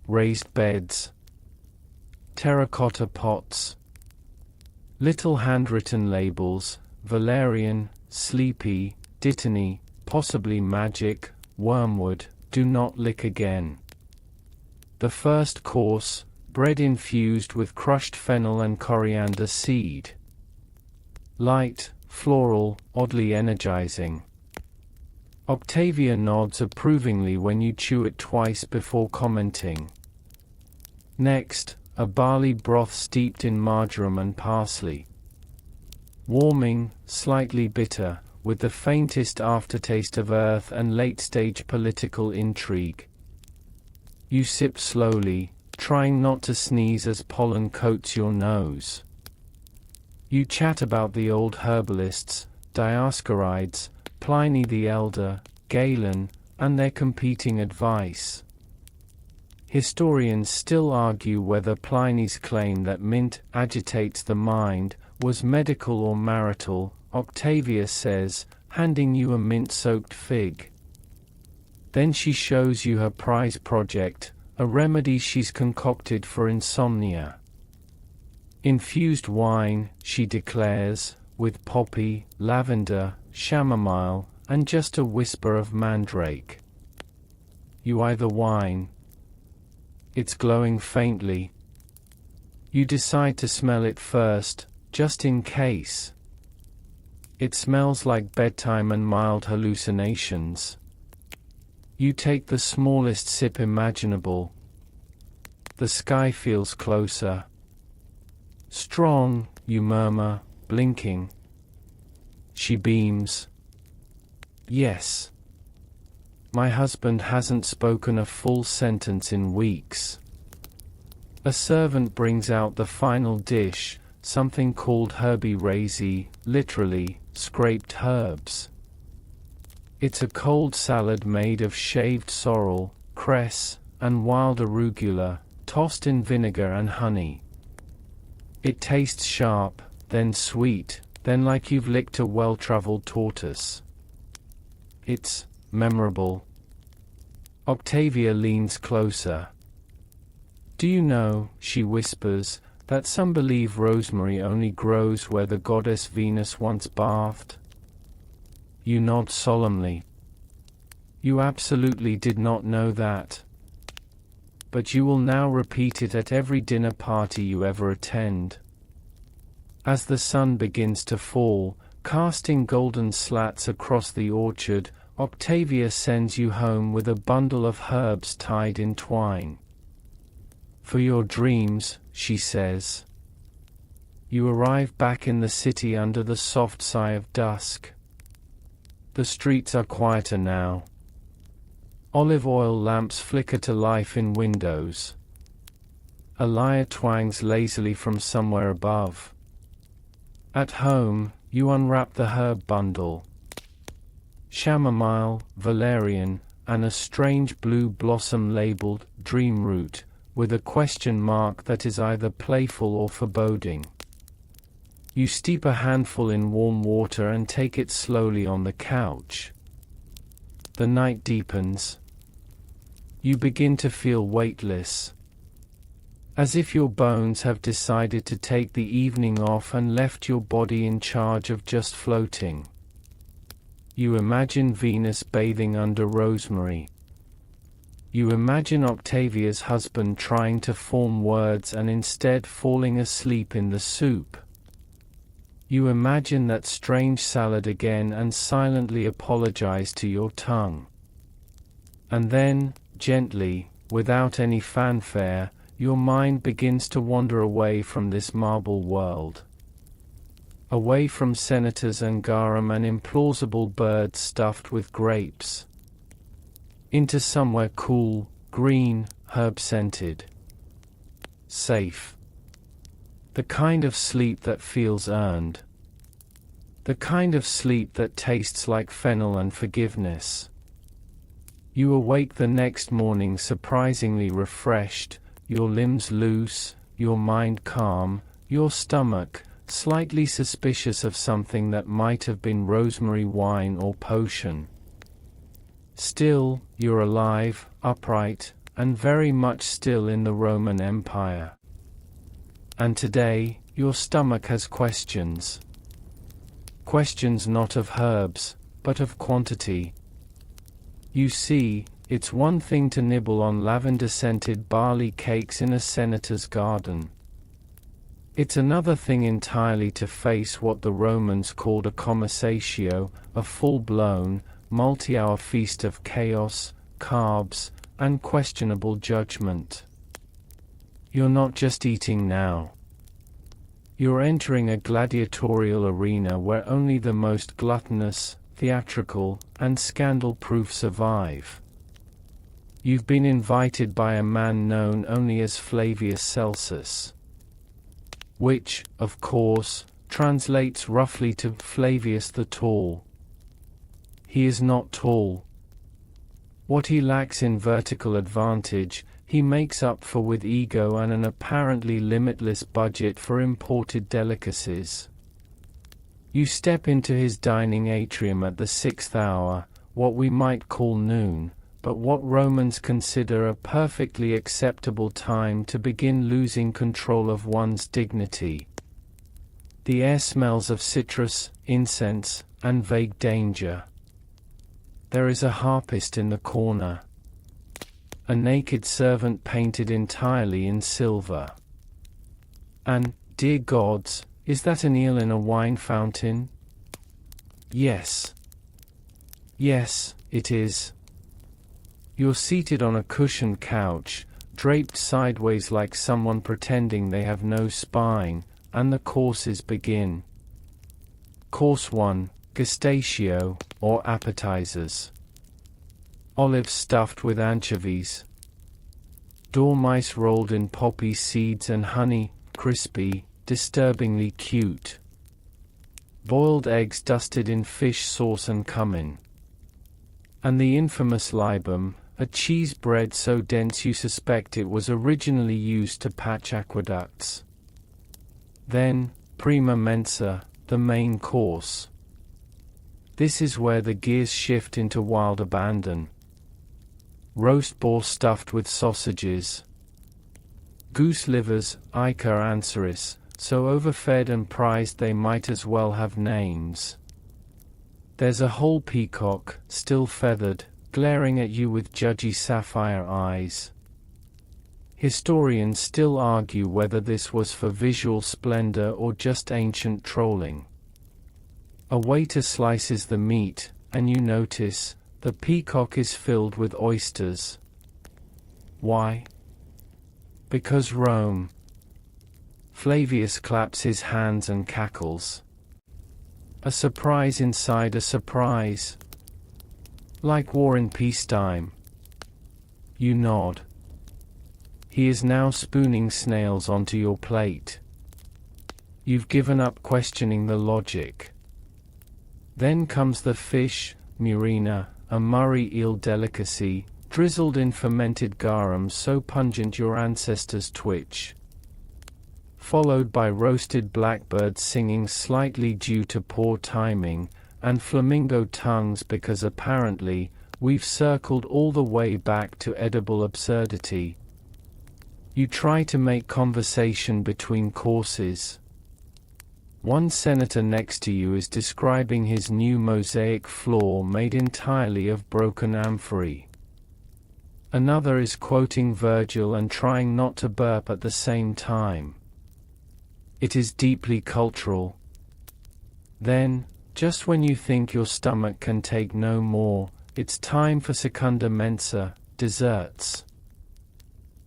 Raised beds. Terracotta pots. Little handwritten labels, valerian, sleepy, dittany, possibly magic, wormwood, do not lick again. The first course, bread infused with crushed fennel and coriander seed. Light, floral, oddly energizing. Octavia nods approvingly when you chew it twice before commenting. Next, a barley broth steeped in marjoram and parsley. Warming, slightly bitter, with the faintest aftertaste of earth and late-stage political intrigue. You sip slowly, trying not to sneeze as pollen coats your nose. You chat about the old herbalists, Dioscorides, Pliny the Elder, Galen, and their competing advice. Historians still argue whether Pliny's claim that mint agitates the mind was medical or marital, Octavia says, handing you a mint-soaked fig. Then she shows you her prize project, a remedy she's concocted for insomnia. Infused wine, she declares, with poppy, lavender, chamomile, and just a whisper of mandrake. You eye the wine. It's glowing faintly. You decide to smell it first, just in case. It smells like bedtime and mild hallucinations. You take the smallest sip imaginable. The sky feels closer. Strong, you murmur, blinking. She beams. Yes. My husband hasn't spoken a full sentence in weeks. A servant brings out the final dish, something called herby raisi, literally, scraped herbs. It's a cold salad made of shaved sorrel, cress, and wild arugula, tossed in vinegar and honey. It tastes sharp, then sweet, then like you've licked a well-traveled tortoise. It's memorable. Octavia leans closer. Do you know, she whispers, that some believe rosemary only grows where the goddess Venus once bathed? You nod solemnly. You absolutely did not know that. But you will now repeat it at every dinner party you ever attend. As the sun begins to fall, casting golden slats across the orchard, Octavia sends you home with a bundle of herbs tied in twine. For your dreams, she says. You arrive back in the city under the soft sigh of dusk. The streets are quieter now. Olive oil lamps flicker to life in windows. A lyre twangs lazily from somewhere above. At home, you unwrap the herb bundle. Chamomile, valerian, and a strange blue blossom labeled dream root, with a question mark that is either playful or foreboding. You steep a handful in warm water and take it slowly on the couch. The night deepens. You begin to feel weightless. As if your bones have decided to take the evening off and left your body in charge of just floating. You imagine Venus bathing under rosemary. You imagine Octavia's husband trying to form words and instead falling asleep in the soup. You imagine that strange salad again and silently apologize to your tongue. And then, gently, without any fanfare, your mind begins to wander away from this marble world. Away from senators and garum and implausible birds stuffed with grapes. Into somewhere cool, green, herb-scented. Safe. The kind of sleep that feels earned. The kind of sleep that tastes like fennel and forgiveness. You awake the next morning surprisingly refreshed, your limbs loose, your mind calm, your stomach slightly suspicious of something that might have been rosemary wine or potion. Still, you're alive, upright, and very much still in the Roman Empire. And today, your stomach has questions. Questions not of herbs, but of quantity. You see, it's one thing to nibble on lavender-scented barley cakes in a senator's garden. It's another thing entirely to face what the Romans called a commissatio, a full-blown, multi-hour feast of chaos, carbs, and questionable judgment. You're not just eating now. You're entering a gladiatorial arena where only the most gluttonous, theatrical, and scandal-proof survive. You've been invited by a man known only as Flavius Celsus, which, of course, translates roughly to Flavius the Tall. He is not tall. What he lacks in vertical advantage, he makes up for with ego and an apparently limitless budget for imported delicacies. You step into his dining atrium at the 6th hour, what we might call noon, but what Romans consider a perfectly acceptable time to begin losing control of one's dignity. The air smells of citrus, incense, and vague danger. There is a harpist in the corner. A naked servant painted entirely in silver. And, dear gods, is that an eel in a wine fountain? Yes. Yes, it is. You're seated on a cushioned couch, draped sideways like someone pretending they have no spine, and the courses begin. Course 1, Gusttatio, or appetizers. Olives stuffed with anchovies. Dormice rolled in poppy seeds and honey, crispy, disturbingly cute. Boiled eggs dusted in fish sauce and cumin. And the infamous libum, a cheese bread so dense you suspect it was originally used to patch aqueducts. Then, prima mensa, the main course. This is where the gears shift into wild abandon. Roast boar stuffed with sausages. Goose livers, Ica anceris, so overfed and prized they might as well have names. There's a whole peacock, still feathered, glaring at you with judgy sapphire eyes. Historians still argue whether this was for visual splendor or just ancient trolling. A waiter slices the meat, and you notice, The peacock is filled with oysters. Why? Because Rome. Flavius claps his hands and cackles. A surprise inside a surprise. Like war in peacetime. You nod. He is now spooning snails onto your plate. You've given up questioning the logic. Then comes the fish, Murena, a Murray eel delicacy, drizzled in fermented garum so pungent your ancestors twitch. Followed by roasted blackbirds singing slightly due to poor timing, and flamingo tongues because apparently, we've circled all the way back to edible absurdity. You try to make conversation between courses. One senator next to you is describing his new mosaic floor made entirely of broken amphorae. Another is quoting Virgil and trying not to burp at the same time. It is deeply cultural. Then, just when you think your stomach can take no more, it's time for secunda mensa, desserts.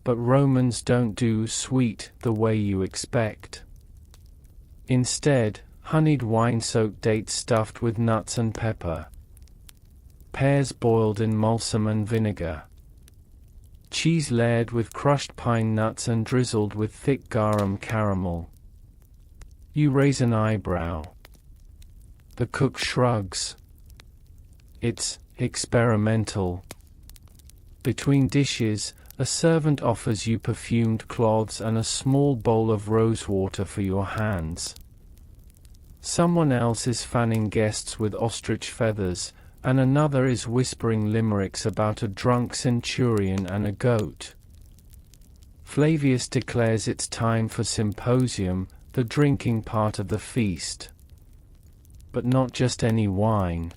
But Romans don't do sweet the way you expect. Instead, honeyed wine-soaked dates stuffed with nuts and pepper. Pears boiled in balsam and vinegar. Cheese layered with crushed pine nuts and drizzled with thick garum caramel. You raise an eyebrow. The cook shrugs. It's experimental. Between dishes, a servant offers you perfumed cloths and a small bowl of rosewater for your hands. Someone else is fanning guests with ostrich feathers, and another is whispering limericks about a drunk centurion and a goat. Flavius declares it's time for symposium, the drinking part of the feast. But not just any wine.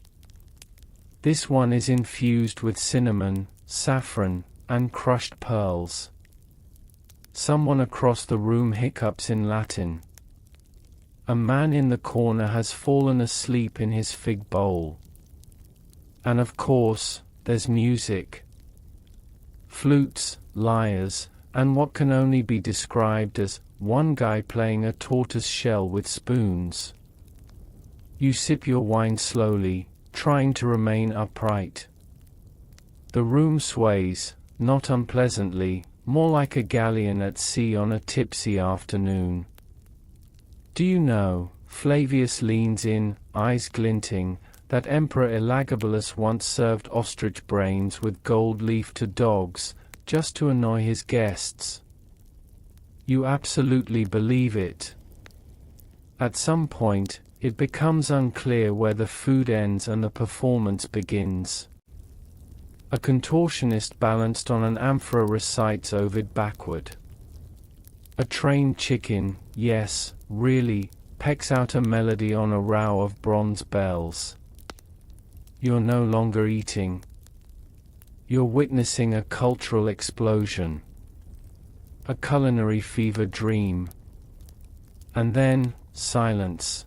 This one is infused with cinnamon, saffron, and crushed pearls. Someone across the room hiccups in Latin. A man in the corner has fallen asleep in his fig bowl. And of course, there's music. Flutes, lyres, and what can only be described as one guy playing a tortoise shell with spoons. You sip your wine slowly, trying to remain upright. The room sways, not unpleasantly, more like a galleon at sea on a tipsy afternoon. Do you know, Flavius leans in, eyes glinting, that Emperor Elagabalus once served ostrich brains with gold leaf to dogs, just to annoy his guests. You absolutely believe it. At some point, it becomes unclear where the food ends and the performance begins. A contortionist balanced on an amphora recites Ovid backward. A trained chicken, yes, really, pecks out a melody on a row of bronze bells. You're no longer eating. You're witnessing a cultural explosion. A culinary fever dream. And then, silence.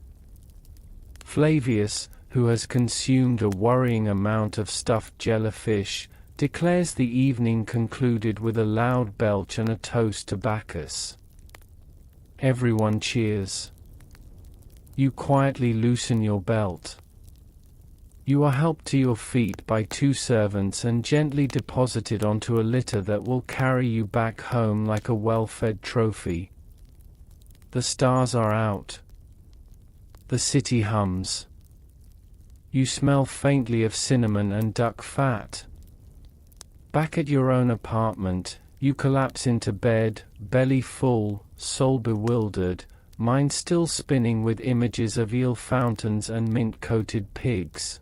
Flavius, who has consumed a worrying amount of stuffed jellyfish, declares the evening concluded with a loud belch and a toast to Bacchus. Everyone cheers. You quietly loosen your belt. You are helped to your feet by two servants and gently deposited onto a litter that will carry you back home like a well-fed trophy. The stars are out. The city hums. You smell faintly of cinnamon and duck fat. Back at your own apartment, you collapse into bed, belly full, soul bewildered, mind still spinning with images of eel fountains and mint-coated pigs.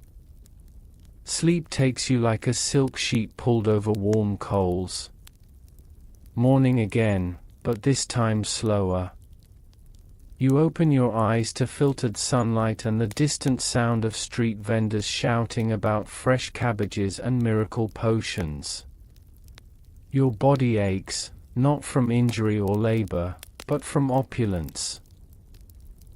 Sleep takes you like a silk sheet pulled over warm coals. Morning again, but this time slower. You open your eyes to filtered sunlight and the distant sound of street vendors shouting about fresh cabbages and miracle potions. Your body aches, not from injury or labor, but from opulence.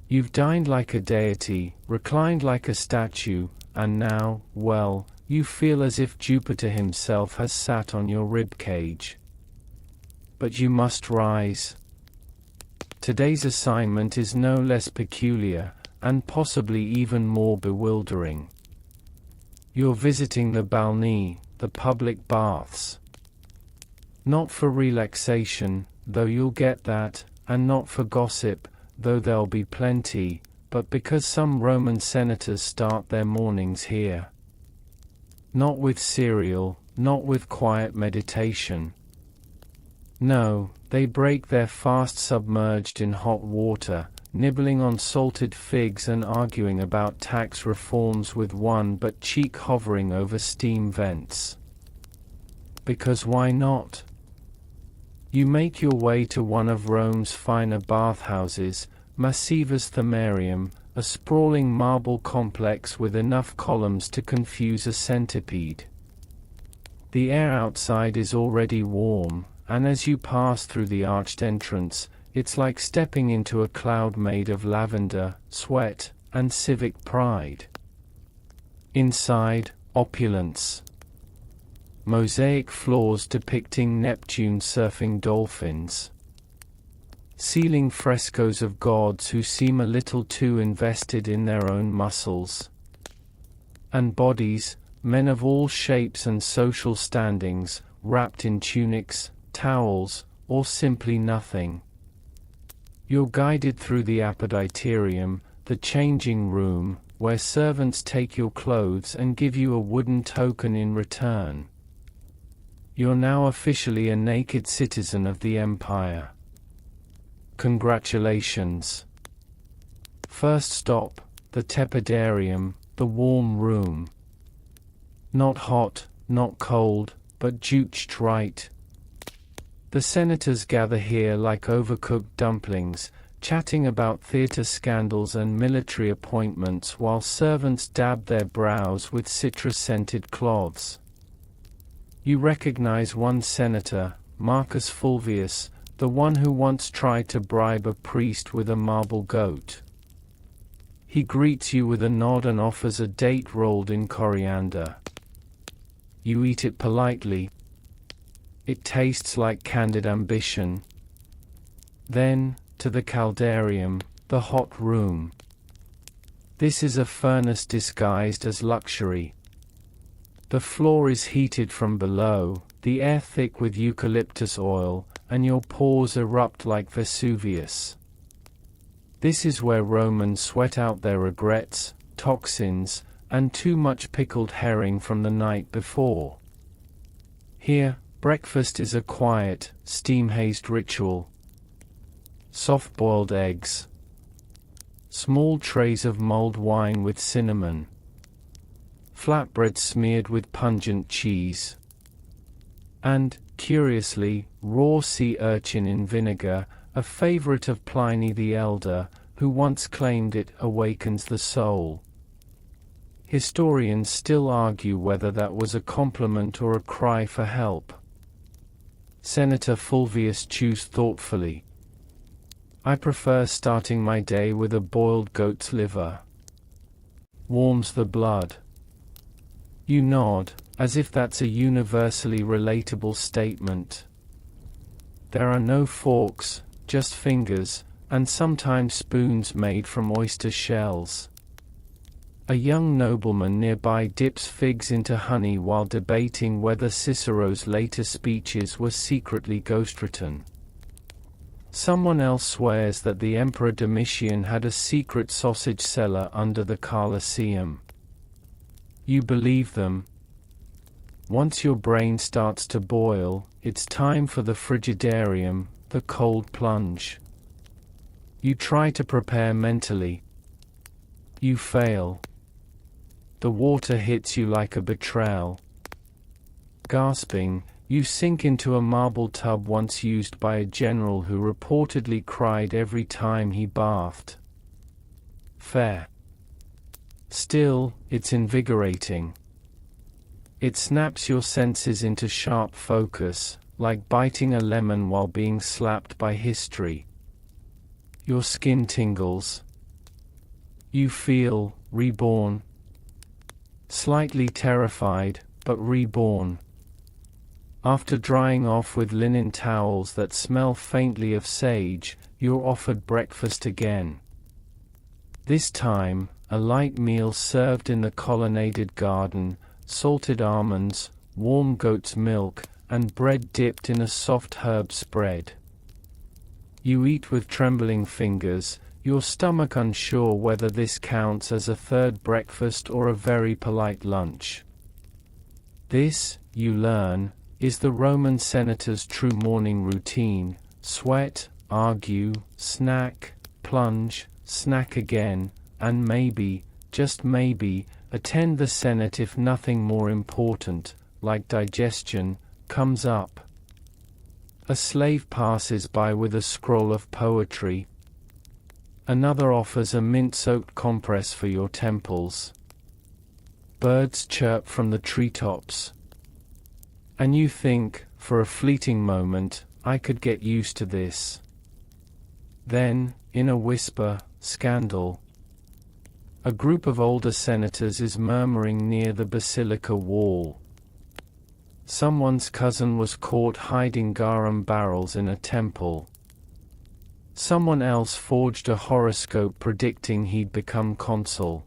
You've dined like a deity, reclined like a statue, and now, well, You feel as if Jupiter himself has sat on your rib cage. But you must rise. Today's assignment is no less peculiar, and possibly even more bewildering. You're visiting the balnea, the public baths. Not for relaxation, though you'll get that, and not for gossip, though there'll be plenty, but because some Roman senators start their mornings here. Not with cereal, not with quiet meditation. No, they break their fast submerged in hot water, nibbling on salted figs and arguing about tax reforms with one butt cheek hovering over steam vents. Because why not? You make your way to one of Rome's finer bathhouses, Massivus Thamarium, a sprawling marble complex with enough columns to confuse a centipede. The air outside is already warm, and as you pass through the arched entrance, it's like stepping into a cloud made of lavender, sweat, and civic pride. Inside, opulence. Mosaic floors depicting Neptune surfing dolphins. Ceiling frescoes of gods who seem a little too invested in their own muscles. And bodies, men of all shapes and social standings, wrapped in tunics, towels, or simply nothing. You're guided through the apoditerium, the changing room, where servants take your clothes and give you a wooden token in return. You're now officially a naked citizen of the empire. Congratulations. First stop, the tepidarium, the warm room. Not hot, not cold, but juiced right. The senators gather here like overcooked dumplings, chatting about theater scandals and military appointments while servants dab their brows with citrus-scented cloths. You recognize one senator, Marcus Fulvius, the one who once tried to bribe a priest with a marble goat. He greets you with a nod and offers a date rolled in coriander. You eat it politely. It tastes like candid ambition. Then, to the caldarium, the hot room. This is a furnace disguised as luxury. The floor is heated from below, the air thick with eucalyptus oil, and your pores erupt like Vesuvius. This is where Romans sweat out their regrets, toxins, and too much pickled herring from the night before. Here, breakfast is a quiet, steam-hazed ritual. Soft-boiled eggs. Small trays of mulled wine with cinnamon. Flatbread smeared with pungent cheese. And, curiously, raw sea urchin in vinegar, a favorite of Pliny the Elder, who once claimed it awakens the soul. Historians still argue whether that was a compliment or a cry for help. Senator Fulvius chews thoughtfully. I prefer starting my day with a boiled goat's liver. Warms the blood. You nod, as if that's a universally relatable statement. There are no forks, just fingers, and sometimes spoons made from oyster shells. A young nobleman nearby dips figs into honey while debating whether Cicero's later speeches were secretly ghostwritten. Someone else swears that the Emperor Domitian had a secret sausage cellar under the Colosseum. You believe them. Once your brain starts to boil, it's time for the frigidarium, the cold plunge. You try to prepare mentally. You fail. The water hits you like a betrayal. Gasping, you sink into a marble tub once used by a general who reportedly cried every time he bathed. Fair. Still, it's invigorating. It snaps your senses into sharp focus, like biting a lemon while being slapped by history. Your skin tingles. You feel reborn. slightly terrified, but reborn. After drying off with linen towels that smell faintly of sage, you're offered breakfast again. This time, a light meal served in the colonnaded garden, salted almonds, warm goat's milk, and bread dipped in a soft herb spread. You eat with trembling fingers, your stomach unsure whether this counts as a third breakfast or a very polite lunch. This, you learn, is the Roman senator's true morning routine: sweat, argue, snack, plunge, snack again, and maybe, just maybe, attend the Senate if nothing more important, like digestion, comes up. A slave passes by with a scroll of poetry. Another offers a mint-soaked compress for your temples. Birds chirp from the treetops. And you think, for a fleeting moment, I could get used to this. Then, in a whisper, scandal. A group of older senators is murmuring near the basilica wall. Someone's cousin was caught hiding garum barrels in a temple. Someone else forged a horoscope predicting he'd become consul.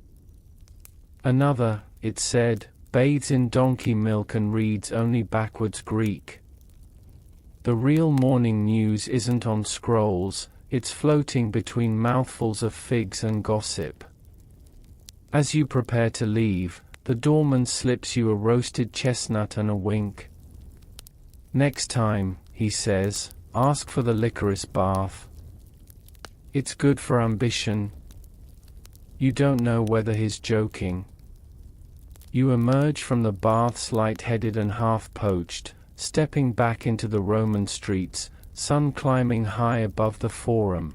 Another, it said, bathes in donkey milk and reads only backwards Greek. The real morning news isn't on scrolls, it's floating between mouthfuls of figs and gossip. As you prepare to leave, the doorman slips you a roasted chestnut and a wink. Next time, he says, ask for the licorice bath. It's good for ambition. You don't know whether he's joking. You emerge from the baths light-headed and half-poached, stepping back into the Roman streets, sun climbing high above the Forum.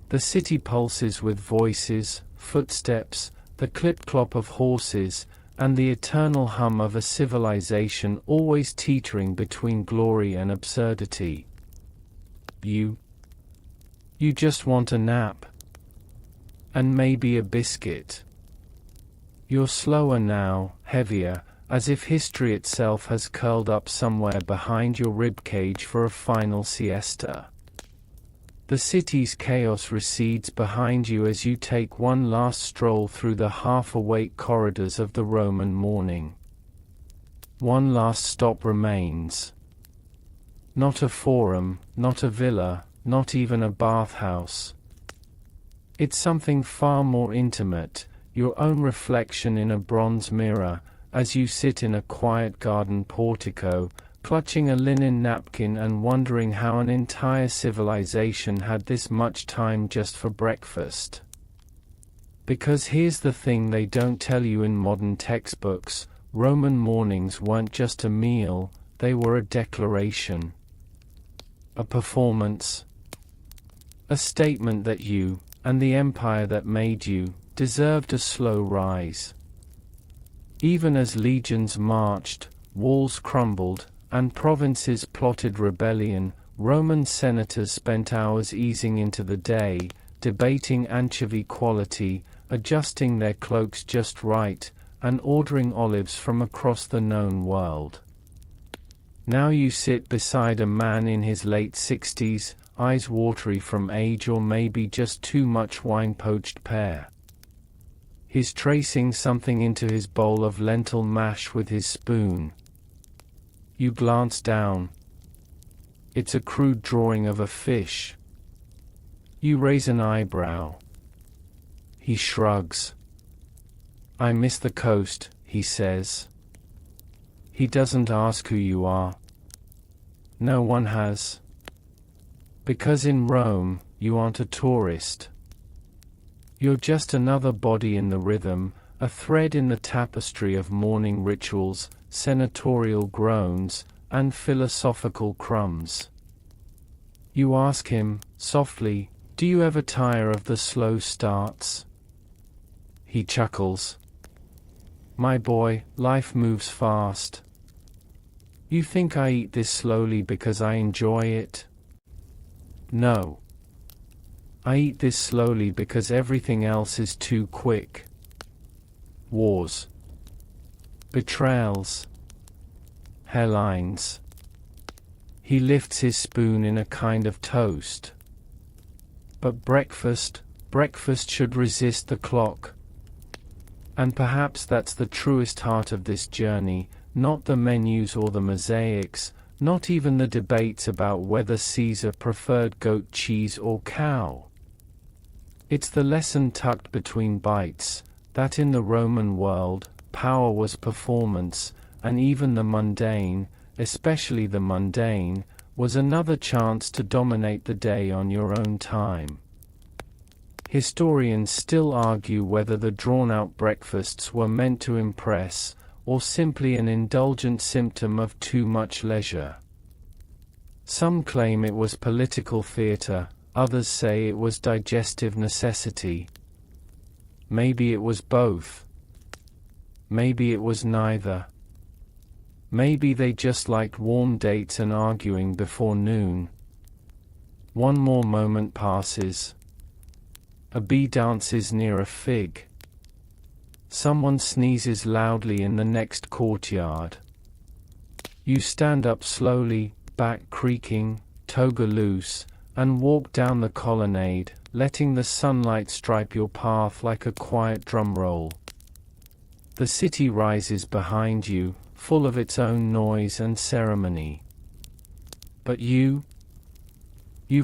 The city pulses with voices, footsteps, the clip-clop of horses, and the eternal hum of a civilization always teetering between glory and absurdity. You just want a nap. And maybe a biscuit. You're slower now, heavier, as if history itself has curled up somewhere behind your ribcage for a final siesta. The city's chaos recedes behind you as you take one last stroll through the half-awake corridors of the Roman morning. One last stop remains. Not a forum, not a villa, not even a bathhouse. It's something far more intimate, your own reflection in a bronze mirror, as you sit in a quiet garden portico, clutching a linen napkin and wondering how an entire civilization had this much time just for breakfast. Because here's the thing they don't tell you in modern textbooks: Roman mornings weren't just a meal, they were a declaration. A performance. A statement that you, and the empire that made you, deserved a slow rise. Even as legions marched, walls crumbled, and provinces plotted rebellion, Roman senators spent hours easing into the day, debating anchovy quality, adjusting their cloaks just right, and ordering olives from across the known world. Now you sit beside a man in his late 60s, eyes watery from age or maybe just too much wine-poached pear. He's tracing something into his bowl of lentil mash with his spoon. You glance down. It's a crude drawing of a fish. You raise an eyebrow. He shrugs. I miss the coast, he says. He doesn't ask who you are. No one has. Because in Rome, you aren't a tourist. You're just another body in the rhythm, a thread in the tapestry of morning rituals, senatorial groans, and philosophical crumbs. You ask him, softly, do you ever tire of the slow starts? He chuckles. My boy, life moves fast. You think I eat this slowly because I enjoy it? No. I eat this slowly because everything else is too quick. Wars. betrayals, hairlines. He lifts his spoon in a kind of toast. But breakfast should resist the clock. And perhaps that's the truest heart of this journey, not the menus or the mosaics, not even the debates about whether Caesar preferred goat cheese or cow. It's the lesson tucked between bites, that in the Roman world, power was performance, and even the mundane, especially the mundane, was another chance to dominate the day on your own time. Historians still argue whether the drawn-out breakfasts were meant to impress, or simply an indulgent symptom of too much leisure. Some claim it was political theater, others say it was digestive necessity. Maybe it was both. Maybe it was neither. Maybe they just liked warm dates and arguing before noon. One more moment passes. A bee dances near a fig. Someone sneezes loudly in the next courtyard. You stand up slowly, back creaking, toga loose, and walk down the colonnade, letting the sunlight stripe your path like a quiet drum roll. The city rises behind you, full of its own noise and ceremony. But you've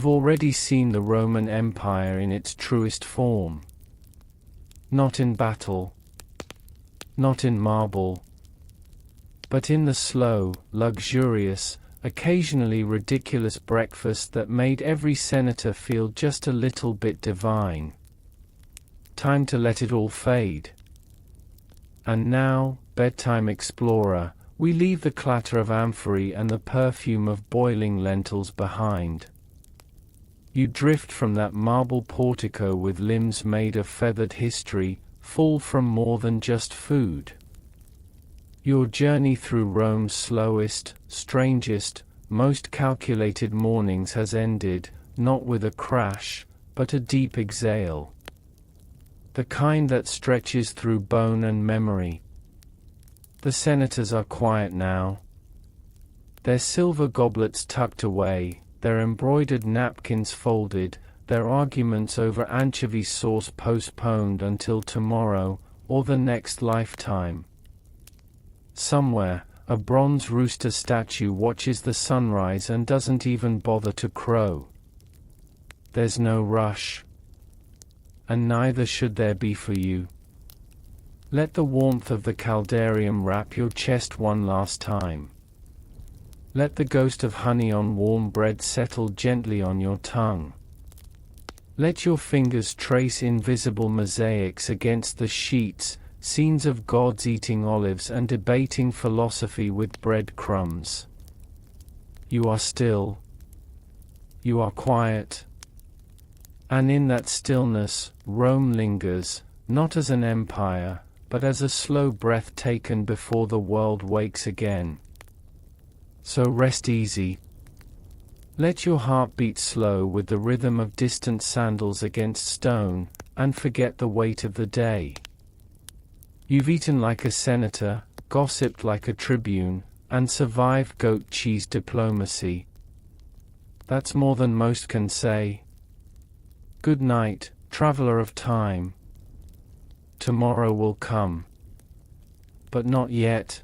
already seen the Roman Empire in its truest form. Not in battle, not in marble, but in the slow, luxurious, occasionally ridiculous breakfast that made every senator feel just a little bit divine. Time to let it all fade. And now, bedtime explorer, we leave the clatter of amphorae and the perfume of boiling lentils behind. You drift from that marble portico with limbs made of feathered history, full from more than just food. Your journey through Rome's slowest, strangest, most calculated mornings has ended, not with a crash, but a deep exhale. The kind that stretches through bone and memory. The senators are quiet now. Their silver goblets tucked away, their embroidered napkins folded, their arguments over anchovy sauce postponed until tomorrow, or the next lifetime. Somewhere, a bronze rooster statue watches the sunrise and doesn't even bother to crow. There's no rush. And neither should there be for you. Let the warmth of the caldarium wrap your chest one last time. Let the ghost of honey on warm bread settle gently on your tongue. Let your fingers trace invisible mosaics against the sheets, scenes of gods eating olives and debating philosophy with bread crumbs. You are still. You are quiet. And in that stillness, Rome lingers, not as an empire, but as a slow breath taken before the world wakes again. So rest easy. Let your heart beat slow with the rhythm of distant sandals against stone, and forget the weight of the day. You've eaten like a senator, gossiped like a tribune, and survived goat cheese diplomacy. That's more than most can say. Good night, traveler of time. Tomorrow will come. But not yet.